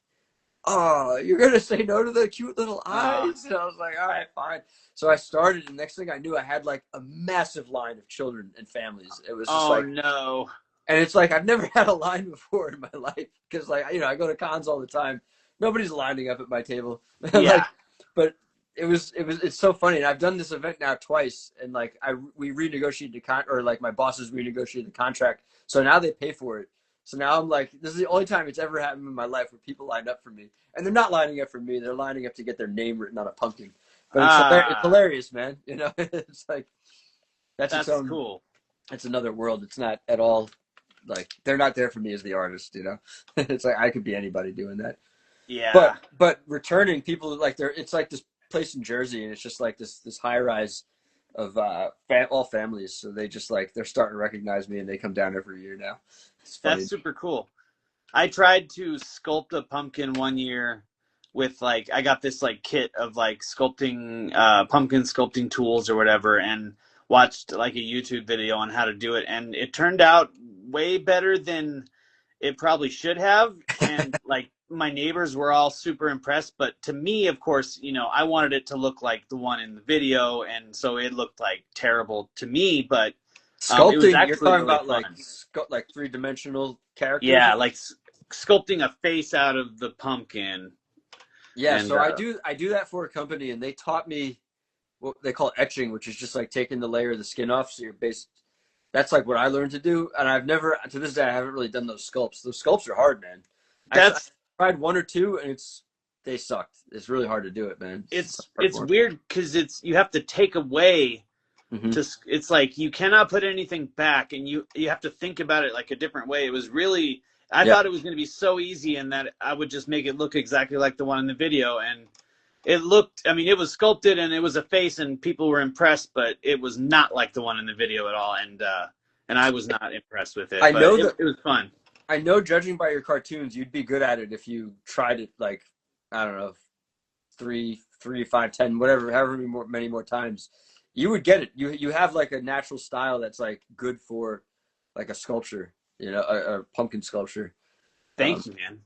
"Oh, you're gonna say no to the cute little eyes?" And I was like, "All right, fine." So I started, and next thing I knew, I had like a massive line of children and families. It was just no. And it's like I've never had a line before in my life, because like I go to cons all the time. Nobody's lining up at my table. Yeah. But it's so funny. And I've done this event now twice, and like we renegotiated my bosses renegotiated the contract, so now they pay for it. So now I'm like, this is the only time it's ever happened in my life where people lined up for me, and they're not lining up for me. They're lining up to get their name written on a pumpkin. But it's hilarious, man. It's like that's cool. It's another world. It's not at all like they're not there for me as the artist. It's like I could be anybody doing that. Yeah. But returning people, like it's like this place in Jersey, and it's just like this high rise of all families. So they just like they're starting to recognize me, and they come down every year now. It's funny. That's super cool. I tried to sculpt a pumpkin one year with like I got this like kit of like sculpting pumpkin sculpting tools or whatever, and watched like a YouTube video on how to do it, and it turned out way better than it probably should have. And like my neighbors were all super impressed, but to me, of course, I wanted it to look like the one in the video, and so it looked like terrible to me. But sculpting, it was actually you're talking really about fun. like three-dimensional characters. Yeah, like sculpting a face out of the pumpkin. Yeah, and, so I do that for a company, and they taught me what they call etching, which is just like taking the layer of the skin off. So that's like what I learned to do, and I've never, to this day, I haven't really done those sculpts. Those sculpts are hard, man. I tried one or two, and they sucked. It's really hard to do it, man. It's weird because you have to take away. Mm-hmm. It's like you cannot put anything back, and you have to think about it like a different way. It was really, I thought it was going to be so easy, and that I would just make it look exactly like the one in the video, and it looked, it was sculpted and it was a face and people were impressed, but it was not like the one in the video at all. And I was not impressed with it. I know that it was fun. I know, judging by your cartoons, you'd be good at it if you tried it, like, I don't know, 3, 5, 10, whatever, however many more times. You would get it. You have like a natural style that's like good for like a sculpture, a pumpkin sculpture. Thank you, man.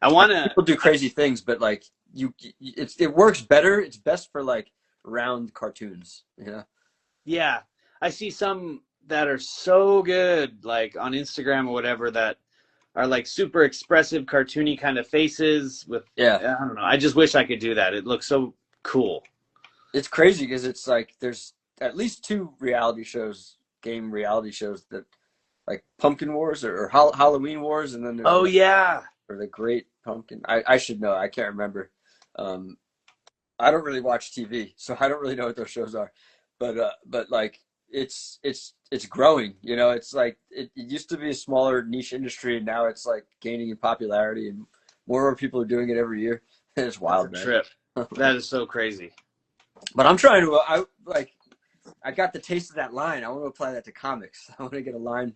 I want to. People do crazy things, but like it works better. It's best for like round cartoons. Yeah, I see some that are so good, like on Instagram or whatever, that are like super expressive, cartoony kind of faces with. I don't know. I just wish I could do that. It looks so cool. It's crazy because it's like there's at least 2 game reality shows that like Pumpkin Wars or Halloween Wars, and then there's or the Great Pumpkin. I should know. I can't remember. I don't really watch TV, so I don't really know what those shows are. But like it's growing. It's like it used to be a smaller niche industry, and now it's like gaining in popularity, and more people are doing it every year. It's wild, man. Trip. That is so crazy. But I'm trying to. I got the taste of that line. I want to apply that to comics. I want to get a line.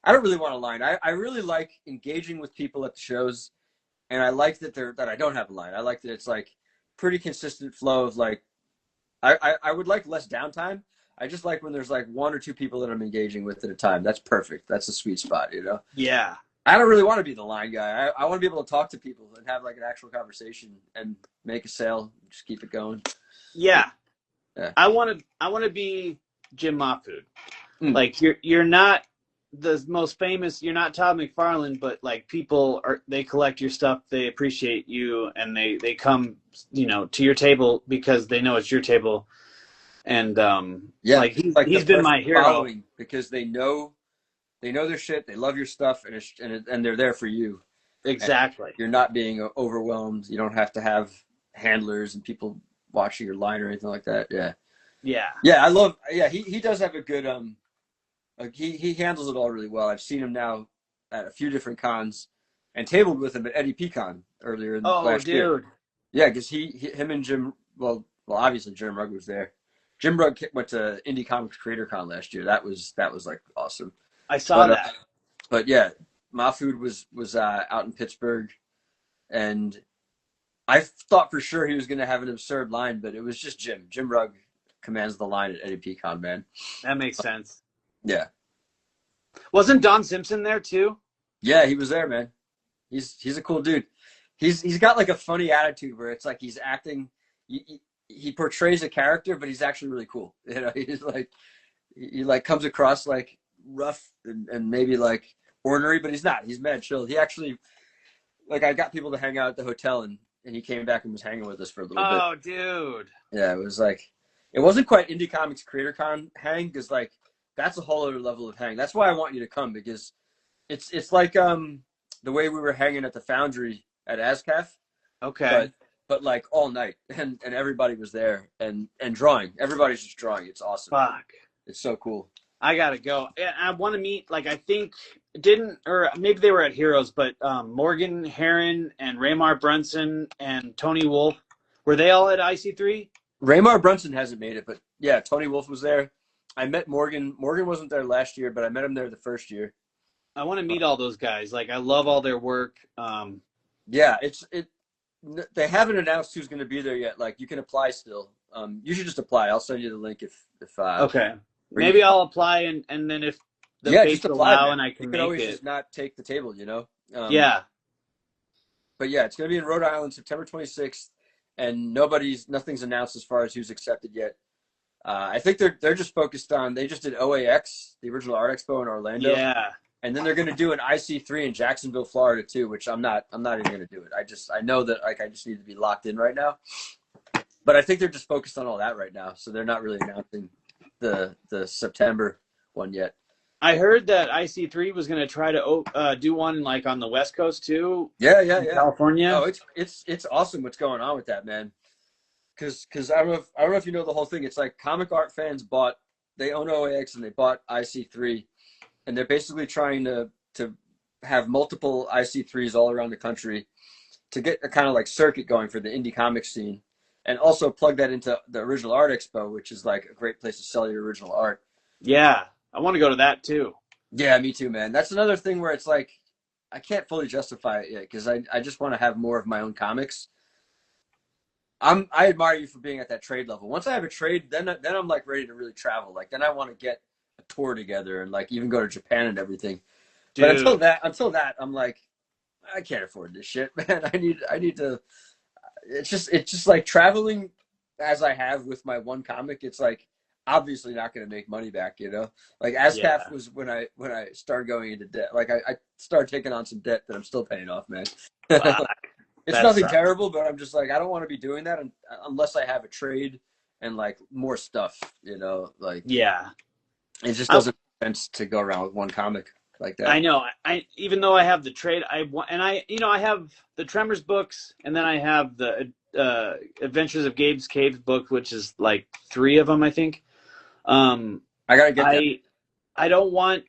I don't really want a line. I really like engaging with people at the shows, and I like that I don't have a line. I like that it's like pretty consistent flow of like. I would like less downtime. I just like when there's like one or two people that I'm engaging with at a time. That's perfect. That's a sweet spot, you know? Yeah. I don't really want to be the line guy. I want to be able to talk to people and have like an actual conversation and make a sale. Just keep it going. Yeah. Yeah. I want to be Jim Mahfood. Mm. Like you're not the most famous. You're not Todd McFarlane, but like they collect your stuff. They appreciate you, and they come, you know, to your table because they know it's your table. And Yeah, like he's been my hero because they know their shit. They love your stuff, and they're there for you. Exactly. And you're not being overwhelmed. You don't have to have handlers and people watching your line or anything like that. Yeah. Yeah. Yeah, I love. Yeah, he does have a good he handles it all really well. I've seen him now at a few different cons, and tabled with him at Eddie Con earlier in last year. Dude. Yeah, because him and Jim. Well, obviously Jim Rugg was there. Jim Rugg went to Indie Comics Creator Con last year. That was like awesome. I saw that. But yeah, Mahfood was out in Pittsburgh, and I thought for sure he was going to have an absurd line, but it was just Jim. Jim Rugg commands the line at Eddie Con, man. That makes sense. Yeah. Wasn't Don Simpson there too? Yeah, he was there, man. He's a cool dude. He's got like a funny attitude where it's like he's acting. He portrays a character, but he's actually really cool. You know, he's like he like comes across like rough and maybe like ornery, but he's not. He's mad chill. He actually, like, I got people to hang out at the hotel, and he came back and was hanging with us for a little bit. Oh, dude. Yeah, it was like, it wasn't quite Indie Comics Creator Con hang, because like that's a whole other level of hang. That's why I want you to come, because it's like the way we were hanging at the Foundry at ASCAF. Okay. But like all night, and everybody was there and drawing. Everybody's just drawing. It's awesome. Fuck. It's so cool. I gotta go. I want to meet, like, I think or maybe they were at Heroes, but Morgan Herron and Raymar Brunson and Tony Wolf, were they all at IC3? Raymar Brunson hasn't made it, but yeah, Tony Wolf was there. I met Morgan. Morgan wasn't there last year, but I met him there the first year. I want to meet all those guys. Like, I love all their work. Yeah, they haven't announced who's going to be there yet. Like, you can apply still. You should just apply. I'll send you the link if okay. Maybe I'll apply, and then if the fates allow, and I can make it. You can always just not take the table, you know? Yeah. But yeah, it's going to be in Rhode Island, September 26th, and nothing's announced as far as who's accepted yet. I think they're just focused on, they just did OAX, the Original Art Expo in Orlando. Yeah. And then they're going to do an IC3 in Jacksonville, Florida too, which I'm not even going to do it. I know that, like, I just need to be locked in right now. But I think they're just focused on all that right now, so they're not really announcing the September one yet. I heard that IC3 was going to try to do one, like, on the West Coast too. Yeah. California. Oh, it's awesome what's going on with that, man. Because I don't know if you know the whole thing. It's like comic art fans they own OAX and they bought IC3, and they're basically trying to have multiple IC3s all around the country to get a kind of like circuit going for the indie comic scene, and also plug that into the Original Art Expo, which is like a great place to sell your original art. Yeah, I want to go to that too. Yeah, me too, man. That's another thing where it's like, I can't fully justify it yet, because I just want to have more of my own comics. I admire you for being at that trade level. Once I have a trade, then I'm like ready to really travel. Like, then I want to get a tour together and like even go to Japan and everything. Dude. But until that, I'm like, I can't afford this shit, man. I need to. It's just like traveling as I have with my one comic. It's like obviously not going to make money back, you know. Like ASCAF was when I started going into debt. Like I started taking on some debt that I'm still paying off, man. It's nothing terrible, but I'm just like, I don't want to be doing that unless I have a trade and like more stuff, you know. Like, yeah, it just doesn't make sense to go around with one comic like that. I know. Even though I have the trade, I have the Tremors books, and then I have the Adventures of Gabe's Caves book, which is like 3 of them, I think. I gotta get that. I don't want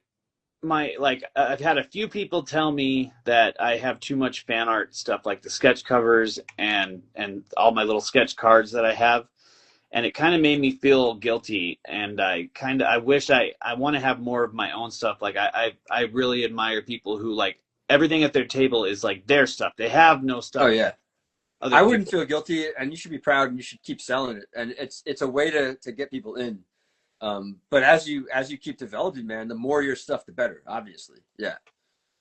I've had a few people tell me that I have too much fan art stuff, like the sketch covers and all my little sketch cards that I have. And it kind of made me feel guilty. And I wish I want to have more of my own stuff. Like I really admire people who, like, everything at their table is like their stuff. They have no stuff. Oh yeah. I wouldn't feel guilty, and you should be proud, and you should keep selling it. And it's a way to get people in. But as you keep developing, man, the more your stuff, the better, obviously. Yeah.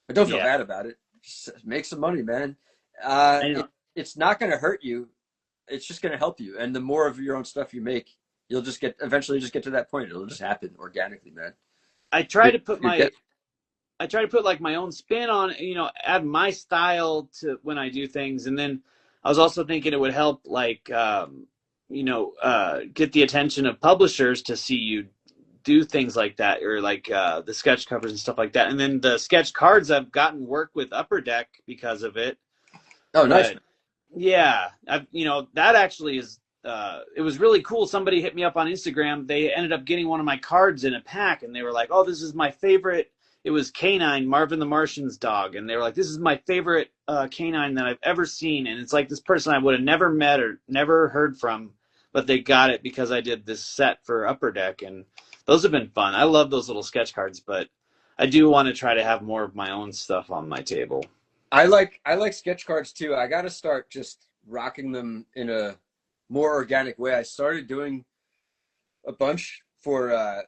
But don't feel Yeah, bad about it. Just make some money, man. I know. It's not going to hurt you. It's just going to help you. And the more of your own stuff you make, you'll just eventually just get to that point. It'll just happen organically, man. I try to put You're my get, I try to put like my own spin on, add my style to when I do things. And then I was also thinking it would help like, get the attention of publishers to see you do things like that, or like the sketch covers and stuff like that. And then the sketch cards, I've gotten work with Upper Deck because of it. oh, nice. But yeah, that actually is, it was really cool. Somebody hit me up on Instagram. They ended up getting one of my cards in a pack, and they were like, "Oh, this is my favorite." It was Canine, Marvin the Martian's dog, and they were like, "This is my favorite canine that I've ever seen." And it's like this person I would have never met or never heard from, but they got it because I did this set for Upper Deck, and those have been fun. I love those little sketch cards, but I do want to try to have more of my own stuff on my table. I like sketch cards too. I got to start just rocking them in a more organic way. I started doing a bunch for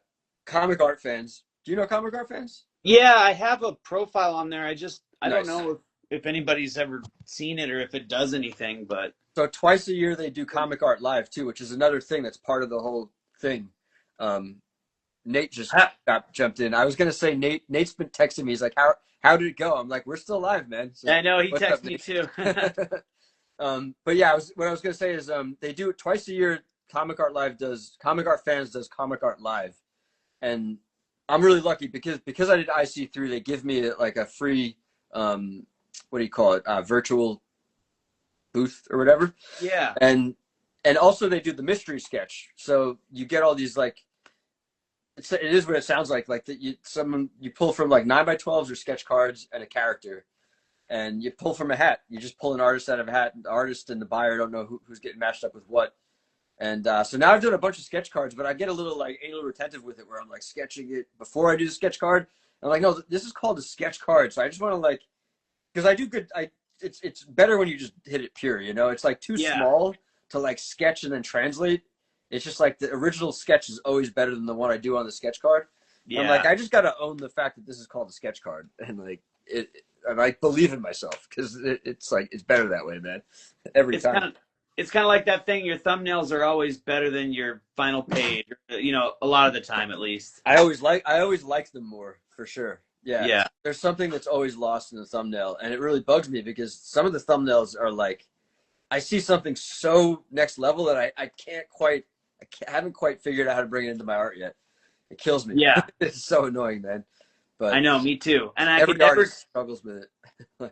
comic art fans. Do you know comic art fans? Yeah, I have a profile on there. I don't Nice. know if anybody's ever seen it or if it does anything, but So twice a year they do comic art live too, which is another thing that's part of the whole thing. Nate just jumped in. I was gonna say Nate's been texting me. He's like, how did it go? I'm like, we're still live, man. So, I know he what's texted up, me Nate? too. But yeah, what I was gonna say is they do it twice a year. Comic Art Fans does Comic Art Live, and I'm really lucky because I did IC3. They give me like a free what do you call it, virtual booth or whatever. Yeah. And also they do the mystery sketch, so you get all these like it is what it sounds like that you pull from like 9x12s or sketch cards and a character, and you pull from a hat. You just pull an artist out of a hat. The artist and the buyer don't know who's getting matched up with what. And so now I've done a bunch of sketch cards, but I get a little like anal retentive with it, where I'm like sketching it before I do the sketch card. I'm like, no, this is called a sketch card. So I just want to like, because I do good. It's better when you just hit it pure. It's like too small to like sketch and then translate. It's just like the original sketch is always better than the one I do on the sketch card. Yeah. I'm like, I just got to own the fact that this is called a sketch card, and like and I believe in myself because it's like it's better that way, man. Every time. It's kind of like that thing. Your thumbnails are always better than your final page. A lot of the time, at least. I always like them more, for sure. Yeah. Yeah. There's something that's always lost in the thumbnail, and it really bugs me because some of the thumbnails are like, I see something so next level that I haven't quite figured out how to bring it into my art yet. It kills me. Yeah. It's so annoying, man. But I know, me too. And every artist struggles with it.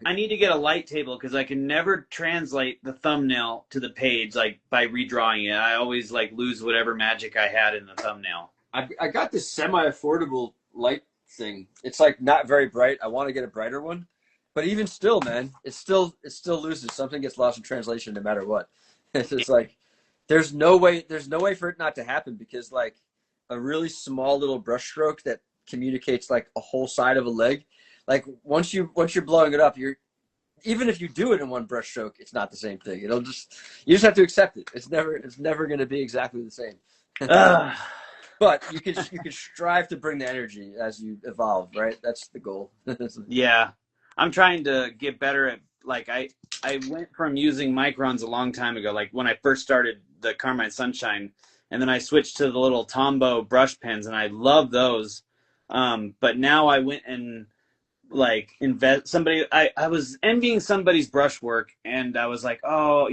I need to get a light table because I can never translate the thumbnail to the page like by redrawing it. I always like lose whatever magic I had in the thumbnail. I got this semi-affordable light thing. It's like not very bright. I want to get a brighter one, but even still, man, it still loses. Something gets lost in translation no matter what. It's just like there's no way for it not to happen, because like a really small little brush stroke that communicates like a whole side of a leg, like once you're blowing it up, even if you do it in one brush stroke, it's not the same thing. You just have to accept it. It's never going to be exactly the same. But you can strive to bring the energy as you evolve, right? That's the goal. Yeah, I'm trying to get better at, like, I went from using microns a long time ago, like when I first started the Carmine Sunshine, and then I switched to the little Tombow brush pens, and I love those. But now I went and like I was envying somebody's brush work, and I was like, oh,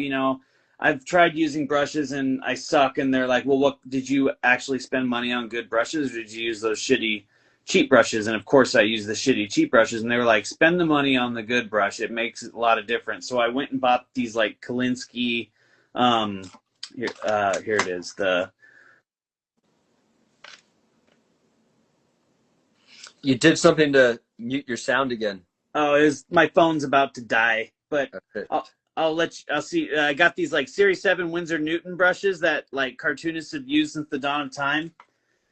I've tried using brushes and I suck. And they're like, well, what did you actually spend money on? Good brushes, or did you use those shitty cheap brushes? And of course I use the shitty cheap brushes. And they were like, spend the money on the good brush. It makes a lot of difference. So I went and bought these like Kolinsky, here it is. You did something to mute your sound again. Oh, my phone's about to die, but okay. I'll see. I got these like Series 7 Winsor Newton brushes that like cartoonists have used since the dawn of time.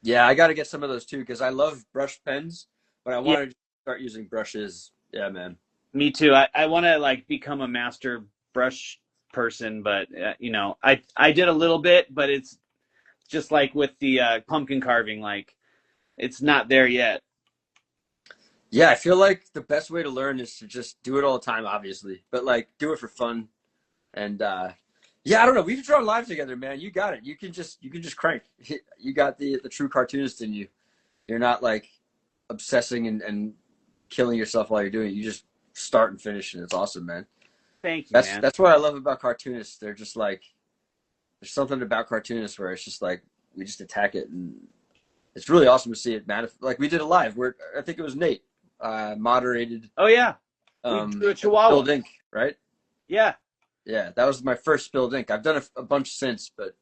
Yeah, I got to get some of those too, because I love brush pens, but I want to start using brushes. Yeah, man. Me too. I want to like become a master brush person, but I did a little bit, but it's just like with the pumpkin carving, like it's not there yet. Yeah, I feel like the best way to learn is to just do it all the time, obviously, but like do it for fun. And yeah, I don't know. We've drawn live together, man. You got it. You can just crank. You got the true cartoonist in you. You're not like obsessing and killing yourself while you're doing it. You just start and finish, and it's awesome, man. Thank you, man. That's what I love about cartoonists. They're just like, there's something about cartoonists where it's just like we just attack it, and it's really awesome to see it manifest. Like we did a live where I think it was Nate moderated. Oh yeah, we drew a Chihuahua. Spilled ink, right? Yeah. Yeah, that was my first spilled ink. I've done a bunch since, but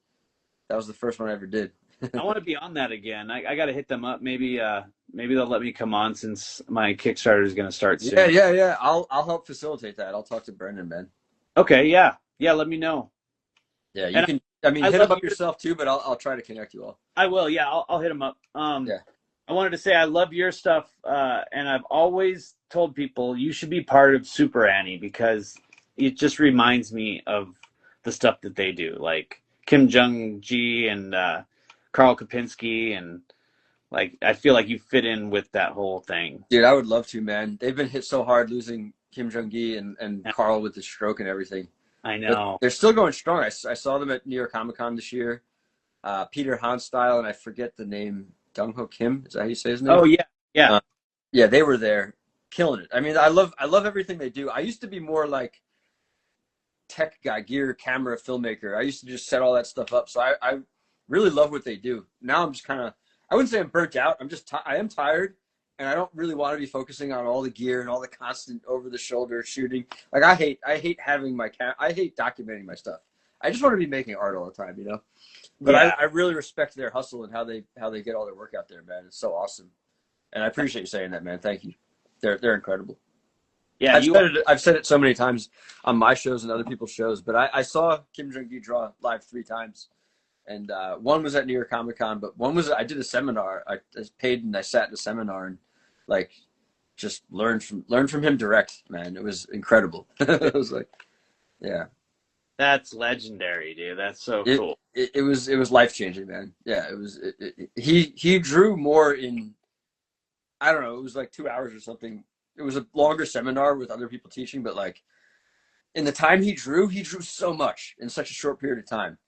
that was the first one I ever did. I want to be on that again. I got to hit them up. Maybe they'll let me come on since my Kickstarter is going to start soon. Yeah. I'll help facilitate that. I'll talk to Brendan, man. Okay, yeah. Let me know. Yeah, you can. I mean, hit him up yourself too, but I'll try to connect you all. I will. Yeah, I'll hit him up. Yeah. I wanted to say I love your stuff, and I've always told people you should be part of Super Annie because it just reminds me of the stuff that they do, like Kim Jong-gi and Carl Kapinski, and like I feel like you fit in with that whole thing. Dude, I would love to, man. They've been hit so hard losing Kim Jong-gi and Carl with the stroke and everything. I know. But they're still going strong. I saw them at New York Comic Con this year. Peter Hanstyle, and I forget the name, Dong-ho Kim. Is that how you say his name? Oh yeah. Yeah, they were there killing it. I mean, I love everything they do. I used to be more like tech guy, gear, camera, filmmaker. I used to just set all that stuff up. So I really love what they do. Now I'm just kind of, I wouldn't say I'm burnt out. I am tired, and I don't really want to be focusing on all the gear and all the constant over the shoulder shooting. Like I hate having I hate documenting my stuff. I just want to be making art all the time, you know? But yeah. I really respect their hustle and how they get all their work out there, man. It's so awesome. And I appreciate you saying that, man. Thank you. They're incredible. Yeah, I've said it so many times on my shows and other people's shows, but I saw Kim Jong-gi draw live 3 times. And one was at New York Comic Con, but one was I did a seminar. I paid and I sat in a seminar and like just learned from him direct, man. It was incredible. It was like, yeah. That's legendary, dude. That's so cool. It was life changing, man. Yeah, it was. He drew more in, I don't know, it was like 2 hours or something. It was a longer seminar with other people teaching, but like in the time he drew so much in such a short period of time.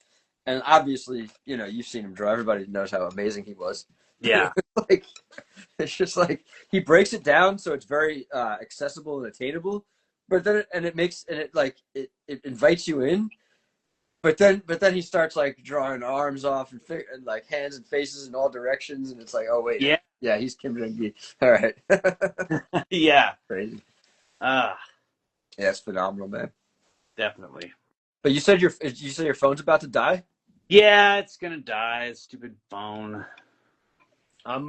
And obviously, you know, you've seen him draw. Everybody knows how amazing he was. Yeah. Like, it's just like he breaks it down so it's very accessible and attainable. But then it invites you in. But then he starts like drawing arms off and like hands and faces in all directions, and it's like, oh wait, yeah, he's Kim Jong-gi. All right. Yeah. Crazy. Yeah, it's phenomenal, man. Definitely. But you said your phone's about to die? Yeah, it's gonna die. Stupid phone. I'm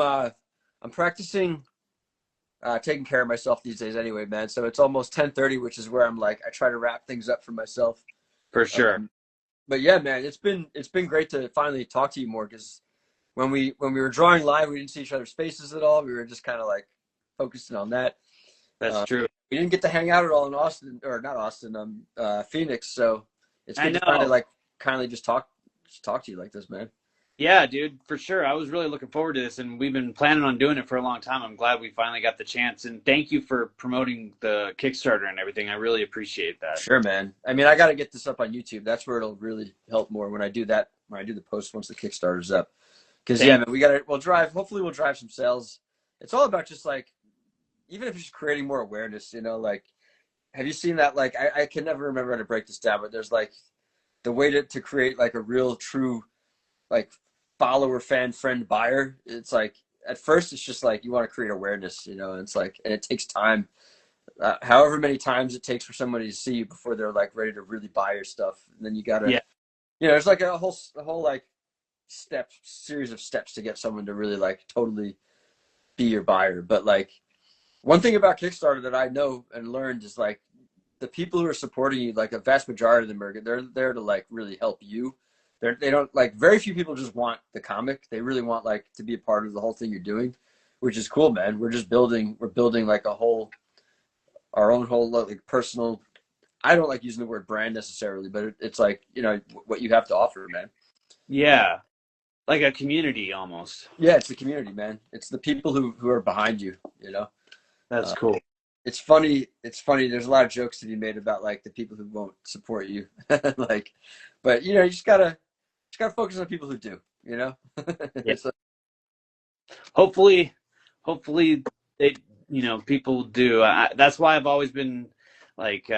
practicing taking care of myself these days anyway, man. So it's almost 10:30, which is where I'm like, I try to wrap things up for myself. For sure. But yeah, man, it's been great to finally talk to you more, because when we were drawing live, we didn't see each other's faces at all. We were just kind of like focusing on that. That's true. We didn't get to hang out at all in Austin, or not Austin, Phoenix. So it's good to kind of like kindly just talk to you like this, man. Yeah, dude, for sure. I was really looking forward to this, and we've been planning on doing it for a long time. I'm glad we finally got the chance, and thank you for promoting the Kickstarter and everything. I really appreciate that. Sure, man. I mean, I got to get this up on YouTube. That's where it'll really help more when I do that, when I do the post once the Kickstarter's up. Because, yeah, man, hopefully we'll drive some sales. It's all about just like, even if it's just creating more awareness, you know, like, have you seen that? Like, I can never remember how to break this down, but there's like the way to create like a real true, like, follower, fan, friend, buyer. It's like, at first it's just like you want to create awareness, you know, and it's like, and it takes time, however many times it takes for somebody to see you before they're like ready to really buy your stuff. And then you gotta, you know, there's like a whole like series of steps to get someone to really like totally be your buyer. But like, one thing about Kickstarter that I know and learned is like the people who are supporting you, like a vast majority of them they're there to like really help you. They don't, like, very few people just want the comic. They really want like to be a part of the whole thing you're doing, which is cool, man. We're building like our own whole like personal, I don't like using the word brand necessarily, but it's like, you know, what you have to offer, man. Yeah. like a community almost. Yeah, it's the community, man. It's the people who are behind you, you know. That's cool. It's funny. There's a lot of jokes to be made about like the people who won't support you, like, but you know, you just gotta focus on the people who do, you know. Yeah. So, Hopefully they, you know, people do. That's why I've always been like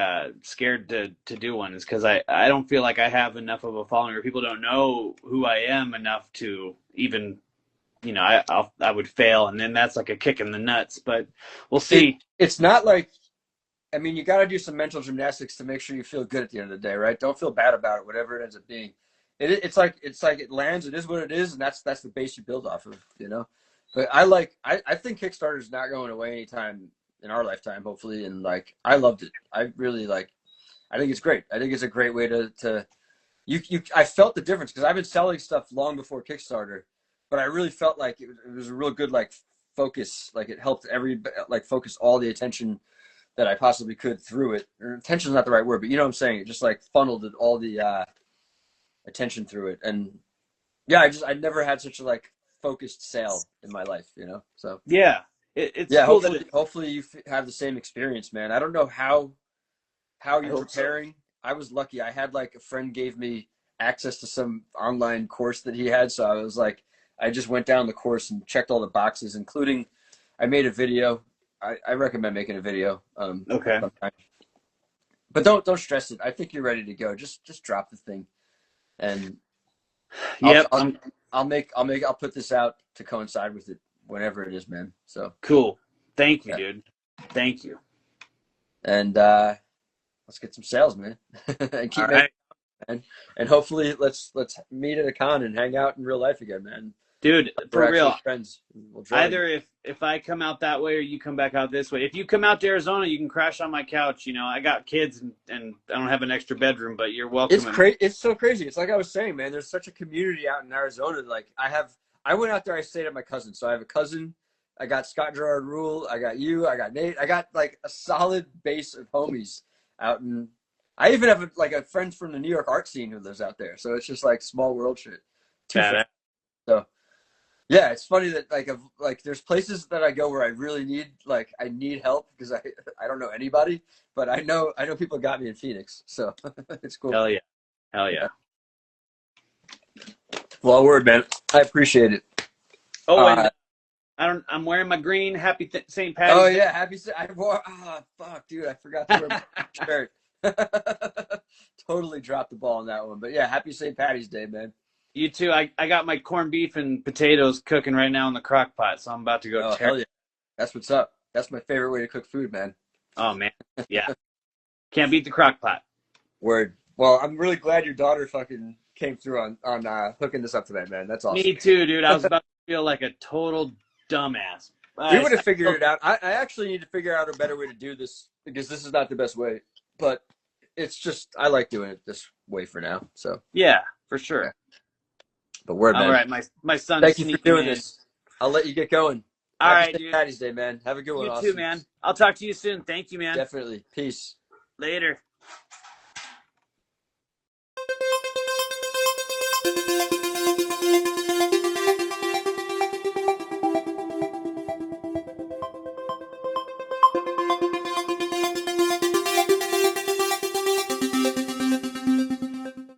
scared to do one, is because I don't feel like I have enough of a following, or people don't know who I am enough to even, you know, I would fail, and then that's like a kick in the nuts. But we'll see. it's not like, I mean, you got to do some mental gymnastics to make sure you feel good at the end of the day, right? Don't feel bad about it, whatever it ends up being. It's like it lands. It is what it is, and that's the base you build off of, you know. But I think Kickstarter is not going away anytime in our lifetime, hopefully. And like, I loved it. I really like. I think it's great. I think it's a great way to I felt the difference because I've been selling stuff long before Kickstarter, but I really felt like it was a real good like focus. Like it helped like focus all the attention that I possibly could through it. Or attention is not the right word, but you know what I'm saying. It just like funneled all the attention through it. And yeah, I never had such a like focused sale in my life, you know. So Yeah, it's yeah, cool hopefully you have the same experience, man. I don't know how you're preparing. So. I was lucky. I had like a friend gave me access to some online course that he had, so I was like, I just went down the course and checked all the boxes, including I made a video. I recommend making a video. Okay. Sometime. But don't stress it. I think you're ready to go. Just drop the thing, and yep. I'll put this out to coincide with it whenever it is, man. So cool. Thank you, dude. Thank you. And let's get some sales, man. And keep making it, man. And hopefully let's meet at a con and hang out in real life again, man. Dude, for real. Friends. Either if I come out that way or you come back out this way. If you come out to Arizona, you can crash on my couch. You know, I got kids and I don't have an extra bedroom, but you're welcome. It's so crazy. It's like I was saying, man, there's such a community out in Arizona. Like I went out there, I stayed at my cousin. So I have a cousin. I got Scott Gerard Rule. I got you. I got Nate. I got like a solid base of homies out in. I even have a friend from the New York art scene who lives out there. So it's just like small world shit. So yeah, it's funny that like there's places that I go where I really need help because I don't know anybody, but I know people got me in Phoenix, so it's cool. Hell yeah. Well, word, man. I appreciate it. Oh, and I'm wearing my green Happy St. Patty's. Oh yeah, Happy St. I wore. Fuck, dude, I forgot to wear my shirt. Totally dropped the ball on that one, but yeah, Happy St. Patty's Day, man. You too. I got my corned beef and potatoes cooking right now in the crock pot, so I'm about to go. Oh, hell yeah. That's what's up. That's my favorite way to cook food, man. Oh, man. Yeah. Can't beat the crock pot. Word. Well, I'm really glad your daughter fucking came through on hooking this up tonight, man. That's awesome. Me too, dude. I was about to feel like a total dumbass. We would have figured it out. I actually need to figure out a better way to do this because this is not the best way. But it's just, I like doing it this way for now. So yeah, for sure. Yeah. But word, man. All right, my son. Thank you for doing this. I'll let you get going. All right, dude. Patty's Day, man. Have a good one. You Austin. too, man. I'll talk to you soon. Thank you, man. Definitely. Peace. Later.